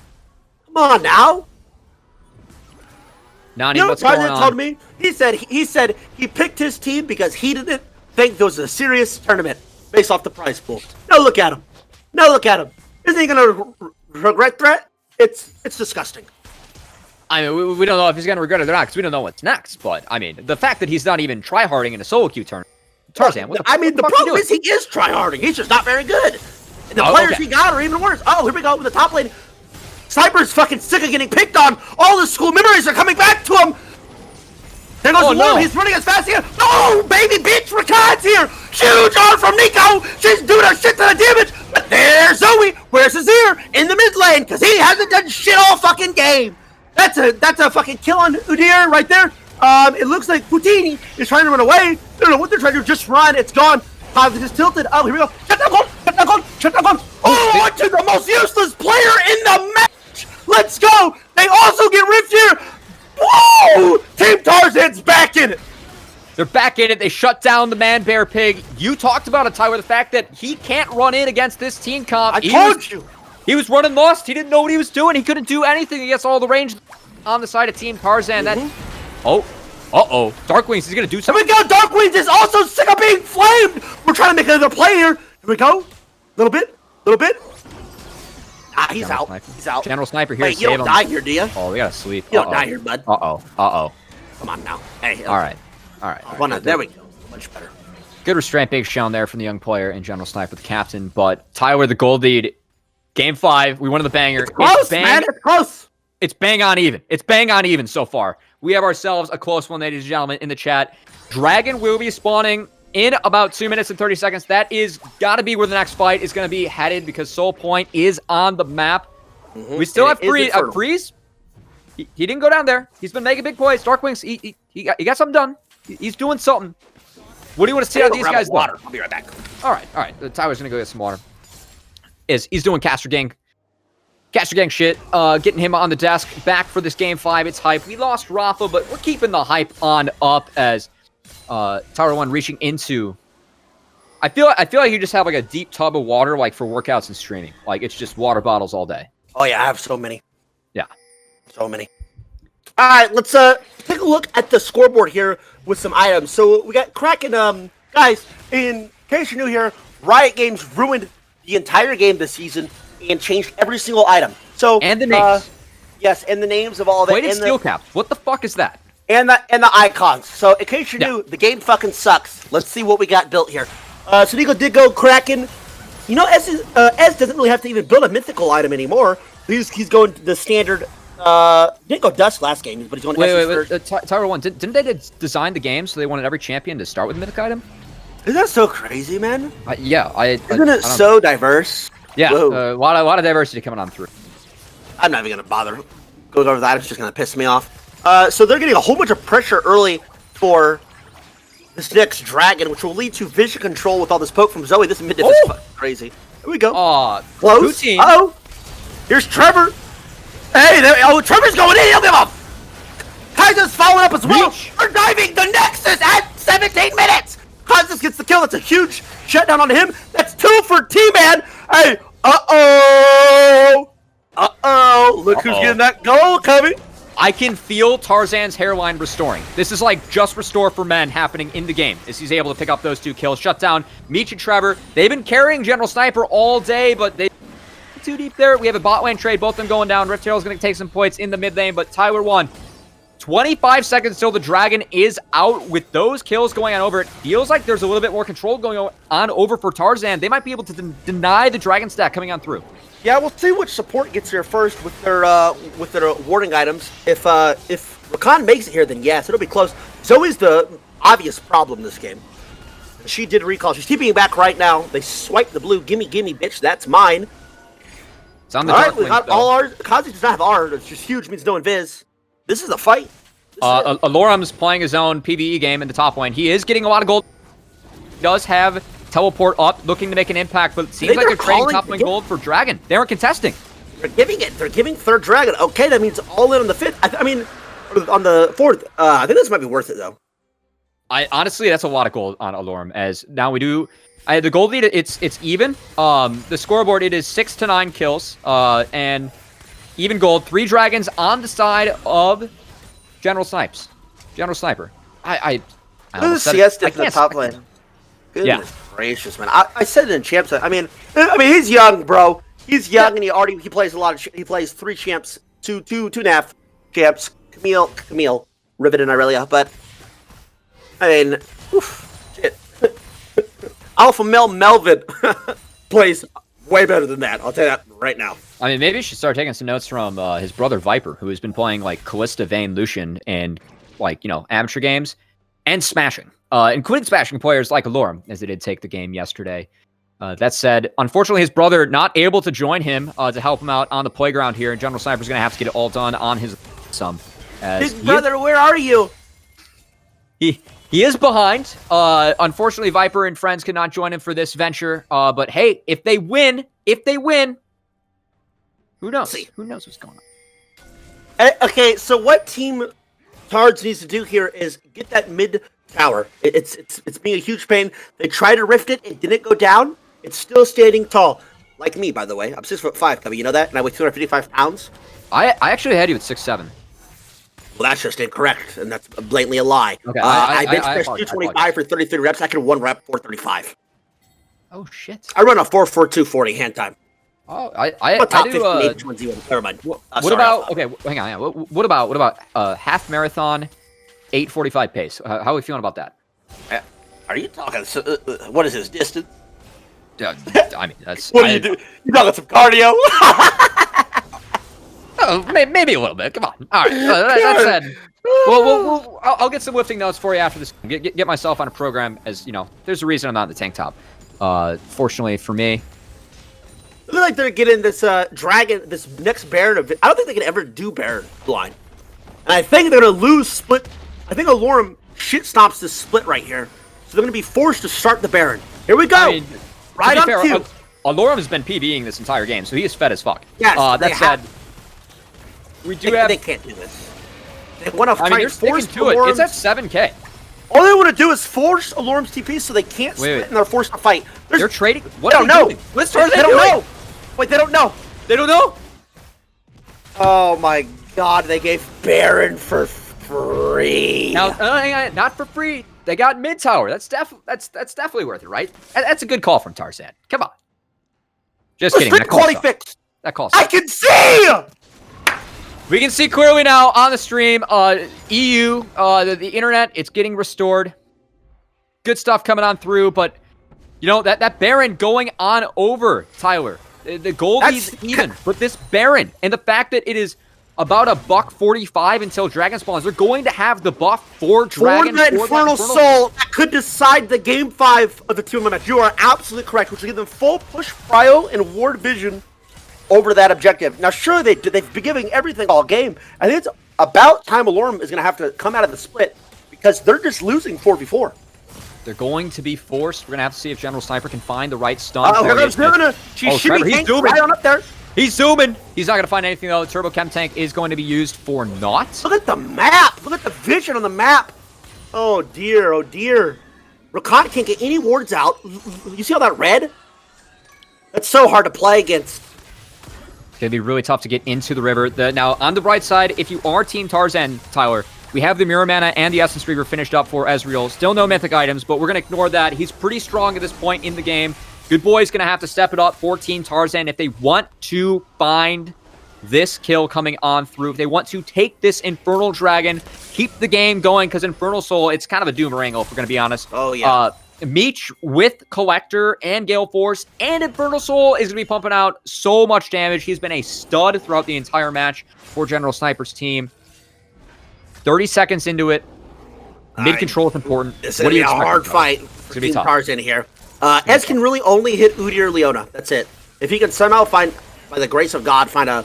Come on now. Nani, You know what's what going Tarzan on? told me? He said he picked his team because he didn't think there was a serious tournament based off the prize pool. Now look at him. Isn't he gonna regret that? It's disgusting. I mean, we don't know if he's going to regret it or not because we don't know what's next. But, I mean, the fact that he's not even tryharding in a solo queue tournament. Tarzan, what the the fuck problem is he is tryharding. He's just not very good. And the players he got are even worse. Oh, here we go with the top lane. Sniper's fucking sick of getting picked on. All the school memories are coming back to him. There goes the worm. He's running as fast as he can. Oh, baby bitch, Rakan's here. Huge arm from Nico. She's doing her shit to the damage. But there's Zoe. Where's Azir? In the mid lane, because he hasn't done shit all fucking game. That's a fucking kill on Udyr right there. It looks like Poutini is trying to run away. I don't know what they're trying to do. Just run. It's gone. Kha'Zix is tilted. Oh, here we go. Shut that gun. Oh, onto the most useless player in the match. Let's go. They also get ripped here. Whoa! Team Tarzan's back in it. They're back in it. They shut down the Man Bear Pig. You talked about it, Tyler, the fact that he can't run in against this team comp. I told you. He was running lost. He didn't know what he was doing. He couldn't do anything against all the range on the side of Team Tarzan. Uh-oh. Darkwings is going to do something. Here we go. Darkwings is also sick of being flamed. We're trying to make another play here. Here we go. Little bit. Ah, he's out. He's out. General Sniper here. Wait, you don't die here, do you? Oh, we got to sleep. You don't die here, bud. Uh-oh. Come on now. Hey. All right. There we go. Much better. Good restraint being shown there from the young player and General Sniper, the captain. But Tyler, the gold lead. Game 5, we won the banger. It's close, man. It's close. It's bang on even. It's bang on even so far. We have ourselves a close one, ladies and gentlemen, in the chat. Dragon will be spawning in about 2 minutes and 30 seconds. That is got to be where the next fight is going to be headed because Soul Point is on the map. We still have Freeze. He didn't go down there. He's been making big plays. Darkwings, he got something done. He's doing something. What do you want to see out of these guys? Water. I'll be right back. All right. Tyler's going to go get some water. is he's doing Caster Gang shit, getting him on the desk, back for this game 5. It's hype. We lost Rafa, but we're keeping the hype on up as Tower 1 reaching into... I feel like you just have like a deep tub of water like for workouts and streaming. Like it's just water bottles all day. Oh yeah, I have so many. Yeah. So many. All right, let's take a look at the scoreboard here with some items. So we got Kraken. Guys, in case you're new here, Riot Games ruined the entire game this season and changed every single item. So And the names. Yes, and the names of all of it. Weighted and steel caps. What the fuck is that? And the icons. So in case you're new, the game fucking sucks. Let's see what we got built here. So Nico did go Kraken. You know, Ez doesn't really have to even build a mythical item anymore. He's going to the standard. Didn't go Dust last game, but he's going to wait. Tower 1, didn't they design the game so they wanted every champion to start with a mythic item? Isn't that so crazy, man? Isn't it so diverse? Yeah, a lot of diversity coming on through. I'm not even going to bother going over that. It's just going to piss me off. So they're getting a whole bunch of pressure early for this next dragon, which will lead to vision control with all this poke from Zoe. This mid diff is fucking crazy. Here we go. Close. Uh-oh. Here's Trevor. Hey, Trevor's going in. He'll give up. Kaiser's following up as well. We're diving the Nexus at 17 minutes. Kaiser gets the kill. That's a huge shutdown on him. That's 2 for T-Man. Hey, Look who's getting that goal coming. I can feel Tarzan's hairline restoring. This is like just restore for men happening in the game as he's able to pick up those 2 kills. Shut down Meech and Trevor. They've been carrying General Sniper all day, but they too deep there. We have a bot lane trade, both of them going down. Rift Herald's going to take some points in the mid lane, but Tyler won. 25 seconds till the dragon is out. With those kills going on over, it feels like there's a little bit more control going on over for Tarzan. They might be able to deny the dragon stack coming on through. Yeah, we'll see which support gets here first with their warding items. If Rakan makes it here, then yes, it'll be close. Zoe's the obvious problem this game. She did recall. She's keeping it back right now. They swipe the blue. Gimme, bitch. That's mine. It's on the all right, we got all ours. Kazi does not have R. It's just huge. Means no invis. This is a fight. Alorum's playing his own PvE game in the top lane. He is getting a lot of gold. He does have teleport up, looking to make an impact, but it seems like they're trading top lane gold for Dragon. They aren't contesting. They're giving it. They're giving third Dragon. Okay, that means all in on the 5th. I mean, on the 4th. I think this might be worth it, though. Honestly, that's a lot of gold on Alorum, as now we do... the gold lead, it's even. The scoreboard, it is 6 to 9 kills, and even gold. 3 dragons on the side of General Snipes. General Sniper. I CS in the top lane. Goodness gracious, man. I said it in champs. I mean, he's young, bro. He's young, and he plays a lot of. He plays 3 champs, two NAF champs. Camille, Rivet, and Irelia. But I mean, shit. Alpha Male Melvin plays way better than that. I'll tell you that right now. I mean, maybe you should start taking some notes from his brother Viper, who has been playing like Callista, Vayne, Lucian, and like amateur games, and smashing, including smashing players like Alorum, as they did take the game yesterday. That said, unfortunately, his brother not able to join him to help him out on the playground here, and General Sniper's going to have to get it all done on his some. Big brother, where are you? He is behind. Unfortunately, Viper and friends cannot join him for this venture. But hey, if they win, who knows? Who knows what's going on? Okay, so what Team Tards needs to do here is get that mid tower. It's being a huge pain. They tried to rift it. It didn't go down. It's still standing tall. Like me, by the way. I'm 6'5", Cubby. You know that? And I weigh 255 pounds. I actually had you at 6'7". Well, that's just incorrect, and that's blatantly a lie. Okay, I bench press 225 for 33 reps. I can 1 rep 435. Oh shit! I run a 4.4240 hand time. Oh, I'm I a top do. 15 H1Z1. Never mind. What about? Okay, hang on. What about half marathon, 8:45 pace? How are we feeling about that? Are you talking? What is this distance? I mean, that's. What do you do? You talking some cardio? Oh, maybe a little bit. Come on. All right. That said, I'll get some lifting notes for you after this. Get myself on a program, as there's a reason I'm not in the tank top. Fortunately for me. It looks like they're getting this dragon, this next Baron. I don't think they can ever do Baron blind. And I think they're going to lose split. I think Alorum shit stops this split right here. So they're going to be forced to start the Baron. Here we go. I mean, right on cue. Alorum has been PBing this entire game, so he is fed as fuck. Yes, that said, we do have... They can't do this. They want to I mean, you're sticking to it. It's at 7K. All they want to do is force Alorum's TP so they can't split and they're forced to fight. They're trading? What are they doing? What's Tarzan They don't know. Wait, they don't know. They don't know? Oh my god, they gave Baron for free. Now, not for free. They got mid tower. That's definitely worth it, right? That's a good call from Tarzan. Come on. Just kidding. That quality fix. That call. I can see. We can see clearly now on the stream. EU, the internet, it's getting restored. Good stuff coming on through, but you know that Baron going on over Tyler. The Goldie's even, but this Baron and the fact that it is about a $145 until Dragon spawns, they're going to have the buff for Dragon. For that Infernal Soul that could decide the game 5 of the 2-man match. You are absolutely correct, which will give them full push Cryo and Ward Vision over that objective. Now, sure, they've been giving everything all game. I think it's about time Alorum is going to have to come out of the split because they're just losing 4v4. They're going to be forced. We're going to have to see if General Sniper can find the right stun. Oh, here comes Trevor. He's zooming right on up there. He's zooming. He's not going to find anything, though. The Turbo Chem Tank is going to be used for naught. Look at the map. Look at the vision on the map. Oh, dear. Oh, dear. Rakan can't get any wards out. You see all that red? That's so hard to play against. It's going to be really tough to get into the river. Now, on the bright side, if you are Team Tarzan, Tyler, we have the Mirror Mana and the Essence Reaver finished up for Ezreal. Still no mythic items, but we're going to ignore that. He's pretty strong at this point in the game. Good Boy's going to have to step it up for Team Tarzan if they want to find this kill coming on through. If they want to take this Infernal Dragon, keep the game going, because Infernal Soul, it's kind of a Doomerangle, if we're going to be honest. Oh, yeah. Meech with Collector and Gale Force and Infernal Soul is going to be pumping out so much damage. He's been a stud throughout the entire match for General Sniper's team. 30 seconds into it. Mid-control is important. It's going to be a hard fight for Team Tarzan here. Ez can really only hit Udyr or Leona. That's it. If he can somehow find, by the grace of God, find a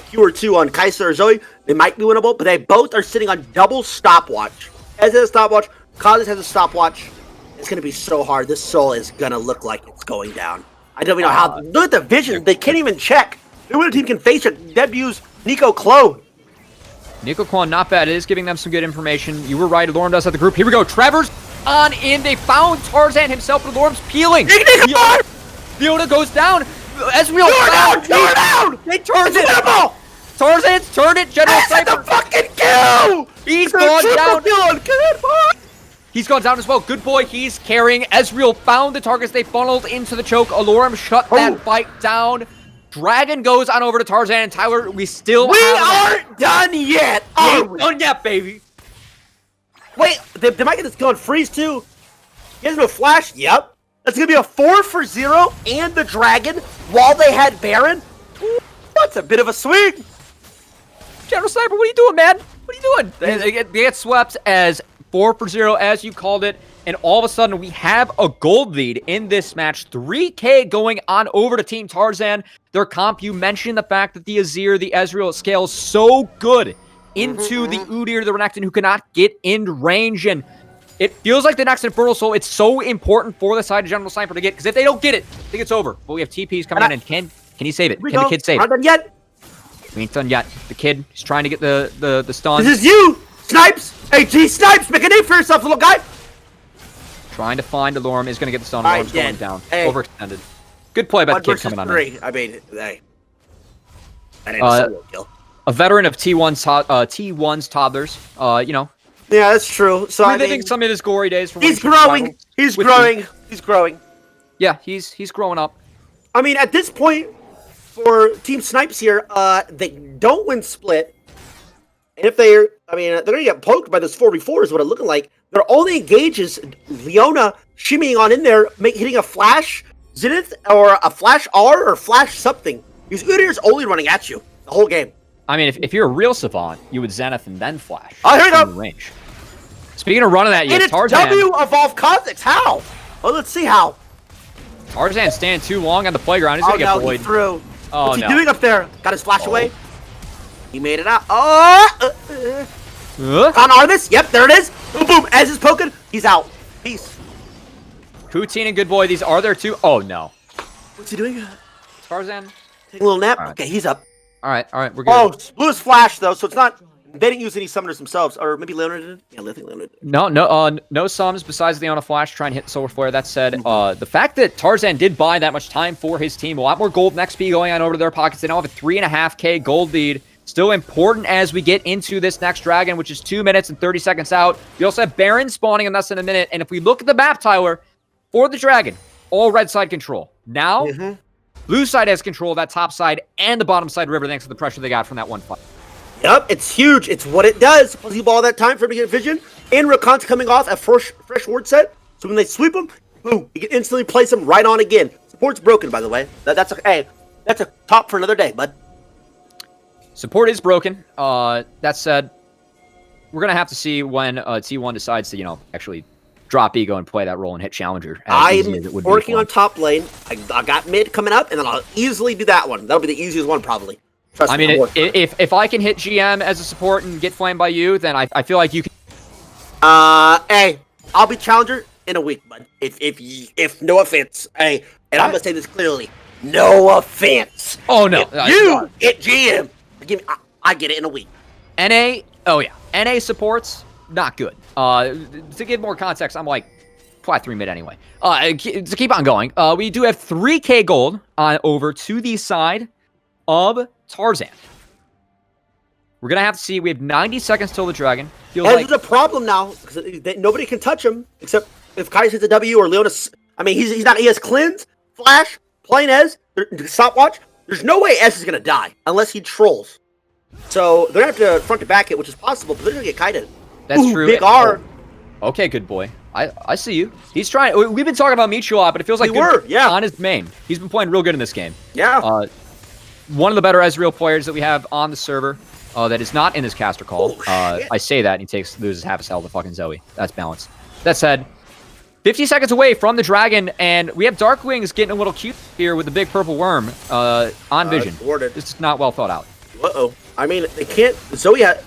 Q or 2 on Kai'Sa or Zoe, they might be winnable, but they both are sitting on double stopwatch. Ez has a stopwatch. Kaz has a stopwatch. It's going to be so hard. This Soul is going to look like it's going down. I don't even know how. Look at the vision. They can't even check. No other team can face it. Debuts Nico Clo. Nico Quan, not bad. It is giving them some good information. You were right. Alorum does have the group. Here we go. Trevor's on in. They found Tarzan himself, but Alorum's peeling. Leona goes down. Ezreal down. They turned it. Tarzan's turned it. General Sniper. The fucking kill. He's gone down. He's gone down as well. Good Boy, he's carrying. Ezreal found the targets. They funneled into the choke. Alorum shut that fight down. Dragon goes on over to Tarzan and Tyler. We aren't done yet. We ain't done yet, baby. Wait, they might get this going. Freeze too. He has no flash. Yep. That's gonna be a 4-for-0 and the Dragon while they had Baron. That's a bit of a swing. General Sniper, what are you doing, man? What are you doing? They get swept as 4-for-0, as you called it, and all of a sudden we have a gold lead in this match. 3K going on over to Team Tarzan. Their comp, you mentioned the fact that the Azir, the Ezreal scales so good into the Udyr, the Renekton, who cannot get in range, and it feels like the next Infernal Soul, it's so important for the side of General Sniper to get, because if they don't get it, I think it's over. But we have TPs coming in, and can he save it? Can the kid save it? Not done yet. We ain't done yet. The kid is trying to get the stun. This is you, Snipes. Hey, G-snipes, make a name for yourself, little guy. Trying to find Alorum, is going to get the stun. Alorum's going down. Hey. Overextended. Good play by the kid coming on in. I mean, hey. That ain't a solo kill. A veteran of T1's toddlers, you know. Yeah, that's true. So I think some of his glory days. From he's growing. He's growing. He's growing. Yeah, he's growing up. I mean, at this point, for Team Snipes here, they don't win split. And if they're going to get poked by this 4v4 is what it's looking like. Their only engage is Leona shimmying on in there, hitting a flash Zenith or a flash R or flash something. Because Udyr's only running at you the whole game. I mean, if you're a real savant, you would Zenith and then flash. Oh, here we go. Range. Speaking of running at you, and it's Tarzan. W Evolve Cosmics. How? Well, let's see how. Tarzan's standing too long on the playground. He's going to get bullied. Through. Oh, What's he doing up there? Got his flash away. He made it out. Oh! On Arvis. Yep, there it is. Boom, boom. Ez is poking. He's out. Peace. Poutine and Good Boy, these are there too. Oh, no. What's he doing? Tarzan. Taking a little nap? Right. Okay, he's up. All right, we're good. Oh, blue is flash, though, so it's not... They didn't use any summoners themselves, or maybe Leonard did? Yeah, I think Leonard did. No summons besides the on a flash trying to hit Solar Flare. That said, the fact that Tarzan did buy that much time for his team, a lot more gold and XP going on over to their pockets. They now have a 3.5k gold lead. Still important as we get into this next dragon, which is 2 minutes and 30 seconds out. We also have Baron spawning in less than a minute. And if we look at the map, Tyler, for the dragon, all red side control. Now, blue side has control of that top side and the bottom side river thanks to the pressure they got from that one fight. Yep, it's huge. It's what it does. Plus, you ball that time for him to get vision. And Rakan's coming off a fresh ward set. So when they sweep him, boom, you can instantly place him right on again. Support's broken, by the way. That's a top for another day, bud. Support is broken. That said, we're going to have to see when T1 decides to, actually drop ego and play that role and hit Challenger. I'm working on top lane. I got mid coming up, and then I'll easily do that one. That'll be the easiest one, probably. Trust I me, mean, if I can hit GM as a support and get flamed by you, then I feel like you can. Hey, I'll be Challenger in a week, bud. If no offense, hey, and I'm gonna say this clearly, no offense. Oh no, if you get GM, I get it in a week. NA, oh yeah, NA supports not good. To give more context, I'm like flat 3 mid anyway. To keep on going, we do have 3k gold on over to the side of Tarzan. We're gonna have to see. We have 90 seconds till the dragon. Feels like there's a problem now because nobody can touch him except if Kai's hits a W or Leonis. I mean, he's not. He has cleanse, flash, plain Ez, stopwatch. There's no way Ez is gonna die unless he trolls. So they're gonna have to front to back it, which is possible, but they're gonna get kited. That's true. Big R. Oh, okay, good boy. I see you. He's trying. We've been talking about Michi a lot, but it feels like on his main. He's been playing real good in this game. Yeah. One of the better Ezreal players that we have on the server that is not in this caster call. I say that, and he loses half his health to fucking Zoe. That's balanced. That said, 50 seconds away from the dragon, and we have Darkwings getting a little cute here with the big purple worm on vision. This is not well thought out. Uh-oh. I mean, they can't...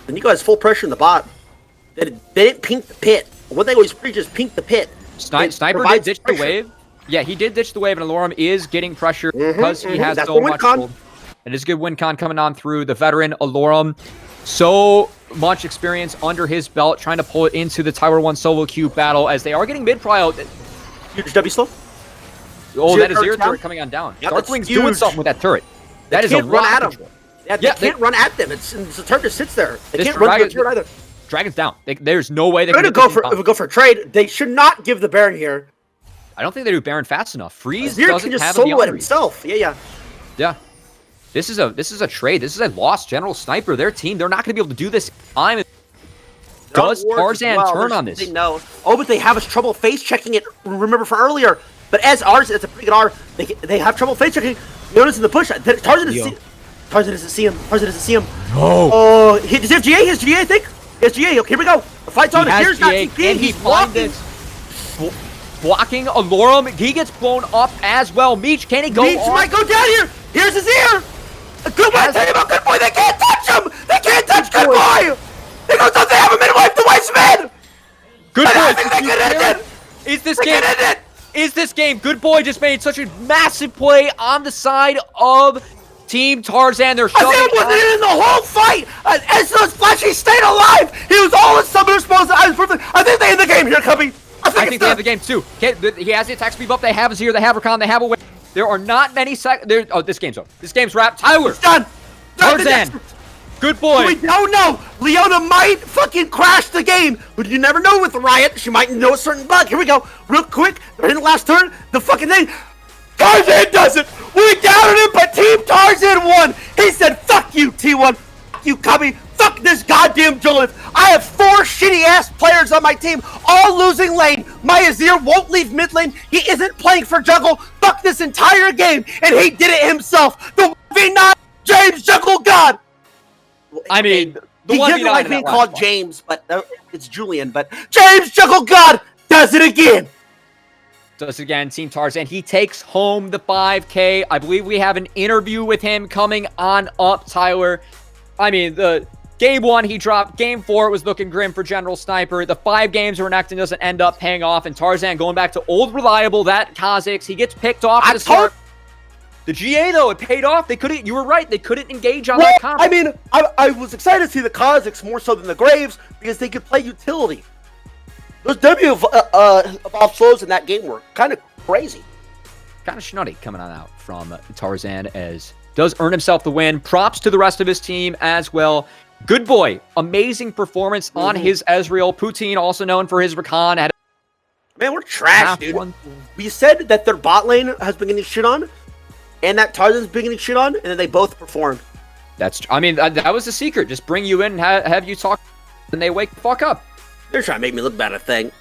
Nico has full pressure in the bot. They didn't pink the pit. One thing always preach is pink the pit. Sniper did ditch the wave. Yeah, he did ditch the wave, and Alorum is getting pressure because he has so much gold. It is good win con coming on through the veteran Alorum. So much experience under his belt, trying to pull it into the Tower 1 solo queue battle as they are getting mid-prio. Huge W slow. Oh, that is Zero turret coming on down. Yep, Darkwing's doing something with that turret. That is a run at him. Yeah, they can't run at them. The turret just sits there. They can't run the turret either. Dragon's down. There's no way they can go for a trade. They should not give the Baron here. I don't think they do Baron fast enough. Freeze Zero doesn't can just have solo it himself. Yeah. This is a trade. This is a lost General Sniper. Their team, they're not going to be able to do this. Does Tarzan turn on this? No. Oh, but they have trouble face checking it. Remember from earlier. But as ours, it's a pretty good R. They have trouble face checking. Notice in the push. Tarzan doesn't see him. No. Oh, does he have GA? He has GA, I think. He has GA. Here we go. The fight's on. Here's not TP. He's blocking. Blocking Alorum. He gets blown up as well. Meech, can he go? Meech might go down here. Here's his ear. Good boy. Tell you about good boy. They can't touch him. They can't touch good boy. They go. They have him in wipe the waste mid. Good boy. Is this game? Good boy just made such a massive play on the side of Team Tarzan. They're shoving. I wasn't in the whole fight. As those flashy stayed alive. He was all in summoner spawns. I think they end the game here, Cubby. I think they have the game too. He has the attack speed buff. They have Azir. They have Rakan. They have a win. There are not many seconds. Oh, this game's over. This game's wrapped. Tyler. It's done. Tarzan. Good boy. We don't know. Leona might fucking crash the game, but you never know with Riot. She might know a certain bug. Here we go. Real quick. They're in the last turn. The fucking thing. Tarzan does it. We doubted him, but Team Tarzan won. He said, fuck you, T1. Fuck you, Cubby. Fuck this goddamn Jolith. I have 4 shitty-ass players on my team, all losing lane. My Azir won't leave mid lane. He isn't playing for jungle. Fuck this entire game, and he did it himself. The 1v9 James Jungle God. I mean, he doesn't like being called James, but it's Julian. But James Jungle God does it again. Does it again, Team Tarzan. He takes home the 5K. I believe we have an interview with him coming on up, Tyler. I mean, the game 1 he dropped. Game 4 it was looking grim for General Sniper. The 5 games where Necton doesn't end up paying off, and Tarzan going back to old reliable. That Kha'Zix, he gets picked off at the start. The GA though, it paid off. They couldn't. You were right. They couldn't engage on Well, that comp. I mean, I was excited to see the Kha'Zix more so than the Graves because they could play utility. Those W evolved slows in that game were kind of crazy. Kind of schnutty coming on out from Tarzaned, as does earn himself the win. Props to the rest of his team as well. Good boy. Amazing performance on his Ezreal. Poutine, also known for his Rakan. Man, we're trash, dude. We said that their bot lane has been getting shit on, and that Tarzan's been getting shit on, and then they both performed. I mean, that was the secret. Just bring you in and have you talk, and they wake the fuck up. They're trying to make me look bad, I think.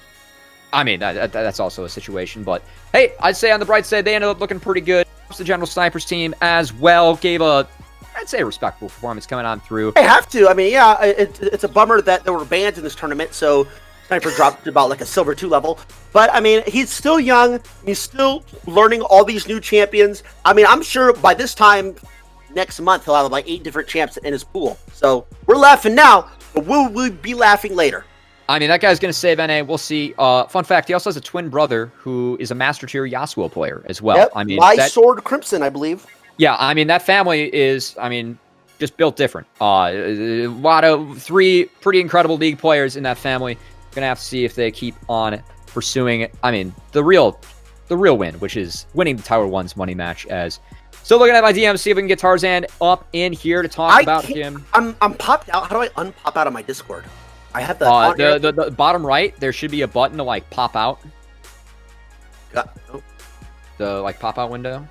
I mean, that's also a situation, but hey, I'd say on the bright side, they ended up looking pretty good. The General Snipers team as well gave a, I'd say, a respectable performance coming on through. I have to. I mean, yeah, it's a bummer that there were bans in this tournament, so Sniper dropped to about like a silver 2 level. But, I mean, he's still young. He's still learning all these new champions. I mean, I'm sure by this time next month, he'll have like 8 different champs in his pool. So, we're laughing now, but we'll be laughing later. I mean, that guy's going to save NA. We'll see. Fun fact, he also has a twin brother who is a Master Tier Yasuo player as well. Yep, I mean, Sword Crimson, I believe. Yeah, I mean, that family is, I mean, just built different. A lot of 3 pretty incredible league players in that family. Going to have to see if they keep on pursuing, I mean, the real win, which is winning the Tower 1's money match. As still looking at my DM, see if we can get Tarzan up in here to talk about him. I'm popped out. How do I unpop out of my Discord? I have the bottom right. There should be a button to like pop out. The like pop out window.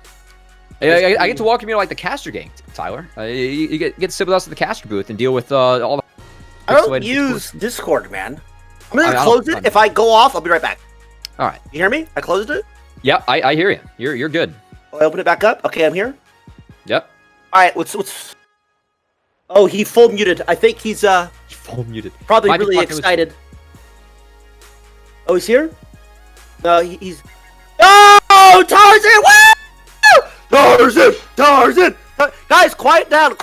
I get to welcome you to like the caster gang, Tyler. You get to sit with us at the caster booth and deal with all the. I don't use Discord, man. I'm gonna close it. If I go off, I'll be right back. All right. You hear me? I closed it. Yep, I hear you. You're good. I open it back up. Okay, I'm here. Yep. All right. What's? Oh, he full muted. I think he's full muted. Probably really excited. Oh, he's here. No, he's. Oh, Tarzan! Woo! Tarzan! Guys, quiet down!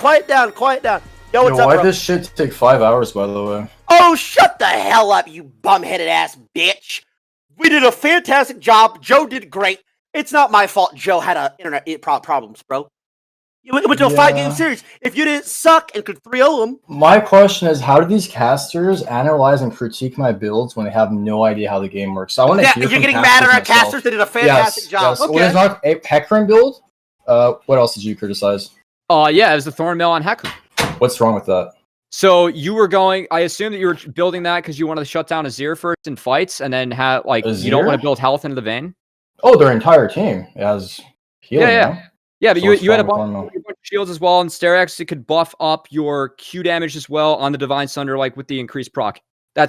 Yo, what's up, why bro? this shit take 5 hours, by the way? Oh, shut the hell up, you bum-headed ass bitch! We did a fantastic job. Joe did great. It's not my fault Joe had internet problems, bro. It went to a 5-game series. If you didn't suck and could 3-0 them... My question is, how do these casters analyze and critique my builds when they have no idea how the game works? So I want to hear You're getting mad at our casters. They did a fantastic job. Yes. Okay. When it's not a Hecarim build, what else did you criticize? Yeah, it was the Thorn Mill on Hecarim. What's wrong with that? So you were going, I assume that you were building that because you wanted to shut down Azir first in fights and then have, like, Azir? You don't want to build health into the vein? Oh, their entire team has healing. Yeah, but you had a bunch of shields as well, and Sterex, it could buff up your Q damage as well on the Divine Sunder, like with the increased proc. I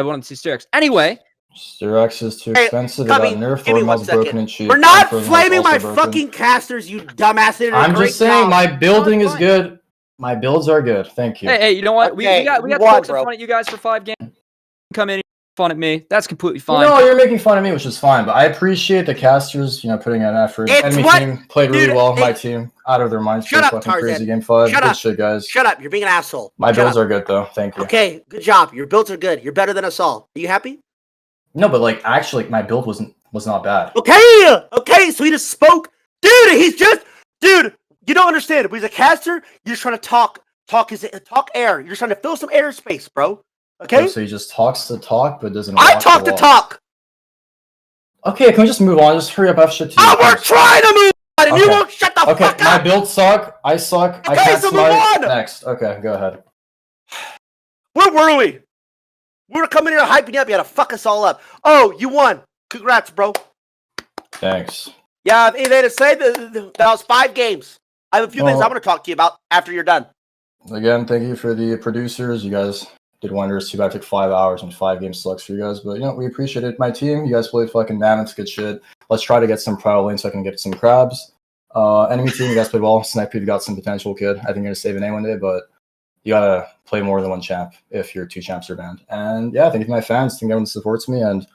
wanted to see Sterex. Anyway. Sterex is too expensive. It got nerfed. Thornmail's broken and cheap. We're not flaming my fucking casters, you dumbass. I'm just saying my building is good. My builds are good. Thank you. Hey, you know what? We got folks fun at you guys for 5 games. Come in and fun at me. That's completely fine. No, you're making fun of me, which is fine. But I appreciate the casters, putting in effort. Enemy team played really well. My team out of their minds. Shut up, fucking Tarzan. crazy game 5. Shut good up. shit, guys. Shut up. You're being an asshole. My builds are good though. Thank you. Okay, good job. Your builds are good. You're better than us all. Are you happy? No, but like actually, my build was not bad. Okay. So he just spoke, dude. You don't understand. If he's a caster, you're just trying to talk air. You're just trying to fill some airspace, bro. Okay. So he just talks to talk, but doesn't. I talk to talk. Okay, can we just move on? Just hurry up. I have shit to do. We're trying to move on, and you won't shut the fuck up. Okay, my builds suck. I suck. Okay, I can't so move smite. on. Next. Okay, go ahead. Where were we? We were coming here hyping you up. You had to fuck us all up. Oh, you won. Congrats, bro. Thanks. Yeah, anything to say? That was 5 games. I have a few things I want to talk to you about after you're done. Again, thank you for the producers. You guys did wonders. Too bad it took 5 hours and 5 games sucks for you guys. But, we appreciate it. My team, you guys played fucking mammoths. Good shit. Let's try to get some Prowl Lane so I can get some crabs. Enemy team, you guys played well. Sniper, you got some potential, kid. I think you're going to save an A one day, but you got to play more than 1 champ if your 2 champs are banned. And, yeah, thank you to my fans. Thank everyone that supports me. And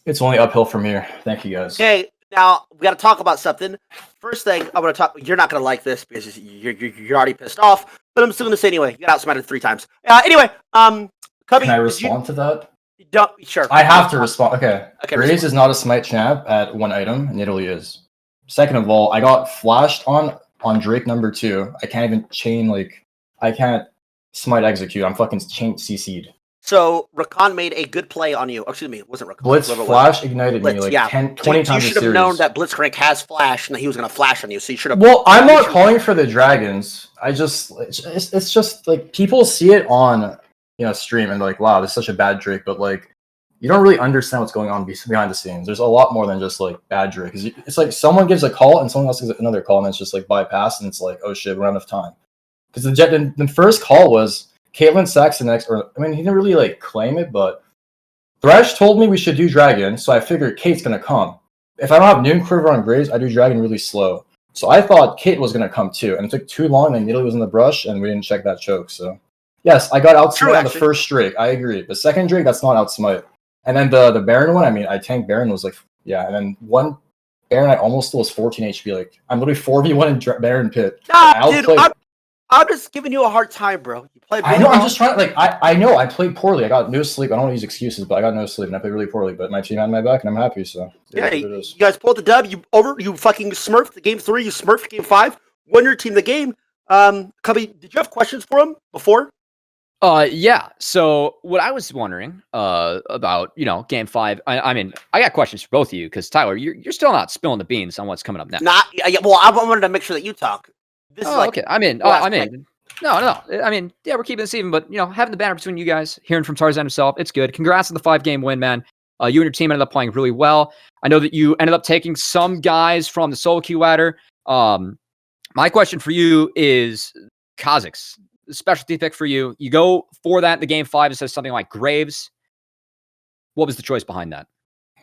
it's only uphill from here. Thank you, guys. Okay, now we got to talk about something. First thing I want to talk. You're not going to like this because you're already pissed off. But I'm still going to say anyway. You got outsmarted 3 times. Anyway, Cubby, can I respond to that? Sure. I have to respond. Okay. Okay. Graves is not a smite champ at 1 item, and Italy is. Second of all, I got flashed on Drake number 2. I can't even chain, like, I can't smite execute. I'm fucking chain CC'd. So Rakan made a good play on you. Oh, excuse me, it wasn't Rakan. Blitz flash ignited Blitz, me like yeah. 10, So 20 you times a should have series. known that Blitzcrank has flash and that he was going to flash on you. So you should have. Well, I'm not calling for the dragons. It's just like people see it on stream and like, wow, this is such a bad Drake, but like you don't really understand what's going on behind the scenes. There's a lot more than just like bad Drake. It's like someone gives a call and someone else gives another call and it's just like bypassed and it's like, oh shit, we don't have enough time. Because the first call was Caitlyn Saxon next, or I mean, he didn't really like claim it, but Thresh told me we should do dragon, so I figured Kate's gonna come. If I don't have Noon Quiver on Graves, I do dragon really slow. So I thought Kate was gonna come too, and it took too long, and Nidalee was in the brush, and we didn't check that choke. So yes, I got outsmite on the first Drake. I agree. The second Drake, that's not outsmite. And then the Baron one, I mean, I tanked Baron was like, yeah, and then one Baron I almost still was 14 HP. Like I'm literally 4v1 in Baron pit. Nah, dude, I'm just giving you a hard time, bro. You played. I know. I'm just trying. Like I know I played poorly. I got no sleep. I don't want to use excuses, but I got no sleep and I played really poorly. But my team had my back, and I'm happy. So yeah, you guys pulled the dub. You fucking smurfed the game 3. You smurfed game 5. Won your team the game. Cubby, did you have questions for him before? Yeah. So what I was wondering about, game 5. I mean, I got questions for both of you because Tyler, you're still not spilling the beans on what's coming up next. Well, I wanted to make sure that you talk. This is like okay. I'm in. No. I mean, yeah, we're keeping this even, but having the banner between you guys, hearing from Tarzaned himself, it's good. Congrats on the 5-game win, man. You and your team ended up playing really well. I know that you ended up taking some guys from the solo queue ladder. My question for you is Kha'Zix, specialty pick for you. You go for that in the game 5. It says something like Graves. What was the choice behind that?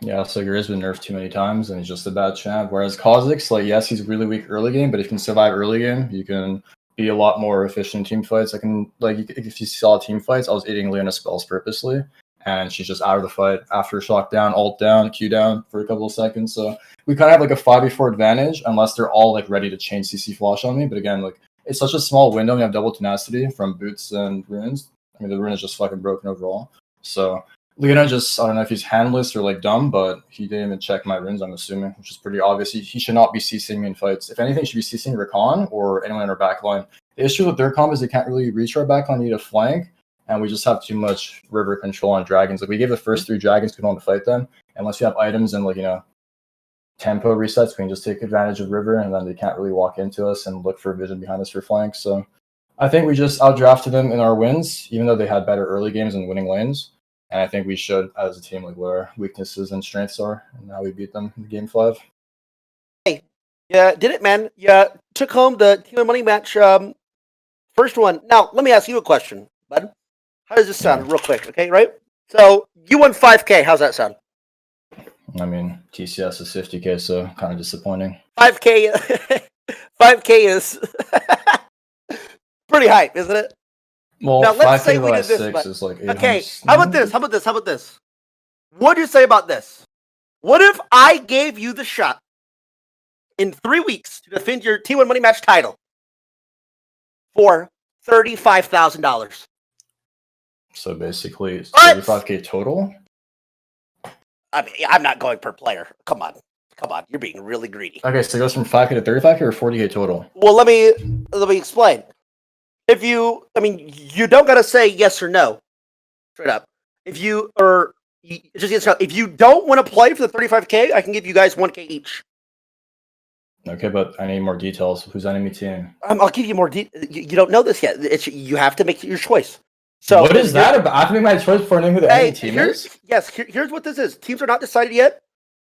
Yeah, so Graves been nerfed too many times, and he's just a bad champ. Whereas Kha'Zix, like, yes, he's really weak early game, but if you can survive early game, you can be a lot more efficient in team fights. I can, like, if you saw team fights, I was eating Leona's spells purposely, and she's just out of the fight after shock down, ult down, Q down for a couple of seconds. So we kind of have like a 5v4 advantage, unless they're all like ready to chain CC flash on me. But again, like, it's such a small window, and you have double tenacity from boots and runes. I mean, the rune is just fucking broken overall. So Leona just, I don't know if he's handless or like dumb, but he didn't even check my runes, I'm assuming, which is pretty obvious. He should not be CCing me in fights. If anything, he should be CCing Rakan or anyone in our backline. The issue with their comp is they can't really reach our backline, need a flank, and we just have too much river control on dragons. Like, we gave the first 3 dragons because we want to fight them. Unless you have items and, like, tempo resets, we can just take advantage of river, and then they can't really walk into us and look for vision behind us for flanks. So I think we just outdrafted them in our wins, even though they had better early games and winning lanes. And I think we should, as a team, like, where our weaknesses and strengths are, and how we beat them in game 5. Hey, yeah, did it, man. Yeah, took home the Team Money match, first one. Now, let me ask you a question, bud. How does this sound, real quick, okay, right? So, you won 5K. How's that sound? I mean, TCS is 50K, so kind of disappointing. 5K, 5K is pretty hype, isn't it? Well, now, let's say we did this, 6 but, is like okay, how about this? What do you say about this? What if I gave you the shot in 3 weeks to defend your T1 Money Match title for $35,000? So basically, 35K total? I mean, I'm not going per player. Come on. You're being really greedy. Okay, so it goes from 5K to 35K or 40K total? Well, let me explain. If you don't gotta say yes or no, straight up. If you don't want to play for the 35K, I can give you guys 1K each. Okay, but I need more details. Who's enemy team? I'll give you more details. You don't know this yet. You have to make your choice. So what is that about? I have to make my choice before knowing who the enemy team is? Yes, here's what this is. Teams are not decided yet.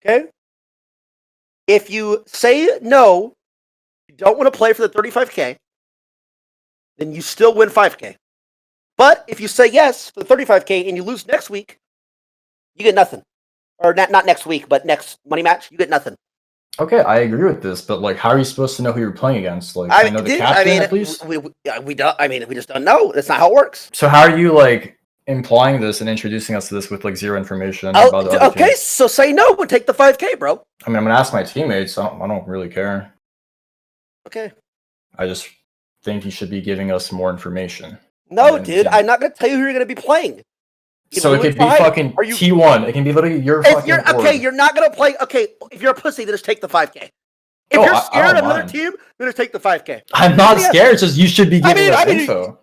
Okay? If you say no, you don't want to play for the 35K, then you still win 5K. But if you say yes for the 35K and you lose next week, you get nothing. Or not next week, but next money match, you get nothing. Okay, I agree with this, but like, how are you supposed to know who you're playing against? Like, I know the captain at least. We don't. I mean, we just don't know. That's not how it works. So how are you like implying this and introducing us to this with like zero information about the other okay, teams? So say no and take the 5K, bro. I mean, I'm gonna ask my teammates. I don't really care. Okay. I just think you should be giving us more information. No, dude, I'm not gonna tell you who you're gonna be playing. So it could be fucking T1. It can be literally your fucking okay, you're not gonna play. Okay, if you're a pussy, then just take the 5K. If Oh, you're I scared don't of another mind. team, then just take the 5K. I'm not Yeah. scared. It's just you should be giving us info.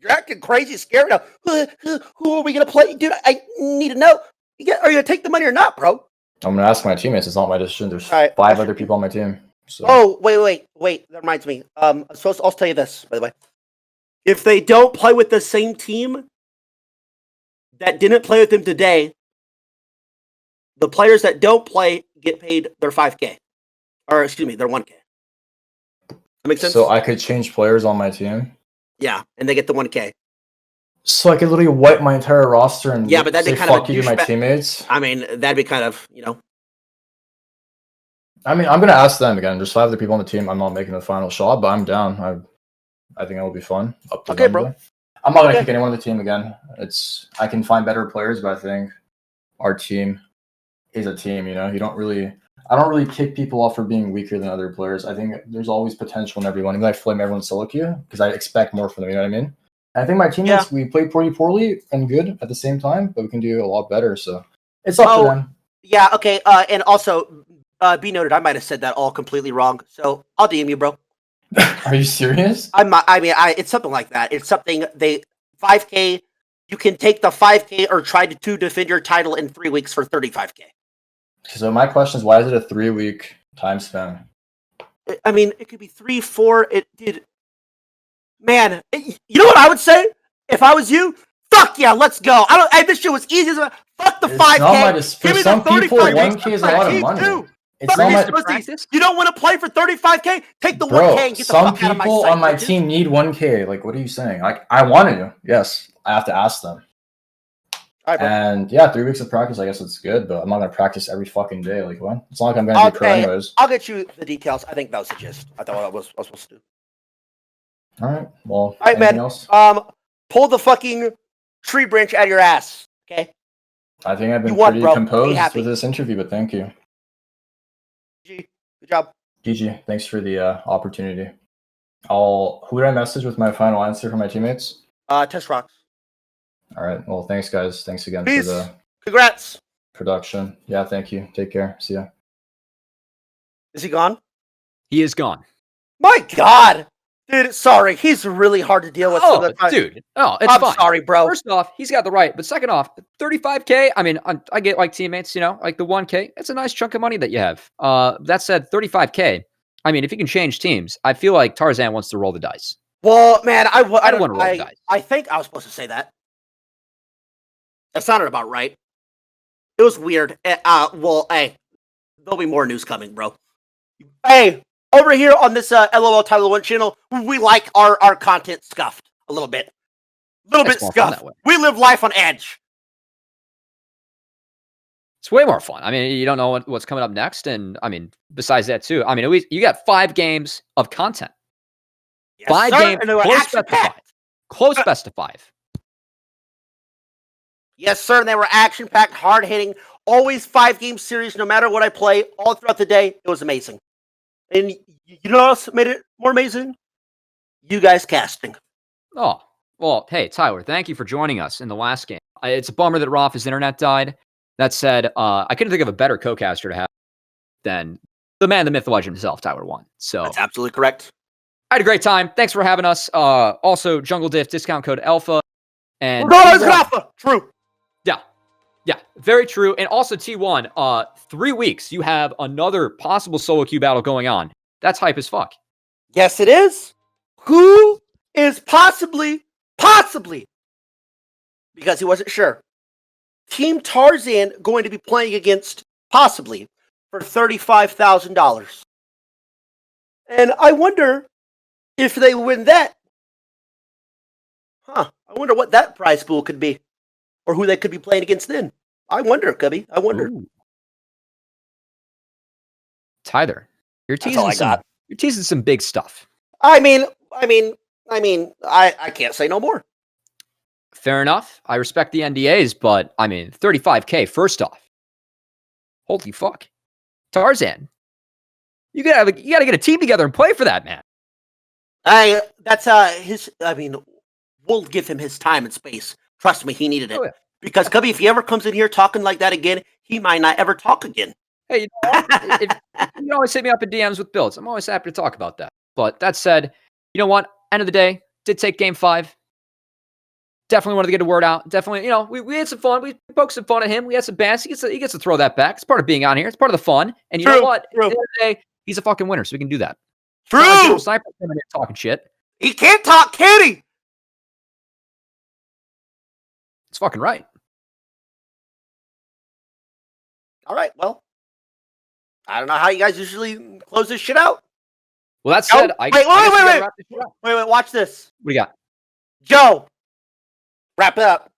You're acting crazy, scared now. Who are we gonna play, dude? I need to know. Are you gonna take the money or not, bro? I'm gonna ask my teammates. It's not my decision. There's All right, 5 other people on my team. So. Oh, wait. That reminds me. So I'll tell you this, by the way. If they don't play with the same team that didn't play with them today, the players that don't play get paid their 5K. Or, excuse me, their 1K. That makes sense? So I could change players on my team? Yeah, and they get the 1K. So I could literally wipe my entire roster and Yeah, but that'd say be kind of fuck you to my teammates? I mean, that'd be kind of, I mean, I'm going to ask them again. There's 5 other people on the team. I'm not making the final shot, but I'm down. I think that will be fun. Up to Okay, them, bro. though. I'm not going to pick anyone on the team again. I can find better players, but I think our team is a team, you know? I don't really kick people off for being weaker than other players. I think there's always potential in everyone. Even though I flame everyone's solo queue, because I expect more from them, you know what I mean? And I think my teammates, we played pretty poorly and good at the same time, but we can do a lot better, so it's up to them. Yeah, okay. And also, be noted, I might have said that all completely wrong, so I'll DM you, bro. Are you serious? It's something like that. It's something 5K. You can take the 5K or try to defend your title in 3 weeks for 35K. So my question is, why is it a 3-week time span? I mean, it could be 3, 4. It did. Man, you know what I would say if I was you? Fuck yeah, let's go. This shit was easy as fuck the 5K. For some people, 1K is a lot of money. It's not my You don't want to play for 35K? Take the 1K and get the fuck out of my sight. Some people on my team need 1K. Like, what are you saying? Like, I want to. Yes, I have to ask them. All right, and yeah, 3 weeks of practice, I guess it's good, but I'm not gonna practice every fucking day. Like, what? It's not like I'm gonna be pro anyways. I'll get you the details. I think that was the gist. I thought I was supposed to do. All right. Well, all right, man. Else? Pull the fucking tree branch out of your ass. Okay. I think I've been pretty composed with this interview, but thank you. GG. Good job. GG. Thanks for the opportunity. Who did I message with my final answer for my teammates? Test Rocks. All right. Well, thanks, guys. Thanks again Peace. for the congrats production. Yeah, thank you. Take care. See ya. Is he gone? He is gone. My God. Dude, sorry. He's really hard to deal with. Oh, dude. Oh, it's I'm fine. sorry, bro. First off, he's got the right. But second off, 35K, I mean, I get like teammates, you know, like the 1K. It's a nice chunk of money that you have. That said, 35K, I mean, if you can change teams, I feel like Tarzan wants to roll the dice. Well, man, I don't want to roll the dice. I think I was supposed to say that. That sounded about right. It was weird. Well, hey, there'll be more news coming, bro. Hey, over here on this LOL Title 1 channel, we like our content scuffed a little bit. A little bit scuffed. We live life on edge. It's way more fun. I mean, you don't know what's coming up next. And, I mean, besides that, too, I mean, you got 5 games of content. Yes, 5 games, close best of 5. Close best of 5. Yes, sir. And they were action-packed, hard-hitting, always 5-game series, no matter what I play, all throughout the day. It was amazing. And you know what else made it more amazing? You guys casting. Oh, well, hey, Tyler, thank you for joining us in the last game. It's a bummer that Rafa's internet died. That said, I couldn't think of a better co-caster to have than the man, the myth, the legend himself, Tyler 1. So that's absolutely correct. I had a great time. Thanks for having us. Also, Jungle Diff, discount code Alpha. And Alpha. True. Yeah, very true. And also T1, 3 weeks, you have another possible solo queue battle going on. That's hype as fuck. Yes, it is. Who is possibly, because he wasn't sure, Team Tarzan going to be playing against, possibly, for $35,000. And I wonder if they win that. I wonder what that prize pool could be. Or who they could be playing against then. I wonder, Cubby. I wonder. Ooh. Tyler, you're teasing some big stuff. I can't say no more. Fair enough. I respect the NDAs, but I mean, 35K first off. Holy fuck. Tarzan. You gotta get a team together and play for that, man. We'll give him his time and space. Trust me, he needed it. Oh, yeah. Because, Cubby, if he ever comes in here talking like that again, he might not ever talk again. Hey, you know what? If, you can always hit me up in DMs with builds. I'm always happy to talk about that. But that said, you know what? End of the day, did take game 5. Definitely wanted to get a word out. Definitely, we had some fun. We poked some fun at him. We had some bands. He gets to throw that back. It's part of being on here. It's part of the fun. And you know what? At the end of the day, he's a fucking winner, so we can do that. True. Sniper coming in talking shit. He can't talk, can he? It's fucking right. All right. Well, I don't know how you guys usually close this shit out. Well, that said, Wait. Watch this. What do you got? Joe, wrap it up.